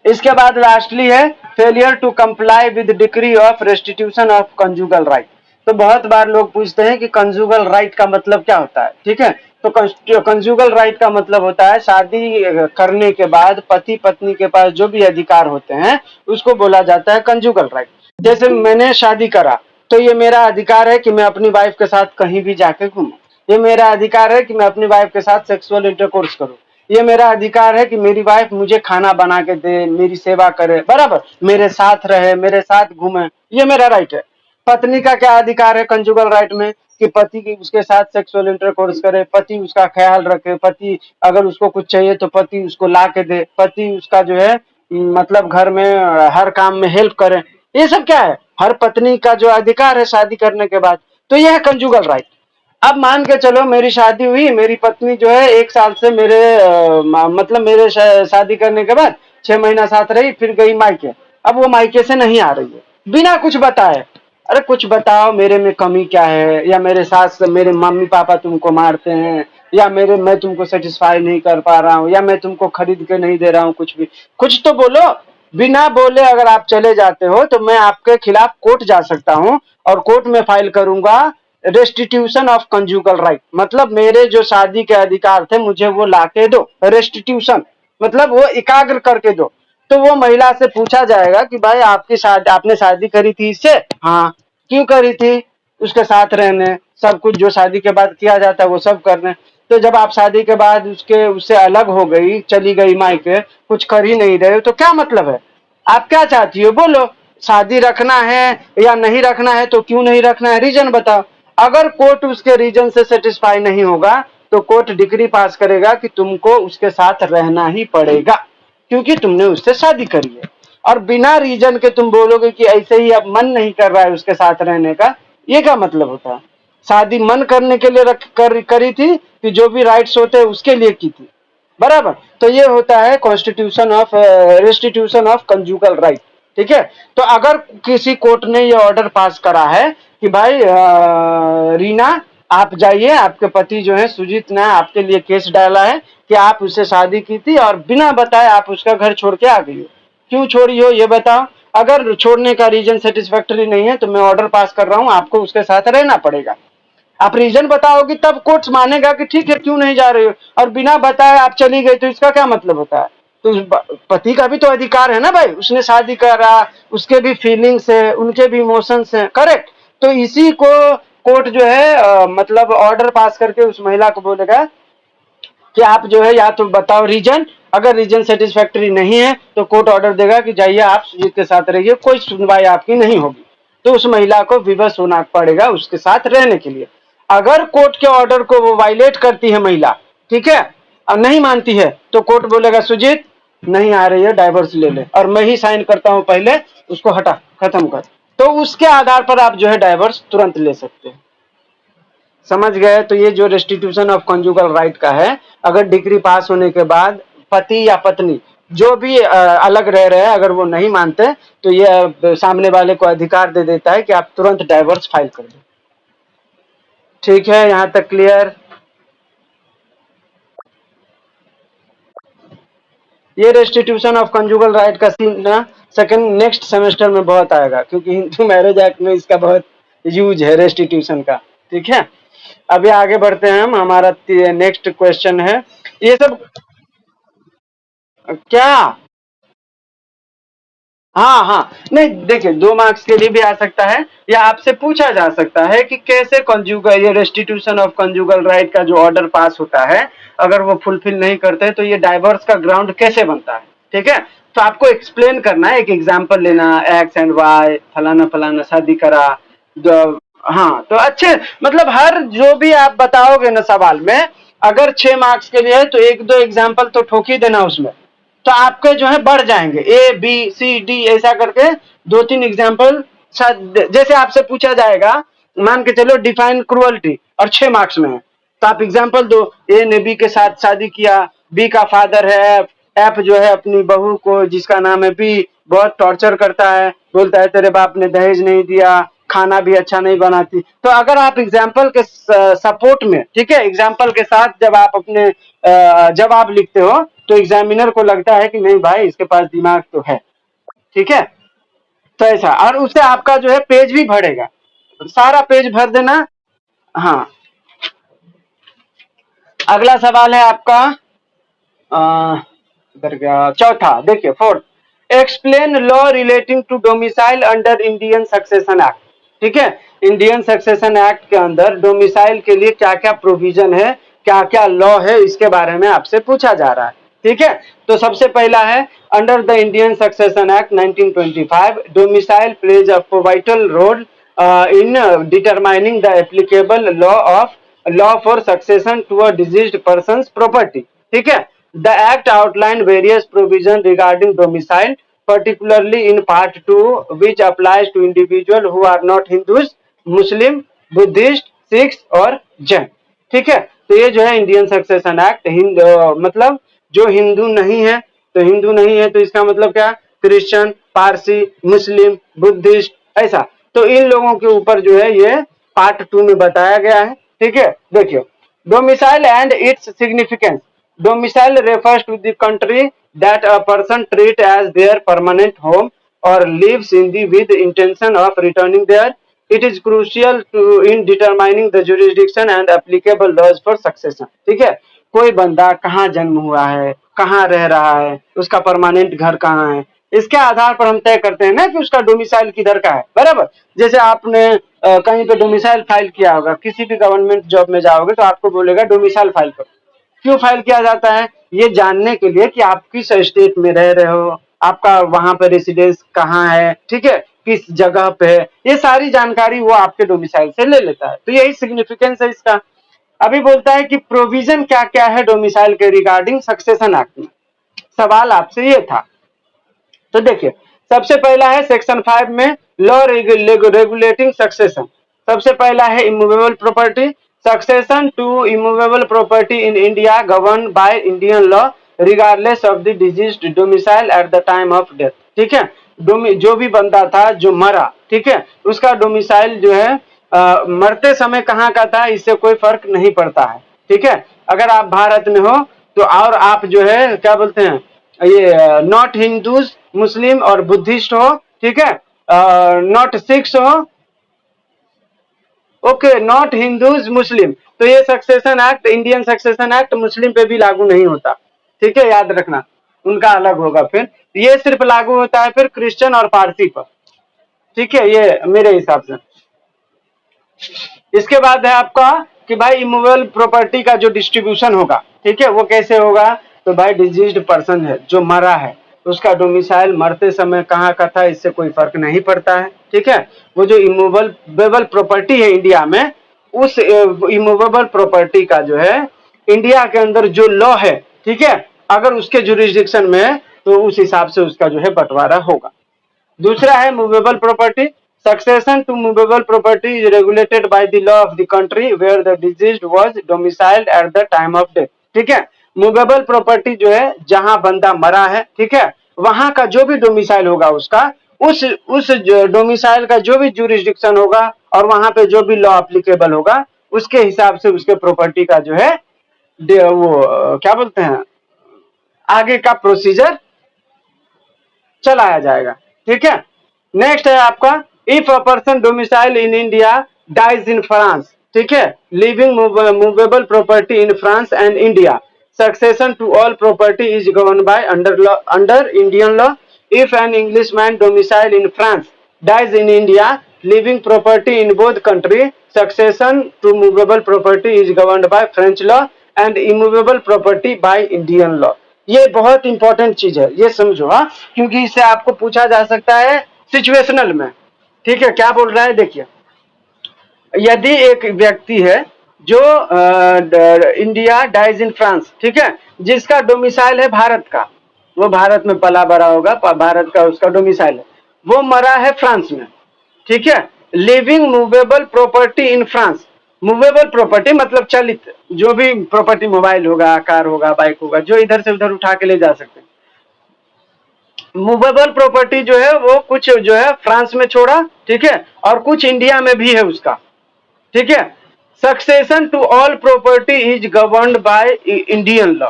इसके बाद लास्टली है failure to comply with decree of restitution of conjugal right. तो बहुत बार लोग पूछते हैं कि कंजुगल राइट का मतलब क्या होता है। ठीक है, तो कंजुगल राइट का मतलब होता है शादी करने के बाद पति पत्नी के पास जो भी अधिकार होते हैं उसको बोला जाता है कंजुगल राइट। जैसे मैंने शादी करा, तो ये मेरा अधिकार है कि मैं अपनी वाइफ के साथ कहीं भी जाके घूमूं। ये मेरा अधिकार है कि मैं अपनी वाइफ के साथ सेक्सुअल इंटरकोर्स करूं। ये मेरा अधिकार है कि मेरी वाइफ मुझे खाना बना के दे, मेरी सेवा करे, बराबर, मेरे साथ रहे, मेरे साथ घूमे, ये मेरा राइट है। पत्नी का क्या अधिकार है कंजुगल राइट में? कि पति की उसके साथ सेक्सुअल इंटरकोर्स करे, पति उसका ख्याल रखे, पति अगर उसको कुछ चाहिए तो पति उसको ला के दे, पति उसका जो है मतलब घर में हर काम में हेल्प करे। ये सब क्या है? हर पत्नी का जो अधिकार है शादी करने के बाद। तो यह है कंजुगल राइट। अब मान के चलो मेरी शादी हुई, मेरी पत्नी जो है 1 साल से मेरे मतलब मेरे शादी करने के बाद 6 महीना साथ रही, फिर गई मायके। अब वो मायके से नहीं आ रही है बिना कुछ बताए। अरे कुछ बताओ, मेरे में कमी क्या है? या मेरे सास मेरे मम्मी पापा तुमको मारते हैं, या मैं तुमको सेटिस्फाई नहीं कर पा रहा हूँ, या मैं तुमको खरीद के नहीं दे रहा हूँ, कुछ भी, कुछ तो बोलो। बिना बोले अगर आप चले जाते हो तो मैं आपके खिलाफ कोर्ट जा सकता हूँ, और कोर्ट में फाइल करूंगा रेस्टिट्यूशन ऑफ कंजुगल राइट, मतलब मेरे जो शादी के अधिकार थे मुझे वो लाके दो। रेस्टिट्यूशन मतलब वो एकाग्र करके दो। तो वो महिला से पूछा जाएगा कि भाई आपकी शादी, आपने शादी करी थी इससे? हाँ। क्यों करी थी? उसके साथ रहने, सब कुछ जो शादी के बाद किया जाता है वो सब करने। तो जब आप शादी के बाद उससे अलग हो गई, चली गई मायके, कुछ कर ही नहीं रहे हो, तो क्या मतलब है? आप क्या चाहती हो बोलो? शादी रखना है या नहीं रखना है? तो क्यों नहीं रखना है, रीजन बताओ। अगर कोर्ट उसके रीजन से सेटिस्फाई नहीं होगा तो कोर्ट डिग्री पास करेगा कि तुमको उसके साथ रहना ही पड़ेगा, क्योंकि तुमने उससे शादी करी है। और बिना रीजन के तुम बोलोगे कि ऐसे ही अब मन नहीं कर रहा है उसके साथ रहने का, ये क्या मतलब होता है? शादी मन करने के लिए करी थी कि जो भी राइट्स होते हैं उसके लिए की थी, बराबर? तो ये होता है constitution of restitution of conjugal right. ठीक है। तो अगर किसी कोर्ट ने ये ऑर्डर पास करा है कि भाई रीना आप जाइए, आपके पति जो है सुजीत ने आपके लिए केस डाला है कि आप उससे शादी की थी और बिना बताए आप उसका घर छोड़ के आ गई हो। क्यों छोड़ी हो ये बताओ। अगर छोड़ने का रीजन सेटिस्फैक्टरी नहीं है तो मैं ऑर्डर पास कर रहा हूं, आपको उसके साथ रहना पड़ेगा। आप रीजन बताओगे तब कोर्ट मानेगा कि ठीक है क्यों नहीं जा रहे हो। और बिना बताए आप चली गई तो इसका क्या मतलब होता है? तो पति का भी तो अधिकार है ना भाई, उसने शादी करा, उसके भी फीलिंग्स है, उनके भी इमोशंस हैं, करेक्ट? तो इसी को कोर्ट जो है मतलब ऑर्डर पास करके उस महिला को बोलेगा कि आप जो है या तो बताओ रीजन, अगर रीजन सेटिस्फैक्टरी नहीं है तो कोर्ट ऑर्डर देगा कि जाइए आप सुजीत के साथ रहिए, कोई सुनवाई आपकी नहीं होगी। तो उस महिला को विवश होना पड़ेगा उसके साथ रहने के लिए। अगर कोर्ट के ऑर्डर को वो वायलेट करती है महिला, ठीक है, और नहीं मानती है, तो कोर्ट बोलेगा सुजीत नहीं आ रही है, डाइवर्स ले ले, और मैं ही साइन करता हूं, पहले उसको हटा, खत्म कर। तो उसके आधार पर आप जो है डाइवर्स तुरंत ले सकते हैं। समझ गए? तो ये जो रेस्टिट्यूशन ऑफ कंजुगल राइट का है, अगर डिग्री पास होने के बाद पति या पत्नी जो भी अलग रह रहे हैं, अगर वो नहीं मानते तो ये सामने वाले को अधिकार दे देता है कि आप तुरंत डाइवर्स फाइल कर दो। ठीक है, यहां तक क्लियर? ये रेस्टिट्यूशन ऑफ कंजुगल राइट का सीन ना सेकंड नेक्स्ट सेमेस्टर में बहुत आएगा, क्योंकि हिंदू मैरिज एक्ट में इसका बहुत यूज है रेस्टिट्यूशन का। ठीक है, अभी आगे बढ़ते हैं हम, हमारा नेक्स्ट क्वेश्चन है ये सब क्या। हाँ हाँ, नहीं देखिए, 2 मार्क्स के लिए भी आ सकता है या आपसे पूछा जा सकता है कि कैसे कंजुगल, ये रेस्टिट्यूशन ऑफ कंजुगल राइट का जो ऑर्डर पास होता है, अगर वो फुलफिल नहीं करते तो ये डाइवोर्स का ग्राउंड कैसे बनता है। ठीक है, तो आपको एक्सप्लेन करना है, एक एग्जांपल लेना, एक्स एंड वाई फलाना फलाना शादी करा। हाँ, तो अच्छे मतलब हर जो भी आप बताओगे ना सवाल में, अगर 6 मार्क्स के लिए है तो 1-2 एग्जाम्पल तो ठोक ही देना उसमें, तो आपके जो है बढ़ जाएंगे, ए बी सी डी ऐसा करके 2-3 एग्जाम्पल। जैसे आपसे पूछा जाएगा, मान के चलो डिफाइन क्रुअल्टी और 6 मार्क्स में है, तो आप एग्जाम्पल दो, ए ने बी के साथ शादी किया, बी का फादर है एफ, एफ जो है अपनी बहू को जिसका नाम है बी बहुत टॉर्चर करता है, बोलता है तेरे बाप ने दहेज नहीं दिया, खाना भी अच्छा नहीं बनाती। तो अगर आप एग्जाम्पल के सपोर्ट में, ठीक है, एग्जाम्पल के साथ जब आप अपने जवाब लिखते हो तो एग्जामिनर को लगता है कि नहीं भाई इसके पास दिमाग तो है। ठीक है, तो ऐसा, और उससे आपका जो है पेज भी भरेगा, सारा पेज भर देना। हाँ, अगला सवाल है आपका इधर गया, चौथा देखिए, fourth, explain law relating to domicile under Indian succession act. ठीक है, इंडियन सक्सेशन एक्ट के अंदर डोमिसाइल के लिए क्या क्या प्रोविजन है, क्या क्या लॉ है, इसके बारे में आपसे पूछा जा रहा है। ठीक है, तो सबसे पहला है, under the Indian succession act 1925 domicile plays a vital role in determining the applicable law for succession to a deceased person property. ठीक है, the act outline various provision regarding domicile, particularly in part 2 which applies to individual who are not Hindus, Muslim, Buddhist, Sikhs और जैन। ठीक है, तो ये जो है Indian succession act, मतलब जो हिंदू नहीं है, तो हिंदू नहीं है तो इसका मतलब क्या, क्रिश्चियन, पारसी, मुस्लिम, बुद्धिस्ट, ऐसा, तो इन लोगों के ऊपर जो है ये पार्ट 2 में बताया गया है। ठीक है, देखियो, domicile and its significance. Domicile refers to the country that a person treats as their permanent home or lives in the with intention of returning there. It is crucial to in determining the jurisdiction and applicable laws for succession. ठीक है, कोई बंदा कहाँ जन्म हुआ है, कहाँ रह रहा है, उसका परमानेंट घर कहाँ है, इसके आधार पर हम तय करते हैं ना कि उसका डोमिसाइल किधर का है। बराबर, जैसे आपने कहीं पे डोमिसाइल फाइल किया होगा, किसी भी गवर्नमेंट जॉब में जाओगे तो आपको बोलेगा डोमिसाइल फाइल करो। क्यों फाइल किया जाता है? ये जानने के लिए कि आप किस स्टेट में रह रहे हो, आपका वहां पर रेसिडेंस कहाँ है, ठीक है, किस जगह पे है, ये सारी जानकारी वो आपके डोमिसाइल से ले लेता है। तो यही सिग्निफिकेंस है इसका। अभी बोलता है कि प्रोविजन क्या क्या है डोमिसाइल के रिगार्डिंग सक्सेशन एक्ट में। सवाल आपसे ये था, तो देखिए सबसे पहला है सेक्शन 5 में लॉ रेगुलेटिंग सक्सेशन। सबसे पहला है immovable property. Succession to immovable property in India govern by Indian law regardless of the deceased domicile at the time of death. ठीक है, जो भी बंदा था जो मरा, ठीक है, उसका डोमिसाइल जो है मरते समय कहाँ का था इससे कोई फर्क नहीं पड़ता है। ठीक है, अगर आप भारत में हो तो, और आप जो है क्या बोलते हैं, ये नॉट हिंदूज मुस्लिम और बुद्धिस्ट हो, ठीक है, नॉट सिख्स हो, ओके, नॉट हिंदूज मुस्लिम, तो ये succession act, Indian succession act Muslim पे भी लागू नहीं होता। ठीक है, याद रखना, उनका अलग होगा। फिर ये सिर्फ लागू होता है फिर क्रिश्चियन और पारसी पर। ठीक है, ये मेरे हिसाब से। इसके बाद है आपका कि भाई इमूवेबल प्रॉपर्टी का जो डिस्ट्रीब्यूशन होगा, ठीक है, वो कैसे होगा? तो भाई डिजीज्ड पर्सन है जो मरा है, उसका मरते समय कहाँ का था इससे कोई फर्क नहीं पड़ता है। ठीक है, वो जो इमूवेबल प्रॉपर्टी है इंडिया में, उस इमूवेबल प्रॉपर्टी का जो है इंडिया के अंदर जो लॉ है, ठीक है, अगर उसके जुरिस्डिक्शन में है तो उस हिसाब से उसका जो है बंटवारा होगा। दूसरा है movable property. Succession to movable property is regulated by the law of the country where the deceased was domiciled at the time of death. ठीक है, मूवेबल प्रॉपर्टी जो है जहां बंदा मरा है, ठीक है, वहां का जो भी डोमिसाइल होगा उसका, उस डोमिसाइल का जो भी जुरिस्डिक्शन होगा और वहां पे जो भी लॉ एप्लीकेबल होगा उसके हिसाब से उसके प्रॉपर्टी का जो है वो क्या बोलते हैं, आगे का प्रोसीजर चलाया जाएगा। ठीक है, नेक्स्ट है आपका if a person domicile in India dies in France, ठीक है, living movable property in France and India, succession to all property is govern by under Indian law. If an English man domicile in France dies in India living property in both country, succession to movable property is govern by French law and immovable property by Indian law. ये बहुत important चीज है, ये समझो, हाँ, क्योंकि इससे आपको पूछा जा सकता है सिचुएशनल में। ठीक है, क्या बोल रहा है देखिए, यदि एक व्यक्ति है जो इंडिया डाइज इन फ्रांस, ठीक है, जिसका डोमिसाइल है भारत का, वो भारत में पला बड़ा होगा, भारत का उसका डोमिसाइल है, वो मरा है फ्रांस में, ठीक है, living movable property in France. Movable property मतलब चलित जो भी प्रॉपर्टी, मोबाइल होगा, कार होगा, बाइक होगा, जो इधर से उधर उठा के ले जा सकते हैं। मूवेबल प्रॉपर्टी जो है वो कुछ जो है फ्रांस में छोड़ा, ठीक है, और कुछ इंडिया में भी है उसका। ठीक है, succession to all property is governed by Indian law.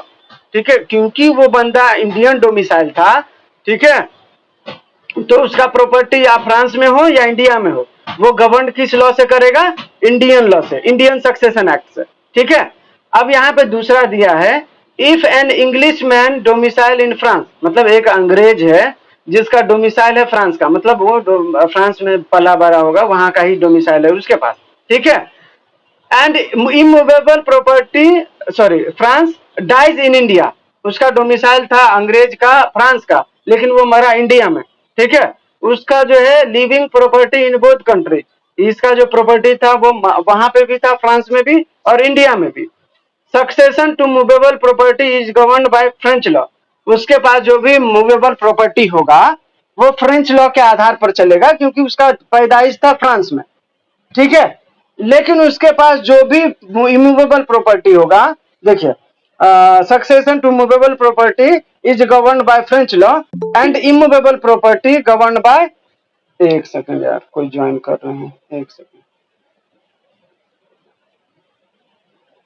ठीक है, क्योंकि वो बंदा इंडियन डोमिसाइल था, ठीक है, तो उसका प्रॉपर्टी या फ्रांस में हो या इंडिया में हो, वो गवर्न किस लॉ से करेगा? इंडियन लॉ से, इंडियन सक्सेशन एक्ट से। ठीक है, अब यहाँ पे दूसरा दिया है if an English man domicile in France, मतलब एक अंग्रेज है जिसका डोमिसाइल है फ्रांस का, मतलब वो फ्रांस में पला बड़ा होगा, वहां का ही डोमिसाइल है उसके पास। ठीक है, and immovable property sorry France dies in India, उसका डोमिसाइल था अंग्रेज का फ्रांस का, लेकिन वो मरा इंडिया में। ठीक है, उसका जो है living property in both country, इसका जो प्रॉपर्टी था वो वहां पे भी था, फ्रांस में भी और इंडिया में भी। Succession to movable property is governed by French law, उसके पास जो भी मूवेबल प्रॉपर्टी होगा वो फ्रेंच लॉ के आधार पर चलेगा, क्योंकि उसका पैदाइश था फ्रांस में। ठीक है, लेकिन उसके पास जो भी इमूवेबल प्रॉपर्टी होगा, देखिए succession to movable property is governed by French law and immovable property governed by, एक सेकंड यार, कोई ज्वाइन कर रहे हैं, एक सेकंड,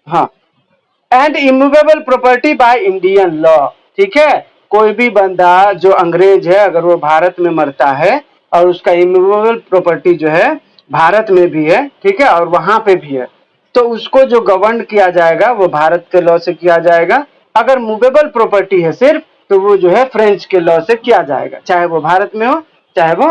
हाँ, and immovable property by Indian law. ठीक है, कोई भी बंदा जो अंग्रेज है अगर वो भारत में मरता है और उसका इमूवेबल प्रॉपर्टी जो है भारत में भी है, ठीक है, और वहां पे भी है, तो उसको जो गवर्न किया जाएगा वो भारत के लॉ से किया जाएगा। अगर मूवेबल प्रॉपर्टी है सिर्फ, तो वो जो है फ्रेंच के लॉ से किया जाएगा, चाहे वो भारत में हो चाहे वो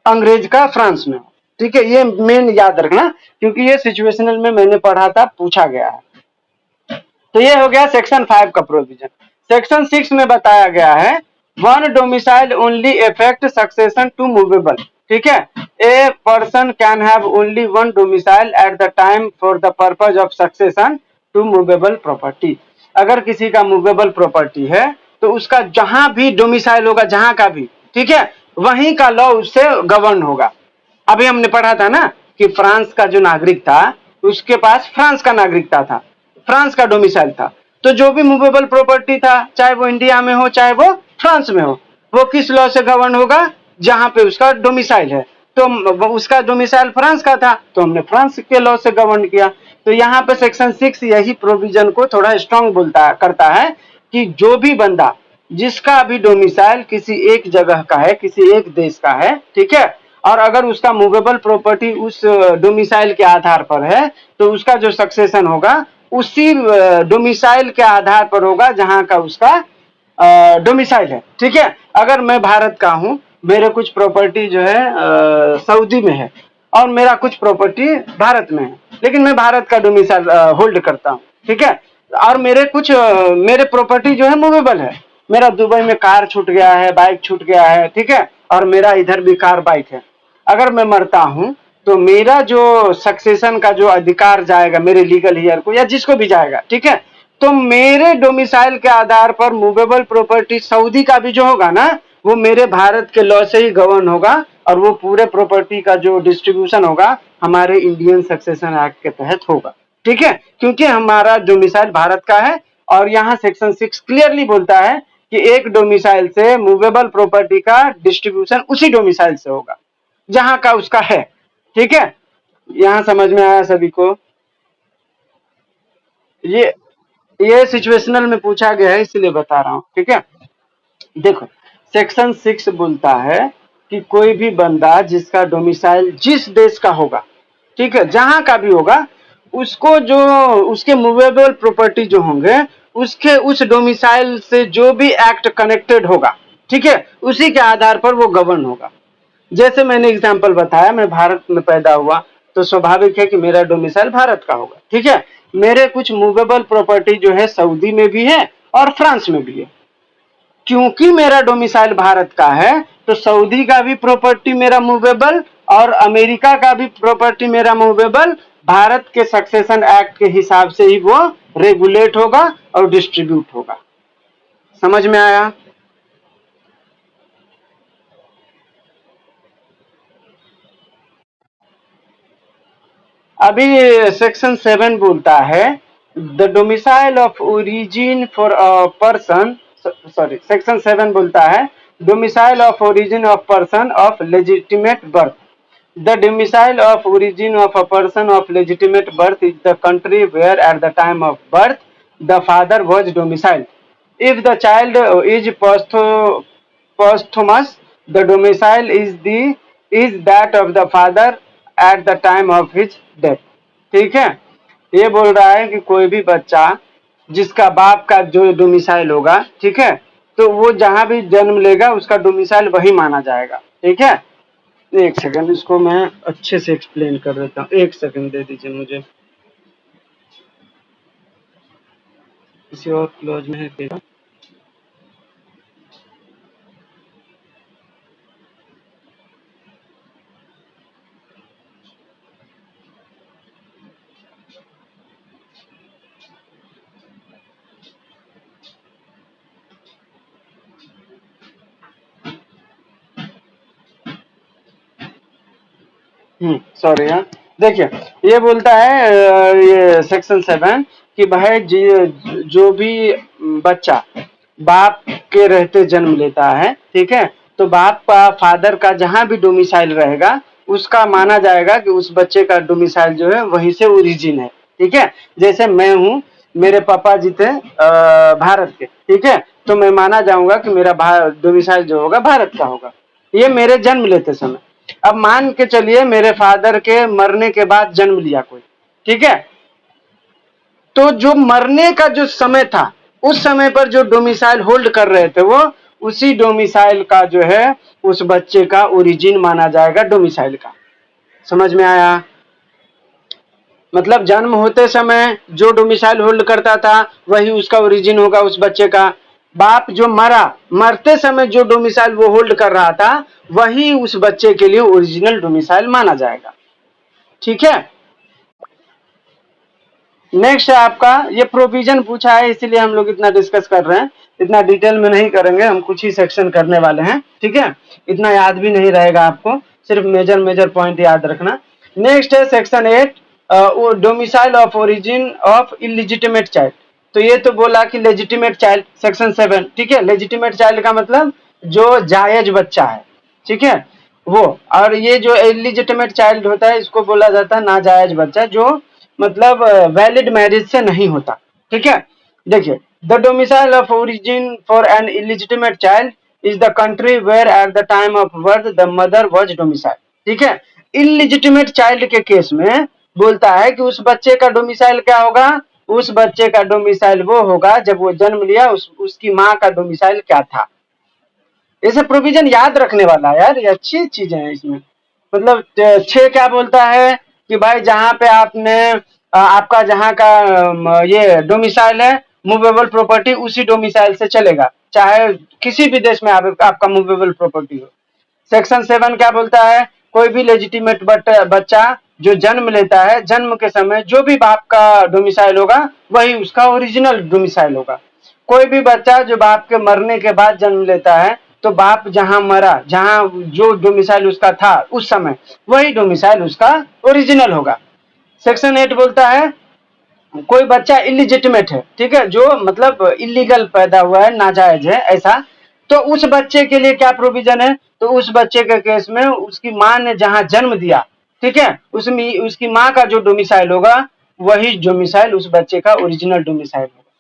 अंग्रेज का फ्रांस में हो। ठीक है, ये मेन याद रखना, क्योंकि ये सिचुएशनल में मैंने पढ़ा था, पूछा गया है। तो ये हो गया सेक्शन 5 का प्रोविजन। सेक्शन 6 में बताया गया है one domicile only effect succession to movable. ठीक है, a person can have only one domicile at the time for the purpose of succession to movable property. अगर किसी का मूवेबल प्रॉपर्टी है तो उसका जहां भी डोमिसाइल होगा, जहां का भी, ठीक है, वहीं का लॉ उससे गवर्न होगा। अभी हमने पढ़ा था ना कि फ्रांस का जो नागरिक था उसके पास फ्रांस का नागरिकता था, फ्रांस का डोमिसाइल था, तो जो भी मूवेबल प्रॉपर्टी था, चाहे वो इंडिया में हो चाहे वो फ्रांस में हो, वो किस लॉ से गवर्न होगा, जहां पे उसका डोमिसाइल है। तो उसका डोमिसाइल फ्रांस का था, तो हमने फ्रांस के लॉ से गवर्न किया। तो यहाँ पे सेक्शन 6 यही प्रोविजन को थोड़ा स्ट्रॉन्ग बोलता करता है कि जो भी बंदा जिसका भी डोमिसाइल किसी एक जगह का है, किसी एक देश का है, ठीक है, और अगर उसका मूवेबल प्रॉपर्टी उस डोमिसाइल के आधार पर है, तो उसका जो सक्सेशन होगा उसी डोमिसाइल के आधार पर होगा जहां का उसका डोमिसाइल है। ठीक है, अगर मैं भारत का हूं, मेरे कुछ प्रॉपर्टी जो है सऊदी में है और मेरा कुछ प्रॉपर्टी भारत में है, लेकिन मैं भारत का डोमिसाइल होल्ड करता हूं, ठीक है, और मेरे कुछ मेरे प्रॉपर्टी जो है मूवेबल है, मेरा दुबई में कार छूट गया है, बाइक छूट गया है, ठीक है, और मेरा इधर भी कार बाइक है। अगर मैं मरता हूं तो मेरा जो सक्सेशन का जो अधिकार जाएगा मेरे लीगल हियर को या जिसको भी जाएगा, ठीक है, तो मेरे डोमिसाइल के आधार पर मूवेबल प्रॉपर्टी सऊदी का भी जो होगा ना, वो मेरे भारत के लॉ से ही गवर्न होगा, और वो पूरे प्रॉपर्टी का जो डिस्ट्रीब्यूशन होगा हमारे इंडियन सक्सेशन एक्ट के तहत होगा। ठीक है, क्योंकि हमारा डोमिसाइल भारत का है, और यहाँ सेक्शन 6 क्लियरली बोलता है कि एक डोमिसाइल से मूवेबल प्रॉपर्टी का डिस्ट्रीब्यूशन उसी डोमिसाइल से होगा जहां का उसका है। ठीक है, यहां समझ में आया सभी को? ये ये सिचुएशनल में पूछा गया है इसलिए बता रहा हूं। ठीक है, देखो सेक्शन 6 बोलता है कि कोई भी बंदा जिसका डोमिसाइल जिस देश का होगा, ठीक है, जहां का भी होगा, उसको जो उसके मूवेबल प्रॉपर्टी जो होंगे उसके उस डोमिसाइल से जो भी एक्ट कनेक्टेड होगा, ठीक है, उसी के आधार पर वो गवर्न होगा। जैसे मैंने एग्जाम्पल बताया, मैं भारत में पैदा हुआ तो स्वाभाविक है कि मेरा डोमिसाइल भारत का होगा। ठीक है, मेरे कुछ मूवेबल प्रॉपर्टी जो है सऊदी में भी है और फ्रांस में भी है। क्योंकि मेरा डोमिसाइल भारत का है तो सऊदी का भी प्रॉपर्टी मेरा मूवेबल और अमेरिका का भी प्रॉपर्टी मेरा मूवेबल भारत के सक्सेशन एक्ट के हिसाब से ही वो रेगुलेट होगा और डिस्ट्रीब्यूट होगा। समझ में आया? अभी सेक्शन 7 बोलता है the domicile of origin for a person, sorry, section 7 बोलता है domicile of origin of person of legitimate birth. The domicile of origin of a person of legitimate birth is the country where at the time of birth the father was domiciled. If the child is posthumous, the domicile is that of the father at the time of his death. ठीक है, ये बोल रहा है कि कोई भी बच्चा जिसका बाप का जो डोमिसाइल होगा, ठीक है, तो वो जहां भी जन्म लेगा उसका डोमिसाइल वही माना जाएगा। ठीक है, एक सेकंड, इसको मैं अच्छे से एक्सप्लेन कर देता हूँ, एक सेकंड दे दीजिए मुझे। किसी और क्लोज में है क्या? सॉरी यार, देखिए ये बोलता है ये सेक्शन 7 कि भाई जो भी बच्चा बाप के रहते जन्म लेता है, ठीक है, तो बाप का फादर का जहां भी डोमिसाइल रहेगा उसका माना जाएगा कि उस बच्चे का डोमिसाइल जो है वहीं से ओरिजिन है। ठीक है, जैसे मैं हूँ, मेरे पापा जी थे भारत के, ठीक है, तो मैं माना जाऊंगा कि मेरा डोमिसाइल जो होगा भारत का होगा, ये मेरे जन्म लेते समय। अब मान के चलिए मेरे फादर के मरने के बाद जन्म लिया कोई, ठीक है, तो जो मरने का जो समय था उस समय पर जो डोमिसाइल होल्ड कर रहे थे वो उसी डोमिसाइल का जो है उस बच्चे का ओरिजिन माना जाएगा डोमिसाइल का। समझ में आया? मतलब जन्म होते समय जो डोमिसाइल होल्ड करता था वही उसका ओरिजिन होगा उस बच्चे का। बाप जो मरा, मरते समय जो डोमिसाइल वो होल्ड कर रहा था वही उस बच्चे के लिए ओरिजिनल डोमिसाइल माना जाएगा। ठीक है, नेक्स्ट है आपका, ये प्रोविजन पूछा है इसीलिए हम लोग इतना डिस्कस कर रहे हैं, इतना डिटेल में नहीं करेंगे, हम कुछ ही सेक्शन करने वाले हैं। ठीक है, इतना याद भी नहीं रहेगा आपको, सिर्फ मेजर मेजर पॉइंट याद रखना। नेक्स्ट है section 8, domicile of origin of illegitimate child. तो ये तो बोला कि लेजिटिमेट चाइल्ड, सेक्शन 7। ठीक है, लेजिटिमेट चाइल्ड का मतलब जो जायज बच्चा है, ठीक है वो। और ये जो इलिजिटिमेट चाइल्ड होता है इसको बोला जाता है नाजायज बच्चा, जो मतलब वैलिड मैरिज से नहीं होता। ठीक है, देखिए, the domicile of origin for an illegitimate child is the country where at the time of birth the mother was domicile. ठीक है, इलिजिटिमेट चाइल्ड के केस में बोलता है कि उस बच्चे का डोमिसाइल क्या होगा, उस बच्चे का डोमिसाइल वो होगा जब वो जन्म लिया उसकी माँ का डोमिसाइल क्या था। ऐसे प्रोविजन याद रखने वाला है यार, ये अच्छी चीजें हैं इसमें। मतलब 6 क्या बोलता है कि भाई जहां पे आपने आपका जहां का ये डोमिसाइल है मूवेबल प्रॉपर्टी उसी डोमिसाइल से चलेगा, चाहे किसी भी देश में आपका मूवेबल प्रॉपर्टी हो। सेक्शन 7 क्या बोलता है, कोई भी लेजिटिमेट बच्चा जो जन्म लेता है, जन्म के समय जो भी बाप का डोमिसाइल होगा वही उसका ओरिजिनल डोमिसाइल होगा। कोई भी बच्चा जो बाप के मरने के बाद जन्म लेता है तो बाप जहां मरा, जहां जो डोमिसाइल उसका था उस समय वही डोमिसाइल उसका ओरिजिनल होगा। सेक्शन 8 बोलता है कोई बच्चा इलिजिटिमेट है, ठीक है, जो मतलब इलीगल पैदा हुआ है, नाजायज है ऐसा, तो उस बच्चे के लिए क्या प्रोविजन है, तो उस बच्चे के केस में उसकी माँ ने जहां जन्म दिया, ठीक है, उसमें उसकी माँ का जो डोमिसाइल होगा वही डोमिसाइल उस बच्चे का ओरिजिनल डोमिसाइल होगा।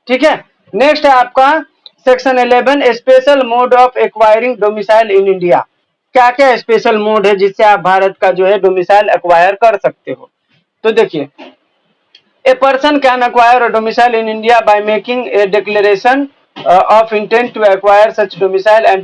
ठीक है, नेक्स्ट है आपका section 11, special mode of acquiring domicile in India. क्या क्या स्पेशल मोड है जिससे आप भारत का जो है डोमिसाइल एक्वायर कर सकते हो। तो देखिए, a person can acquire a domicile in India by making a declaration of intent to acquire such domicile and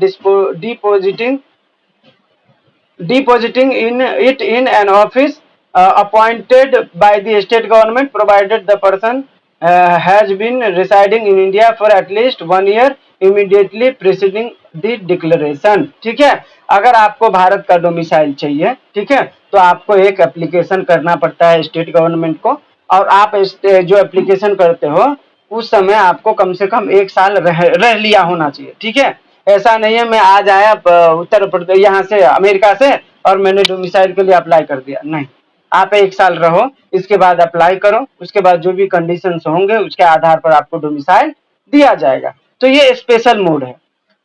depositing in it in an office appointed by the state government, provided the person has been residing in India for at least 1 year immediately preceding the declaration। ठीक है, अगर आपको भारत का domicile चाहिए, ठीक है, तो आपको एक एप्लीकेशन करना पड़ता है स्टेट गवर्नमेंट को, और आप जो एप्लीकेशन करते हो उस समय आपको कम से कम 1 साल रह लिया होना चाहिए। ठीक है, ऐसा नहीं है मैं आज आया उत्तर प्रदेश यहाँ से अमेरिका से और मैंने डोमिसाइल के लिए अप्लाई कर दिया, नहीं, आप 1 साल रहो, इसके बाद अप्लाई करो, उसके बाद जो भी कंडीशंस होंगे उसके आधार पर आपको डोमिसाइल दिया जाएगा। तो ये स्पेशल मोड है।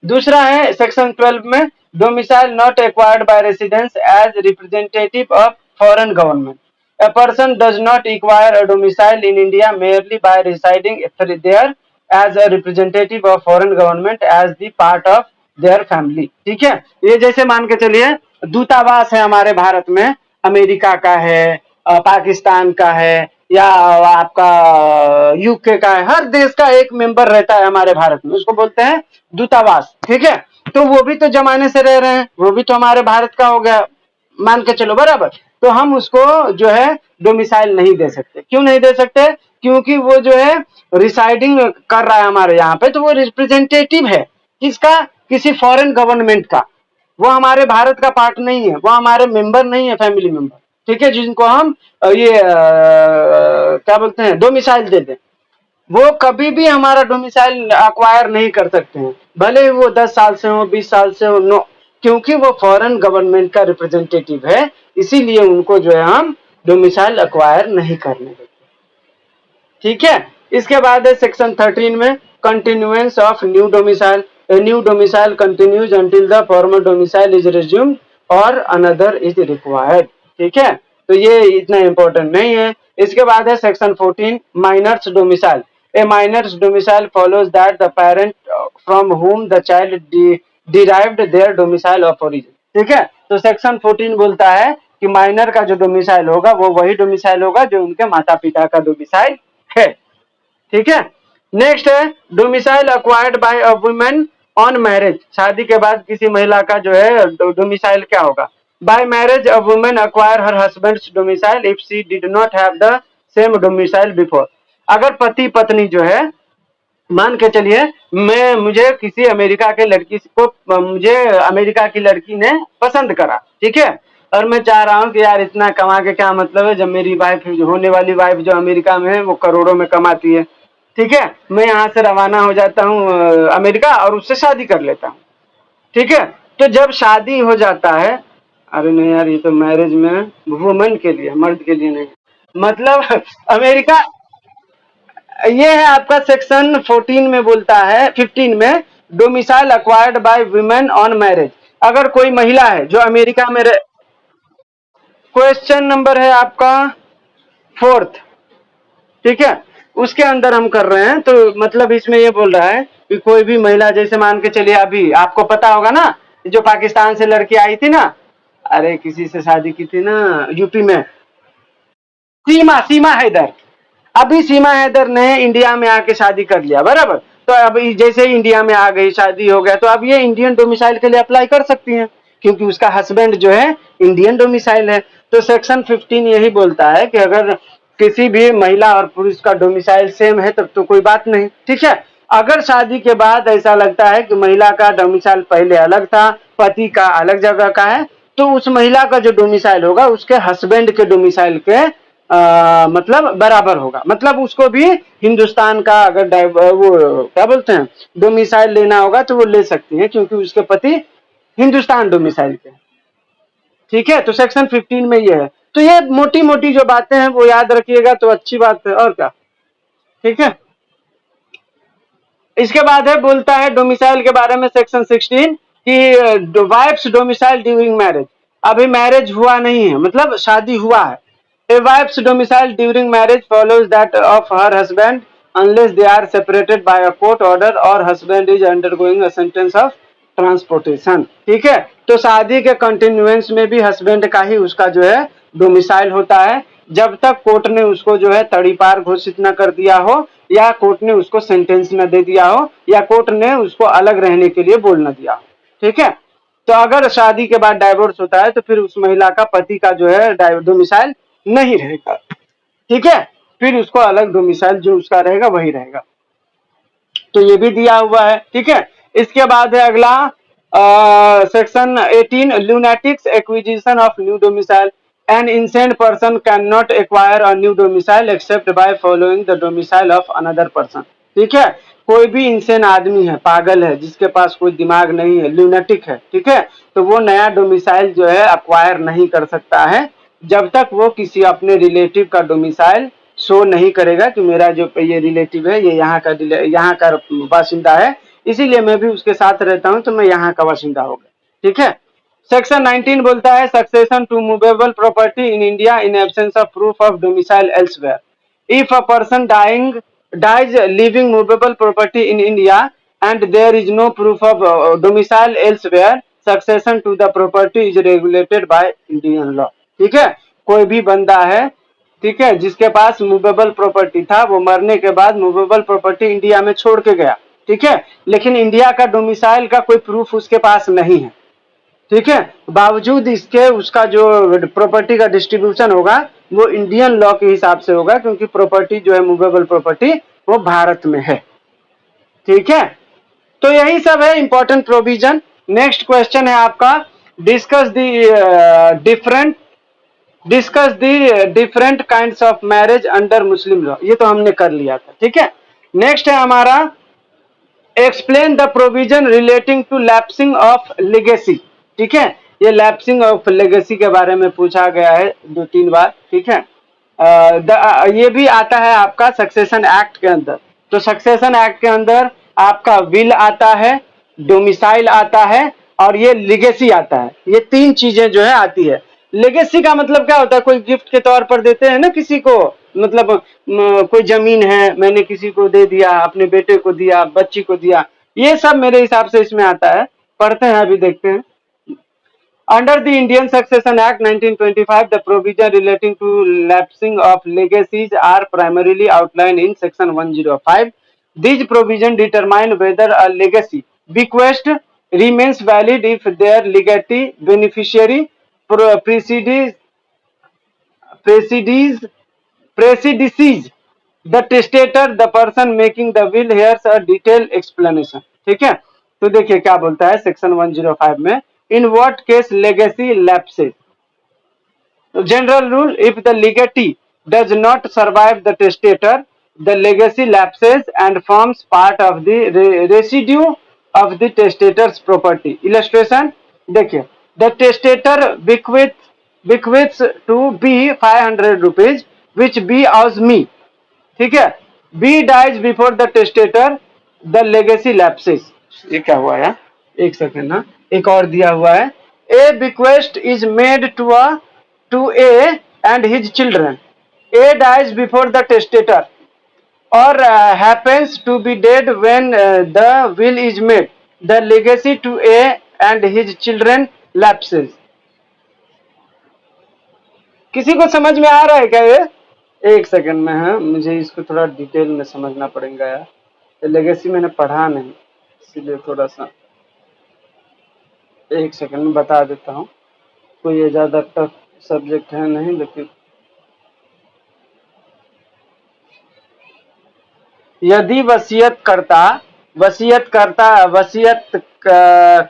दूसरा है सेक्शन 12 में, domicile not acquired by residence as representative of foreign government. A person does not acquire a domicile in India merely by residing there as a representative of foreign government as the part of their family। ठीक है, ये जैसे मान के चलिए दूतावास है हमारे भारत में, अमेरिका का है, पाकिस्तान का है, या आपका यूके का है, हर देश का एक मेंबर रहता है हमारे भारत में, उसको बोलते हैं दूतावास। ठीक है, तो वो भी तो जमाने से रह रहे हैं, वो भी तो हमारे भारत का हो गया, मान के चलो बराबर। तो हम उसको जो है डोमिसाइल नहीं दे सकते। क्यों नहीं दे सकते? क्योंकि वो जो है रिसाइडिंग कर रहा है हमारे यहाँ पे, तो वो रिप्रेजेंटेटिव है किसका, किसी फॉरेन गवर्नमेंट का, वो हमारे भारत का पार्ट नहीं है, वो हमारे मेंबर नहीं है, फैमिली मेंबर। ठीक है, जिनको हम ये क्या बोलते हैं डोमिसाइल दे दें, वो कभी भी हमारा डोमिसाइल अक्वायर नहीं कर सकते हैं, भले ही वो 10 साल से हो, 20 साल से हो, नो, क्योंकि वो फॉरेन गवर्नमेंट का रिप्रेजेंटेटिव है, इसीलिए उनको जो है हम डोमिसाइल अक्वायर नहीं करने देते। ठीक है, इसके बाद है सेक्शन 13 में, continuance of new domicile. A new domicile continues until the former domicile is resumed or another is required। ठीक है, तो ये इतना इंपॉर्टेंट नहीं है। इसके बाद है section 14, minors domicile. A minors domicile follows that the parent from whom the child derived their domicile of origin। ठीक है, तो सेक्शन 14 बोलता है कि माइनर का जो डोमिसाइल होगा वो वही डोमिसाइल होगा जो उनके माता पिता का डोमिसाइल है। ठीक है, नेक्स्ट है domicile acquired bye a women on marriage. शादी के बाद किसी महिला का जो है डोमिसाइल क्या होगा? Bye marriage a women acquire her husband's domicile if she did not have the same domicile before. अगर पति पत्नी जो है, मान के चलिए मुझे किसी अमेरिका के लड़की को, मुझे अमेरिका की लड़की ने पसंद करा, ठीक है, और मैं चाह रहा हूँ कि यार इतना कमा के क्या मतलब है जब मेरी वाइफ, होने वाली वाइफ जो अमेरिका में है वो करोड़ों में कमाती है, ठीक है, मैं यहाँ से रवाना हो जाता हूँ अमेरिका और उससे शादी कर लेता हूँ। ठीक है, तो जब शादी हो जाता है, अरे नहीं यार ये तो मैरिज में वुमेन के लिए, मर्द के लिए नहीं, मतलब अमेरिका, ये है आपका सेक्शन 14 में बोलता है, 15 में, domicile acquired by women on marriage. अगर कोई महिला है जो अमेरिका में क्वेश्चन नंबर है आपका 4th, ठीक है, उसके अंदर हम कर रहे हैं। तो मतलब इसमें ये बोल रहा है कि कोई भी महिला, जैसे मान के चलिए अभी आपको पता होगा ना, जो पाकिस्तान से लड़की आई थी ना, अरे किसी से शादी की थी ना यूपी में, सीमा हैदर। अभी सीमा हैदर ने इंडिया में आके शादी कर लिया, बराबर, तो अब जैसे इंडिया में आ गई, शादी हो गया, तो अब ये इंडियन डोमिसाइल के लिए अप्लाई कर सकती हैं क्योंकि उसका हस्बैंड जो है इंडियन डोमिसाइल है। तो सेक्शन 15 यही बोलता है कि अगर किसी भी महिला और पुरुष का डोमिसाइल सेम है तब तो कोई बात नहीं, ठीक है। अगर शादी के बाद ऐसा लगता है कि महिला का डोमिसाइल पहले अलग था, पति का अलग जगह का है, तो उस महिला का जो डोमिसाइल होगा उसके हस्बैंड के डोमिसाइल के मतलब बराबर होगा। मतलब उसको भी हिंदुस्तान का अगर वो क्या बोलते हैं डोमिसाइल लेना होगा तो वो ले सकती है क्योंकि उसके पति हिंदुस्तान डोमिसाइल के। ठीक है, तो सेक्शन 15 में ये है। तो ये मोटी मोटी जो बातें हैं वो याद रखिएगा तो अच्छी बात है, और क्या। ठीक है, इसके बाद है बोलता है डोमिसाइल के बारे में सेक्शन 16 कि वाइफ्स डोमिसाइल ड्यूरिंग मैरिज। अभी मैरिज हुआ नहीं है, मतलब शादी हुआ है। A wife's domicile during marriage follows that of her husband unless they are separated by a court order or husband is undergoing a sentence of transportation. ठीक है, तो शादी के कंटिन्यूएंस में भी हस्बैंड का ही उसका जो है डोमिसाइल होता है, जब तक कोर्ट ने उसको जो है तड़ीपार घोषित न कर दिया हो, या कोर्ट ने उसको सेंटेंस न दे दिया हो, या कोर्ट ने उसको अलग रहने के लिए बोल न दिया हो। ठीक है, तो अगर शादी के बाद डाइवोर्स होता है तो फिर उस महिला का पति का जो है डोमिसाइल नहीं रहेगा। ठीक है, फिर उसको अलग डोमिसाइल जो उसका रहेगा वही रहेगा। तो ये भी दिया हुआ है। ठीक है, इसके बाद है अगला section 18 lunatics acquisition of new domicile. An insane person can not acquire a new domicile except by following the domicile of another person. ठीक है, कोई भी इंसेंट आदमी है, पागल है, जिसके पास कोई दिमाग नहीं है, लूनेटिक है, ठीक है, तो वो नया डोमिसाइल जो है अक्वायर नहीं कर सकता है जब तक वो किसी अपने रिलेटिव का डोमिसाइल शो नहीं करेगा कि मेरा जो ये रिलेटिव है ये यहाँ का बाशिंदा है, इसीलिए मैं भी उसके साथ रहता हूँ तो मैं यहाँ का बाशिंदा हो गया। ठीक है, सेक्शन 19 बोलता है succession to movable property in India in absence of proof of domicile elsewhere. If a person dies leaving movable property in India and there is no proof of domicile elsewhere, succession to the property is regulated by Indian law। ठीक है, कोई भी बंदा है, ठीक है, जिसके पास movable property था, वो मरने के बाद मूवेबल प्रॉपर्टी इंडिया में छोड़ के गया, ठीक है, लेकिन इंडिया का डोमिसाइल का कोई प्रूफ उसके पास नहीं है। ठीक है, बावजूद इसके उसका जो प्रॉपर्टी का डिस्ट्रीब्यूशन होगा वो इंडियन लॉ के हिसाब से होगा क्योंकि प्रॉपर्टी जो है मूवेबल प्रॉपर्टी वो भारत में है। ठीक है, तो यही सब है इंपॉर्टेंट प्रोविजन। नेक्स्ट क्वेश्चन है आपका discuss the different kinds of marriage under Muslim law. ये तो हमने कर लिया था। ठीक है, नेक्स्ट है हमारा explain the provision relating to lapsing of legacy. ठीक है, ये लैप्सिंग ऑफ लेगेसी के बारे में पूछा गया है 2-3 बार। ठीक है, ये भी आता है आपका सक्सेशन एक्ट के अंदर। तो सक्सेशन एक्ट के अंदर आपका विल आता है, डोमिसाइल आता है और ये लेगेसी आता है। ये 3 चीजें जो है आती है। लेगेसी का मतलब क्या होता है, कोई गिफ्ट के तौर पर देते हैं ना किसी को, मतलब कोई जमीन है मैंने किसी को दे दिया, अपने बेटे को दिया, बच्ची को दिया, ये सब मेरे हिसाब से इसमें आता है। पढ़ते हैं, अभी देखते हैं। Under the Indian Succession Act 1925, the provision relating to lapsing of legacies are primarily outlined in Section 105. These provisions determine whether a legacy bequest remains valid if their legatee beneficiary precedes precedes precedes the testator, the person making the will hears a detailed explanation. ठीक है, तो देखिए क्या बोलता है section 105 में, in what case legacy lapses. General rule: if the legatee does not survive the testator, the legacy lapses and forms part of the residue of the testator's property. Illustration देखिए, the testator bequeaths to B 500 rupees which B owes me. ठीक है, B dies before the testator, the legacy lapses. ये क्या हुआ यार, एक second ना, एक और दिया हुआ है, A bequest is made to A and his children. A dies before the testator or happens to be dead when the will is made. The legacy to A and his children lapses. किसी को समझ में आ रहा है क्या ये? एक second में है, मुझे इसको थोड़ा डिटेल में समझना पड़ेगा यार, लेगेसी मैंने पढ़ा नहीं इसलिए थोड़ा सा, एक सेकंड में बता देता हूँ, कोई ये ज़्यादा टफ सब्जेक्ट है नहीं, लेकिन यदि वसीयत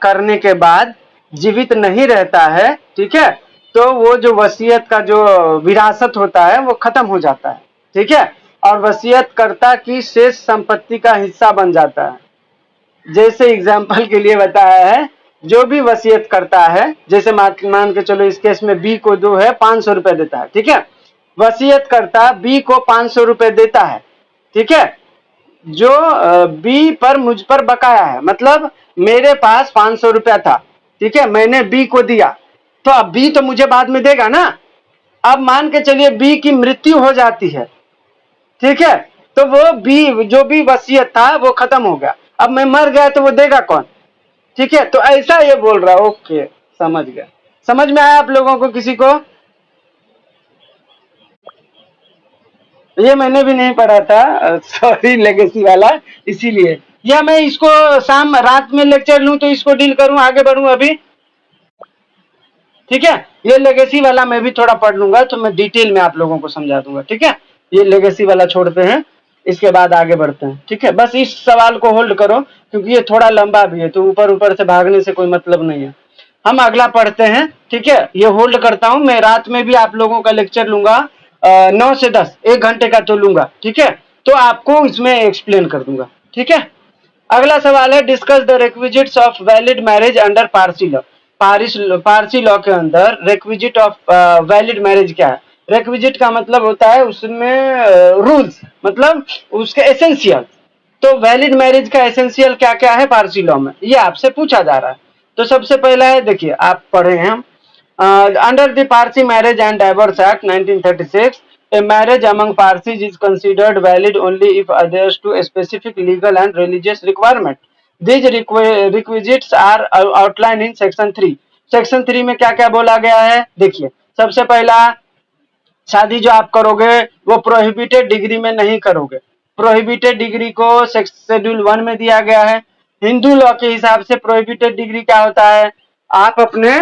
करने के बाद जीवित नहीं रहता है, ठीक है, तो वो जो वसीयत का जो विरासत होता है वो खत्म हो जाता है, ठीक है, और वसीयतकर्ता की शेष संपत्ति का हिस्सा बन जाता है। जैसे एग्जाम्पल के लिए बताया है, जो भी वसीयत करता है, जैसे मान के चलो इस केस में बी को जो है 500 रुपए देता है, ठीक है, वसीयत करता बी को 500 रुपए देता है, ठीक है, जो बी पर मुझ पर बकाया है, मतलब मेरे पास 500 रुपया था, ठीक है, मैंने बी को दिया, तो अब बी तो मुझे बाद में देगा ना। अब मान के चलिए बी की मृत्यु हो जाती है, ठीक है, तो वो बी जो भी वसीयत था वो खत्म हो गया, अब मैं मर गया तो वो देगा कौन, ठीक है, तो ऐसा ये बोल रहा। ओके, समझ गया, समझ में आया आप लोगों को किसी को? ये मैंने भी नहीं पढ़ा था, सॉरी, लेगेसी वाला, इसीलिए, या मैं इसको शाम रात में लेक्चर लूं तो इसको डील करूं, आगे बढ़ूं अभी, ठीक है, ये लेगेसी वाला मैं भी थोड़ा पढ़ लूंगा तो मैं डिटेल में आप लोगों को समझा दूंगा, ठीक है, ये लेगेसी वाला छोड़ते हैं, इसके बाद आगे बढ़ते हैं, ठीक है, बस इस सवाल को होल्ड करो क्योंकि ये थोड़ा लंबा भी है, तो ऊपर ऊपर से भागने से कोई मतलब नहीं है। हम अगला पढ़ते हैं, ठीक है, ये होल्ड करता हूं, मैं रात में भी आप लोगों का लेक्चर लूंगा 9 से 10, 1 घंटे का तो लूंगा, ठीक है, तो आपको इसमें एक्सप्लेन कर दूंगा, ठीक है। अगला सवाल है, discuss the requisites of valid marriage under Parsi law. Parsi law के अंदर रिक्विजिट ऑफ वैलिड मैरिज क्या है? रिक्विजिट का मतलब होता है उसमें रूल्स, मतलब उसके एसेंशियल, तो वैलिड मैरिज का एसेंशियल क्या क्या है पारसी लॉ में, ये आपसे पूछा जा रहा है। तो सबसे पहला है, देखिए आप पढ़े हैं हम, under the Parsi marriage and divorce act 1936, a marriage among Parsis is considered valid only if adheres to a specific legal and religious requirement. These requisites are outlined in section 3. Section 3 में क्या क्या बोला गया है? देखिए, सबसे पहला, शादी जो आप करोगे वो प्रोहिबिटेड डिग्री में नहीं करोगे। प्रोहिबिटेड डिग्री को शेड्यूल 1 में दिया गया है। हिंदू लॉ के हिसाब से प्रोहिबिटेड डिग्री क्या होता है? आप अपने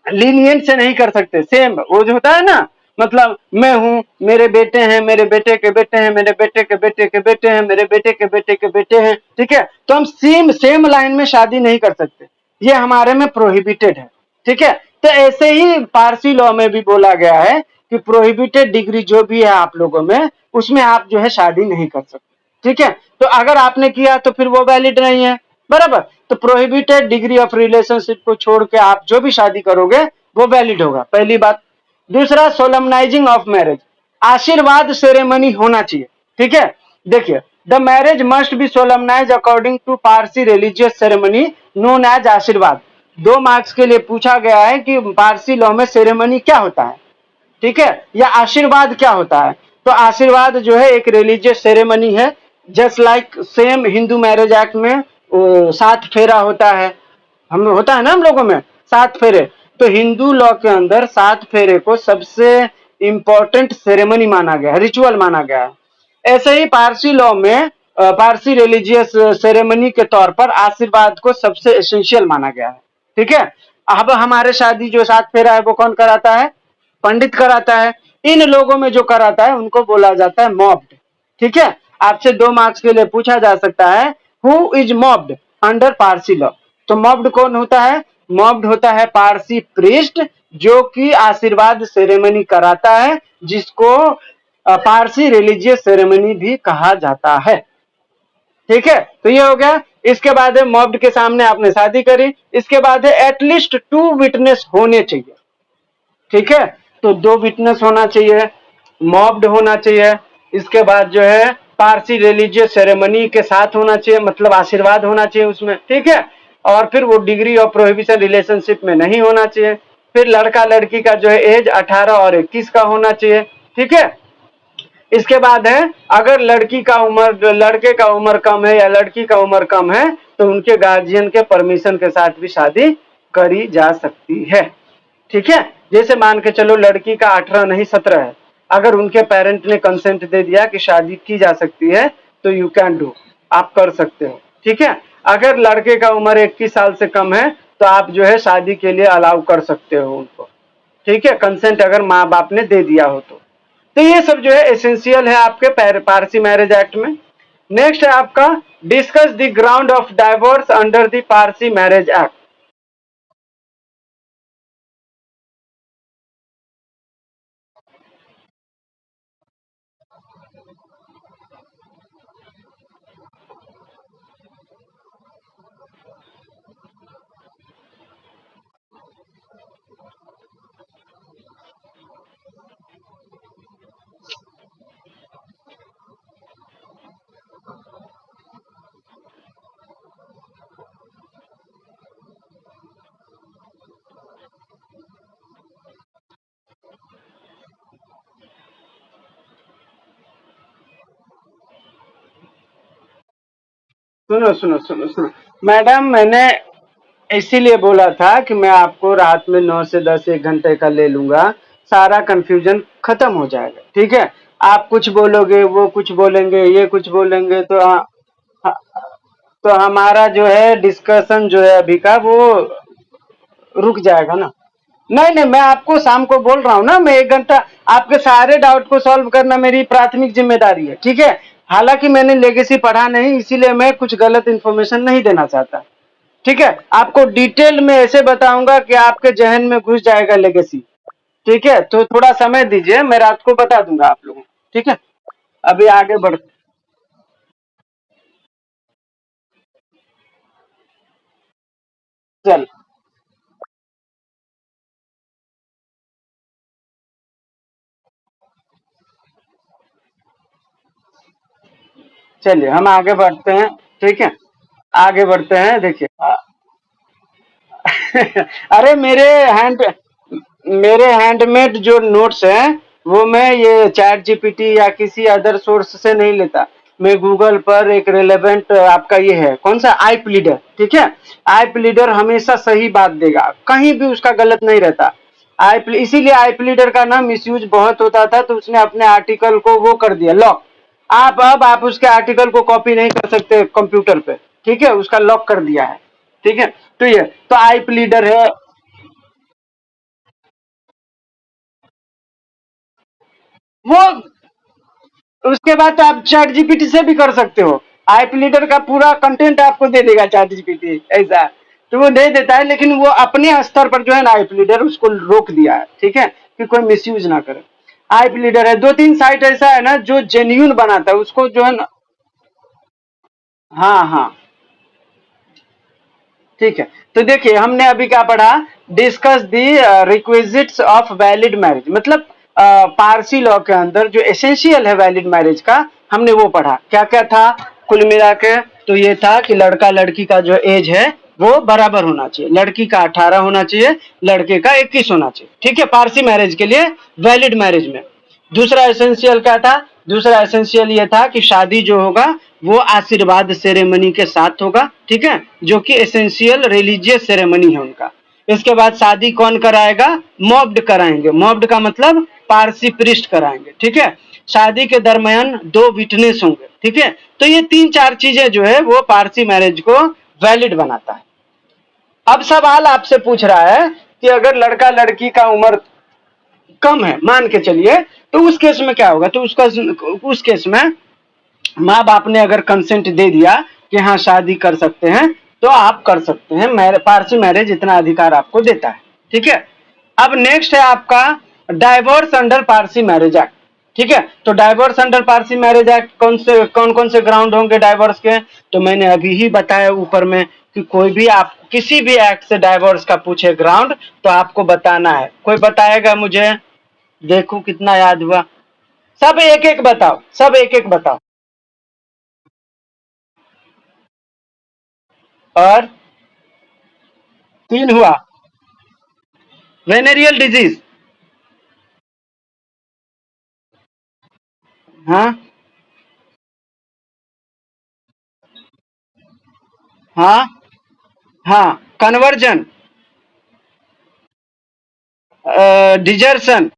लीनियंट से नहीं कर सकते, सेम वो जो होता है ना, मतलब मैं हूं, मेरे बेटे हैं, मेरे बेटे के बेटे हैं, मेरे बेटे के बेटे के बेटे हैं, मेरे बेटे के बेटे के बेटे हैं, ठीक है, तो हम सेम लाइन में शादी नहीं कर सकते, ये हमारे में प्रोहिबिटेड है, ठीक है। तो ऐसे ही पारसी लॉ में भी बोला गया है कि प्रोहिबिटेड डिग्री जो भी है आप लोगों में, उसमें आप जो है शादी नहीं कर सकते, ठीक है। तो अगर आपने किया तो फिर वो वैलिड नहीं है, बराबर। तो प्रोहिबिटेड डिग्री ऑफ रिलेशनशिप को छोड़ के आप जो भी शादी करोगे वो वैलिड होगा, पहली बात। दूसरा, सोलमनाइजिंग ऑफ मैरिज, आशीर्वाद सेरेमनी होना चाहिए, ठीक है। देखिए, the marriage must be solemnise according to Parsi religious ceremony known as Ashirvad. 2 marks के लिए पूछा गया है कि पारसी लॉ में सेरेमनी क्या होता है, ठीक है, या आशीर्वाद क्या होता है। तो आशीर्वाद जो है एक रिलीजियस सेरेमनी है, just like same Hindu marriage act में 7 फेरा होता है, हम लोगों में, सात फेरे, तो हिंदू लॉ के अंदर सात फेरे को सबसे इंपॉर्टेंट सेरेमनी माना गया है, रिचुअल माना गया है। ऐसे ही पारसी लॉ में पारसी रिलीजियस सेरेमनी के तौर पर आशीर्वाद को सबसे एसेंशियल माना गया है। ठीक है, अब हमारे शादी जो सात फेरा है वो कौन कराता है? पंडित कराता है। इन लोगों में जो कराता है उनको बोला जाता है मॉब्ड। ठीक है, आपसे 2 मार्क्स के लिए पूछा जा सकता है, who is mopped under Parsi law? तो मॉब्ड कौन होता है? मॉब्ड होता है पारसी प्रीस्ट, जो कि आशीर्वाद सेरेमनी कराता है, जिसको पारसी रिलीजियस सेरेमनी भी कहा जाता है। ठीक है, तो ये हो गया। इसके बाद है मॉब्ड के सामने आपने शादी करी, इसके बाद है एटलीस्ट 2 विटनेस होने चाहिए। ठीक है, तो 2 विटनेस होना चाहिए, मॉब्ड होना चाहिए, इसके बाद जो है पारसी रिलीजियस सेरेमनी के साथ होना चाहिए, मतलब आशीर्वाद होना चाहिए उसमें। ठीक है, और फिर वो डिग्री ऑफ प्रोहिबिशन रिलेशनशिप में नहीं होना चाहिए। फिर लड़का लड़की का जो है एज 18 और 21 का होना चाहिए। ठीक है, इसके बाद है अगर लड़के का उम्र कम है या लड़की का उम्र कम है तो उनके गार्जियन के परमिशन के साथ भी शादी करी जा सकती है। ठीक है, जैसे मान के चलो लड़की का 18 नहीं 17 है, अगर उनके पेरेंट ने कंसेंट दे दिया कि शादी की जा सकती है तो यू कैन डू, आप कर सकते हो। ठीक है, अगर लड़के का उम्र 21 साल से कम है तो आप जो है शादी के लिए अलाउ कर सकते हो उनको। ठीक है, कंसेंट अगर माँ बाप ने दे दिया हो तो ये सब जो है एसेंशियल है आपके पारसी मैरिज एक्ट में। नेक्स्ट है आपका discuss the ground of divorce under the Parsi marriage act. सुनो सुनो सुनो सुनो मैडम, मैंने इसीलिए बोला था कि मैं आपको रात में 9 से 10 एक घंटे का ले लूंगा, सारा कंफ्यूजन खत्म हो जाएगा। ठीक है, आप कुछ बोलोगे, वो कुछ बोलेंगे, ये कुछ बोलेंगे, तो हमारा जो है डिस्कशन जो है अभी का वो रुक जाएगा ना। नहीं नहीं, मैं आपको शाम को बोल रहा हूँ ना, मैं 1 घंटा आपके सारे डाउट को सॉल्व करना मेरी प्राथमिक जिम्मेदारी है। ठीक है, हालांकि मैंने लेगेसी पढ़ा नहीं, इसीलिए मैं कुछ गलत इन्फॉर्मेशन नहीं देना चाहता। ठीक है, आपको डिटेल में ऐसे बताऊंगा कि आपके जहन में घुस जाएगा लेगेसी। ठीक है, तो थोड़ा समय दीजिए, मैं रात को बता दूंगा आप लोगों को। ठीक है, अभी आगे बढ़, चल चलिए हम आगे बढ़ते हैं। ठीक है, आगे बढ़ते हैं। देखिए अरे मेरे हैंडमेड जो नोट्स हैं वो मैं ये चैट जीपीटी या किसी अदर सोर्स से नहीं लेता। मैं गूगल पर एक रेलेवेंट आपका ये है कौन सा आई प्लीडर। ठीक है, आई प्लीडर हमेशा सही बात देगा, कहीं भी उसका गलत नहीं रहता। इसीलिए आई प्लीडर का ना मिसयूज बहुत होता था, तो उसने अपने आर्टिकल को वो कर दिया लॉक। आप उसके आर्टिकल को कॉपी नहीं कर सकते कंप्यूटर पे। ठीक है, उसका लॉक कर दिया है। ठीक है, तो ये तो आई प्लीडर है वो। उसके बाद तो आप चैट जीपीटी से भी कर सकते हो। आई प्लीडर का पूरा कंटेंट आपको दे देगा चैट जीपीटी, ऐसा तो वो दे देता है, लेकिन वो अपने स्तर पर जो है ना आई प्लीडर उसको रोक दिया है। ठीक है, कि कोई मिसयूज ना करे। आई प्लीडर है, 2-3 साइट ऐसा है ना जो जेन्यून बनाता है उसको जो है ना। हाँ हाँ, ठीक है, तो देखिए हमने अभी क्या पढ़ा, discuss the requisites of valid marriage, मतलब पारसी लॉ के अंदर जो एसेंशियल है वैलिड मैरिज का, हमने वो पढ़ा। क्या क्या था कुल मिला के? तो ये था कि लड़का लड़की का जो एज है वो बराबर होना चाहिए, लड़की का 18 होना चाहिए, लड़के का 21 होना चाहिए। ठीक है, पारसी मैरिज के लिए, वैलिड मैरिज में। दूसरा एसेंशियल क्या था? दूसरा एसेंशियल ये था कि शादी जो होगा वो आशीर्वाद सेरेमनी के साथ होगा। ठीक है, जो कि एसेंशियल रिलीजियस सेरेमनी है उनका। इसके बाद शादी कौन कराएगा? मॉब्ड कराएंगे। मॉब्ड का मतलब पारसी प्रिस्ट कराएंगे, ठीक है। शादी के दरमियान 2 विटनेस होंगे, ठीक है। तो ये 3-4 चीजें जो है वो पारसी मैरिज को वैलिड बनाता है। अब सवाल आपसे पूछ रहा है कि अगर लड़का लड़की का उम्र कम है, मान के चलिए, तो उस केस में क्या होगा? तो उस केस में माँ बाप ने अगर कंसेंट दे दिया कि हाँ शादी कर सकते हैं, तो आप कर सकते हैं। पारसी मैरिज इतना अधिकार आपको देता है, ठीक है। अब नेक्स्ट है आपका divorce under Parsi marriage act, ठीक है। तो divorce under Parsi marriage act कौन कौन से ग्राउंड होंगे डाइवोर्स के? तो मैंने अभी ही बताया ऊपर में कि कोई भी आप किसी भी एक्ट से डाइवोर्स का पूछे ग्राउंड तो आपको बताना है। कोई बताएगा मुझे? देखो कितना याद हुआ। सब एक एक बताओ, सब एक एक बताओ। और 3 हुआ। Venereal disease. हाँ हाँ हाँ। Conversion, desertion.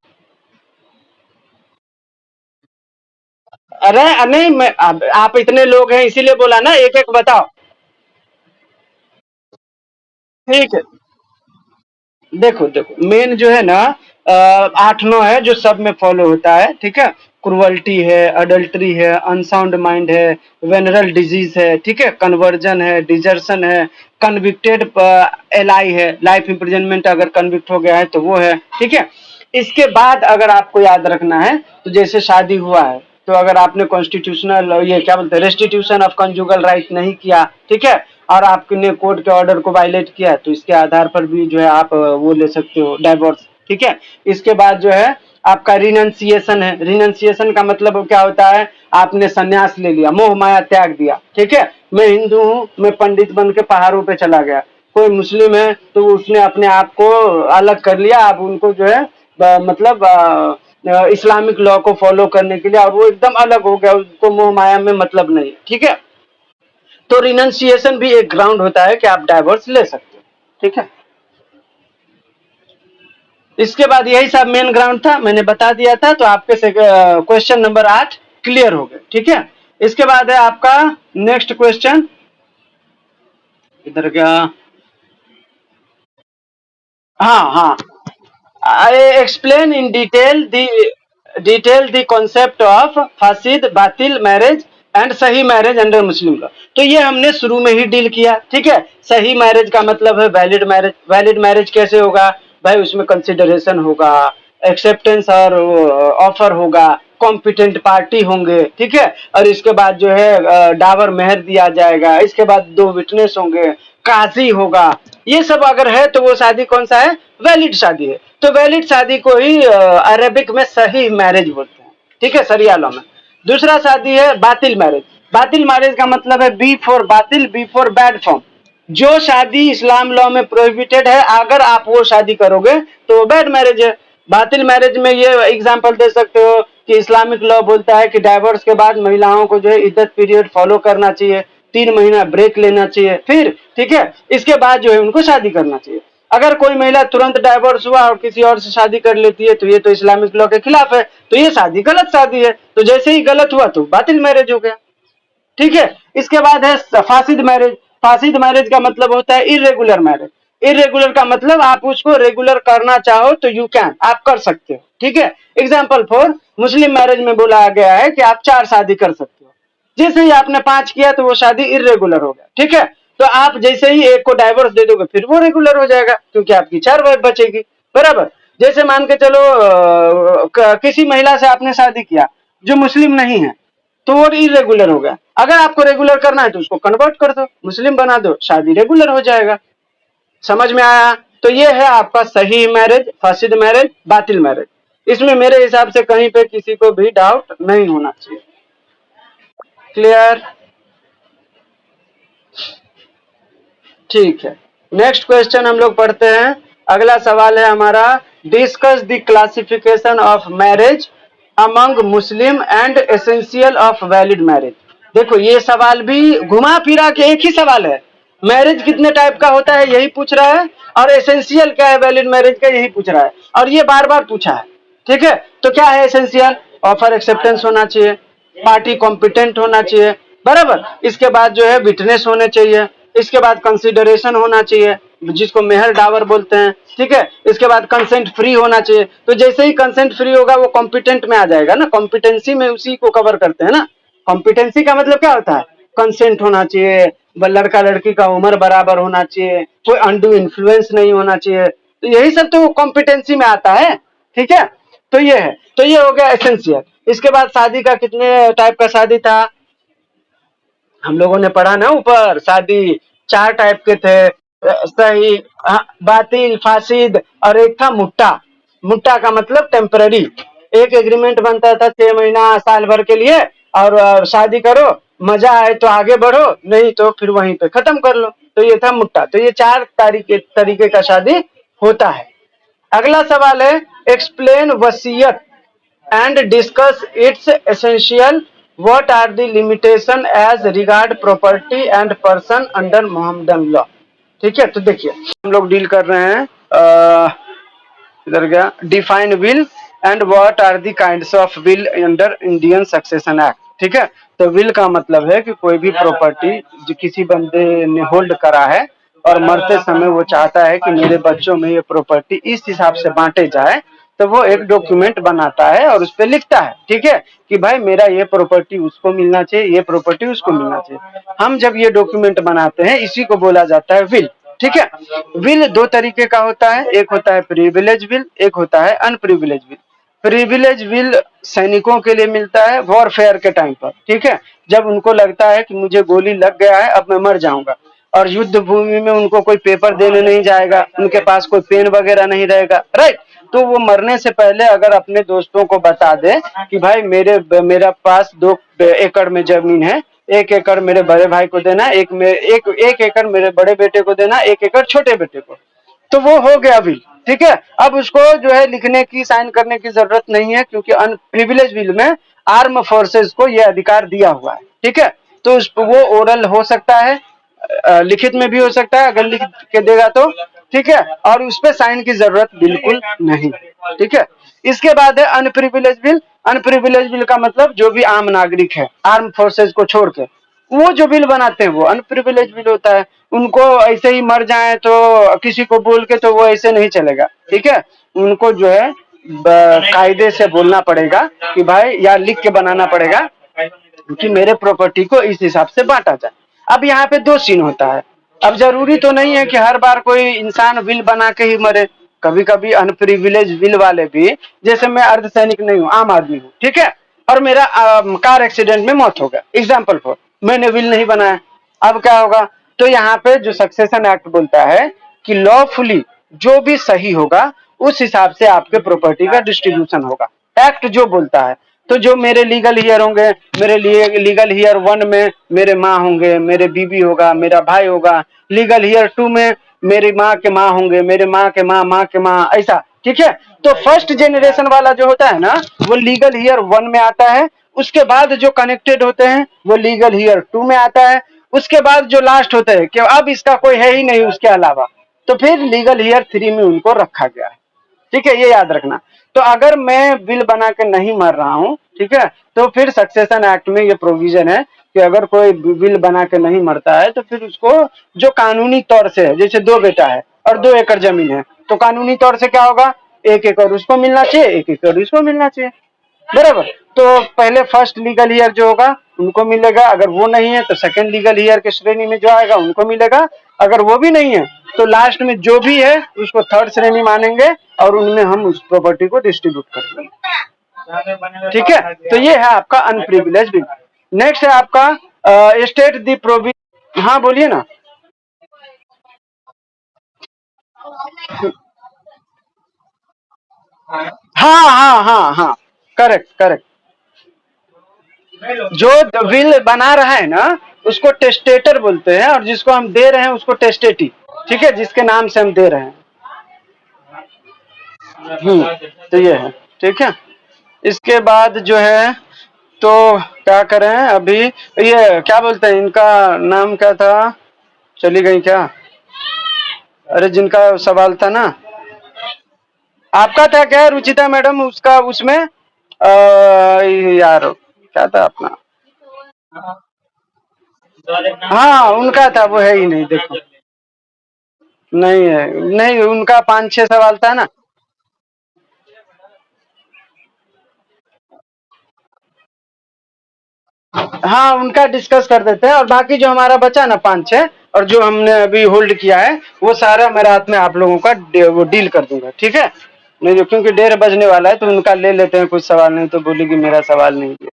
अरे नहीं, मैं आप इतने लोग हैं इसीलिए बोला ना, एक एक बताओ। ठीक है, देखो देखो मेन जो है ना 8-9 है जो सब में फॉलो होता है, ठीक है। क्रुअल्टी है, अडल्ट्री है, अनसाउंड माइंड है, वेनरल डिजीज है, ठीक है, कन्वर्जन है, डिजर्सन है, कन्विक्टेड एलआई है, लाइफ इम्प्रिजनमेंट अगर कन्विक्ट हो गया है तो वो है, ठीक है। इसके बाद अगर आपको याद रखना है तो जैसे शादी हुआ है तो अगर आपने कॉन्स्टिट्यूशनल ये क्या बोलते हैं रेस्टिट्यूशन ऑफ कंजुगल राइट नहीं किया, ठीक है, और आपने कोर्ट के ऑर्डर को वायलेट किया तो इसके आधार पर भी जो है आप वो ले सकते हो डाइवोर्स, ठीक है। इसके बाद जो है आपका रिनंसिएशन है। रिनंसिएशन का मतलब क्या होता है? आपने संन्यास ले लिया, मोह माया त्याग दिया, ठीक है। मैं हिंदू हूँ, मैं पंडित बन के पहाड़ों पे चला गया। कोई मुस्लिम है तो उसने अपने आप को अलग कर लिया, अब उनको जो है मतलब इस्लामिक लॉ को फॉलो करने के लिए, और वो एकदम अलग हो गया, उसको मोह माया में मतलब नहीं, ठीक है। तो रिनंसिएशन भी एक ग्राउंड होता है कि आप डाइवोर्स ले सकते हो, ठीक है। इसके बाद यही सब मेन ग्राउंड था, मैंने बता दिया था, तो आपके क्वेश्चन नंबर 8 क्लियर हो गए, ठीक है। इसके बाद है आपका नेक्स्ट क्वेश्चन, इधर क्या? हाँ हाँ। I explain in detail the concept of फासिद बातिल मैरिज एंड सही मैरिज अंडर मुस्लिम लॉ। तो ये हमने शुरू में ही डील किया, ठीक है। सही मैरिज का मतलब है वैलिड मैरिज। वैलिड मैरिज कैसे होगा भाई? उसमें कंसिडरेशन होगा, एक्सेप्टेंस और ऑफर होगा, कॉम्पिटेंट पार्टी होंगे, ठीक है। और इसके बाद जो है डावर मेहर दिया जाएगा, इसके बाद 2 विटनेस होंगे, काजी होगा। ये सब अगर है तो वो शादी कौन सा है? वैलिड शादी है। तो वैलिड शादी को ही अरेबिक में सही मैरिज बोलते हैं, ठीक है, शरिया लॉ में। दूसरा शादी है बातिल मैरिज। बातिल मैरिज का मतलब है बी फॉर बातिल, बी फॉर बैड फॉर्म। जो शादी इस्लाम लॉ में प्रोहिबिटेड है, अगर आप वो शादी करोगे तो वो बैड मैरिज है। बातिल मैरिज में ये एग्जांपल दे सकते हो कि इस्लामिक लॉ बोलता है कि डाइवोर्स के बाद महिलाओं को जो है इद्दत पीरियड फॉलो करना चाहिए, 3 महीना ब्रेक लेना चाहिए, फिर ठीक है इसके बाद जो है उनको शादी करना चाहिए। अगर कोई महिला तुरंत डाइवोर्स हुआ और किसी और से शादी कर लेती है तो ये तो इस्लामिक लॉ के खिलाफ है, तो ये शादी गलत शादी है। तो जैसे ही गलत हुआ तो बातिल मैरिज हो गया, ठीक है। इसके बाद है फासिद मैरिज। फासिद मैरिज का मतलब होता है इरेगुलर मैरिज। इरेगुलर का मतलब आप उसको रेगुलर करना चाहो तो यू कैन, आप कर सकते हो, ठीक है। एग्जाम्पल फॉर मुस्लिम मैरिज में बोला गया है कि आप 4 शादी कर सकते हो। जैसे ही आपने 5 किया तो वो शादी इरेगुलर हो गया, ठीक है। तो आप जैसे ही एक को डाइवोर्स दे दोगे फिर वो रेगुलर हो जाएगा क्योंकि आपकी 4 वाइफ बचेगी, बराबर। जैसे मान के चलो किसी महिला से आपने शादी किया जो मुस्लिम नहीं है तो वो इरेगुलर हो गया। अगर आपको रेगुलर करना है तो उसको कन्वर्ट कर दो, मुस्लिम बना दो, शादी रेगुलर हो जाएगा। समझ में आया? तो ये है आपका सही मैरिज, फासिद मैरिज, बातिल मैरिज। इसमें मेरे हिसाब से कहीं पे किसी को भी डाउट नहीं होना चाहिए। क्लियर? ठीक है, नेक्स्ट क्वेश्चन हम लोग पढ़ते हैं। अगला सवाल है हमारा, discuss the classification of marriage among Muslim and essential of valid marriage. देखो ये सवाल भी घुमा फिरा के एक ही सवाल है, मैरिज कितने टाइप का होता है यही पूछ रहा है, और एसेंशियल क्या है वैलिड मैरिज का यही पूछ रहा है, और ये बार बार पूछा है। ठीक है, तो क्या है एसेंशियल? ऑफर एक्सेप्टेंस होना चाहिए, पार्टी कॉम्पिटेंट होना चाहिए, बराबर। इसके बाद जो है विटनेस होने चाहिए, इसके बाद कंसिडरेशन होना चाहिए जिसको मेहर डावर बोलते हैं। ठीक है, इसके बाद कंसेंट फ्री होना चाहिए। तो जैसे ही कंसेंट फ्री होगा वो कॉम्पिटेंट में आ जाएगा ना, कॉम्पिटेंसी में उसी को कवर करते हैं ना। कॉम्पिटेंसी का मतलब क्या होता है? कंसेंट होना चाहिए, लड़का लड़की का उम्र बराबर होना चाहिए, कोई अनडू इन्फ्लुएंस नहीं होना चाहिए, तो यही सब तो कॉम्पिटेंसी में आता है। ठीक है, तो ये है, तो ये हो गया एसेंशियल। इसके बाद शादी का कितने टाइप का शादी था हम लोगों ने पढ़ा ना ऊपर, शादी 4 टाइप के थे, सही, बातिल, फासिद, और एक था मुट्टा। मुट्टा का मतलब टेम्पररी, एक एग्रीमेंट बनता था 6 महीना साल भर के लिए, और शादी करो, मजा आए तो आगे बढ़ो, नहीं तो फिर वहीं पे खत्म कर लो। तो ये था मुट्टा। तो ये 4 तरीके का शादी होता है। अगला सवाल है, एक्सप्लेन वसीयत and discuss its essential. What are the limitation as regard property and person under Mohammedan law? ठीक है, तो देखिए हम लोग डील कर रहे हैं इधर गया, define will and what are the kinds of will under Indian succession act. ठीक है, तो विल का मतलब है कि कोई भी प्रॉपर्टी जो किसी बंदे ने होल्ड करा है और मरते समय वो चाहता है कि मेरे बच्चों में ये प्रॉपर्टी इस हिसाब से बांटे जाए, तो वो एक डॉक्यूमेंट बनाता है और उस पर लिखता है। ठीक है, कि भाई मेरा ये प्रॉपर्टी उसको मिलना चाहिए, ये प्रॉपर्टी उसको मिलना चाहिए। हम जब ये डॉक्यूमेंट बनाते हैं इसी को बोला जाता है विल। ठीक है, विल 2 तरीके का होता है, एक होता है प्रिविलेज विल, एक होता है अनप्रिविलेज विल। प्रिविलेज विल सैनिकों के लिए मिलता है वॉरफेयर के टाइम पर। ठीक है, जब उनको लगता है कि मुझे गोली लग गया है, अब मैं मर जाऊंगा, और युद्ध भूमि में उनको कोई पेपर देने नहीं जाएगा, उनके पास कोई पेन वगैरह नहीं रहेगा, राइट। तो वो मरने से पहले अगर अपने दोस्तों को बता दे कि भाई मेरा पास 2 एकड़ में जमीन है, 1 एकड़ मेरे बड़े भाई को देना, एक एकड़ मेरे बड़े बेटे को देना, 1 एकड़ छोटे बेटे को, तो वो हो गया विल। ठीक है, अब उसको जो है लिखने की, साइन करने की जरूरत नहीं है, क्योंकि अनप्रिविलेज विल में आर्म फोर्सेस को यह अधिकार दिया हुआ है। ठीक है, तो वो ओरल हो सकता है, लिखित में भी हो सकता है अगर लिख के देगा तो। ठीक है, और उस पर साइन की जरूरत बिल्कुल नहीं। ठीक है, इसके बाद है अनप्रिविलेज बिल। अनप्रिविलेज बिल का मतलब जो भी आम नागरिक है आर्म फोर्सेज को छोड़ के, वो जो बिल बनाते हैं वो अनप्रिविलेज बिल होता है। उनको ऐसे ही मर जाए तो किसी को बोल के तो वो ऐसे नहीं चलेगा। ठीक है, उनको जो है कायदे से बोलना पड़ेगा कि भाई, या लिख के बनाना पड़ेगा कि मेरे प्रॉपर्टी को इस हिसाब से बांटा जाए। अब यहाँ पे 2 सीन होता है। अब जरूरी तो नहीं है कि हर बार कोई इंसान विल बना के ही मरे, कभी कभी अनप्रिविलेज विल वाले भी, जैसे मैं अर्धसैनिक नहीं हूँ, आम आदमी हूँ, ठीक है, और मेरा कार एक्सीडेंट में मौत हो गया, एग्जाम्पल फॉर, मैंने विल नहीं बनाया। अब क्या होगा? तो यहाँ पे जो सक्सेशन एक्ट बोलता है कि लॉफुली जो भी सही होगा उस हिसाब से आपके प्रॉपर्टी का डिस्ट्रीब्यूशन होगा, एक्ट जो बोलता है। तो जो मेरे लीगल हियर होंगे, मेरे लिए लीगल हियर 1 में मेरे माँ होंगे, मेरे बीबी होगा, मेरा भाई होगा। लीगल हियर 2 में मेरी माँ के माँ होंगे, मेरे माँ के माँ, माँ के माँ, ऐसा। ठीक है, तो फर्स्ट जनरेशन वाला जो होता है ना, वो लीगल हियर 1 में आता है। उसके बाद जो कनेक्टेड होते हैं वो लीगल हियर 2 में आता है। उसके बाद जो लास्ट होते हैं कि अब इसका कोई है ही नहीं उसके अलावा, तो फिर लीगल हियर 3 में उनको रखा गया है। ठीक है, ये याद रखना। तो अगर मैं बिल बना के नहीं मर रहा हूँ, ठीक है, तो फिर सक्सेशन एक्ट में ये प्रोविजन है कि अगर कोई बिल बना के नहीं मरता है तो फिर उसको जो कानूनी तौर से है, जैसे 2 बेटा है और 2 एकड़ जमीन है, तो कानूनी तौर से क्या होगा? 1 एकड़ उसको मिलना चाहिए, 1 एकड़ उसको मिलना चाहिए, बराबर। तो पहले फर्स्ट लीगल ईयर जो होगा उनको मिलेगा, अगर वो नहीं है तो सेकंड लीगल ईयर के श्रेणी में जो आएगा उनको मिलेगा, अगर वो भी नहीं है तो लास्ट में जो भी है उसको थर्ड श्रेणी मानेंगे और उनमें हम उस प्रॉपर्टी को डिस्ट्रीब्यूट करेंगे। ठीक है, तो ये है आपका अनप्रिविलेज बिल। नेक्स्ट है आपका स्टेट दी प्रोविजन। हाँ बोलिए ना। हाँ हाँ हाँ हाँ, करेक्ट करेक्ट। जो विल बना रहा है ना उसको टेस्टेटर बोलते हैं, और जिसको हम दे रहे हैं उसको टेस्टेटी। ठीक है, जिसके नाम से हम दे रहे हैं। तो ये है। ठीक है, इसके बाद जो है, तो क्या करें अभी, ये क्या बोलते हैं, इनका नाम क्या था, चली गई क्या? अरे जिनका सवाल था ना, आपका था क्या रुचिता मैडम, उसका उसमें यार क्या था अपना? हाँ उनका था, वो है ही नहीं देखो। नहीं है, नहीं उनका 5-6 सवाल था ना। हाँ उनका डिस्कस कर देते हैं, और बाकी जो हमारा बचा ना 5-6, और जो हमने अभी होल्ड किया है वो सारा मैं रात में आप लोगों का वो डील कर दूंगा, ठीक है? नहीं जो क्योंकि 1:30 बजने वाला है तो उनका ले लेते हैं कुछ सवाल, नहीं तो बोलेगी मेरा सवाल नहीं है।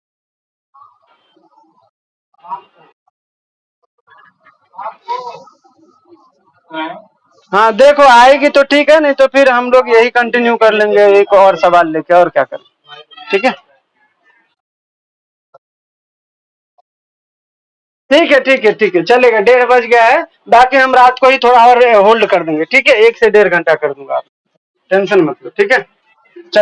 हाँ देखो आएगी तो ठीक है, नहीं तो फिर हम लोग यही कंटिन्यू कर लेंगे एक और सवाल लेके, और क्या करें, ठीक है? ठीक है ठीक है ठीक है, चलेगा, 1:30 बज गया है। बाकी हम रात को ही थोड़ा और होल्ड कर देंगे, ठीक है? 1 से 1.5 घंटा कर दूंगा, आप टेंशन मत लो, ठीक है? चल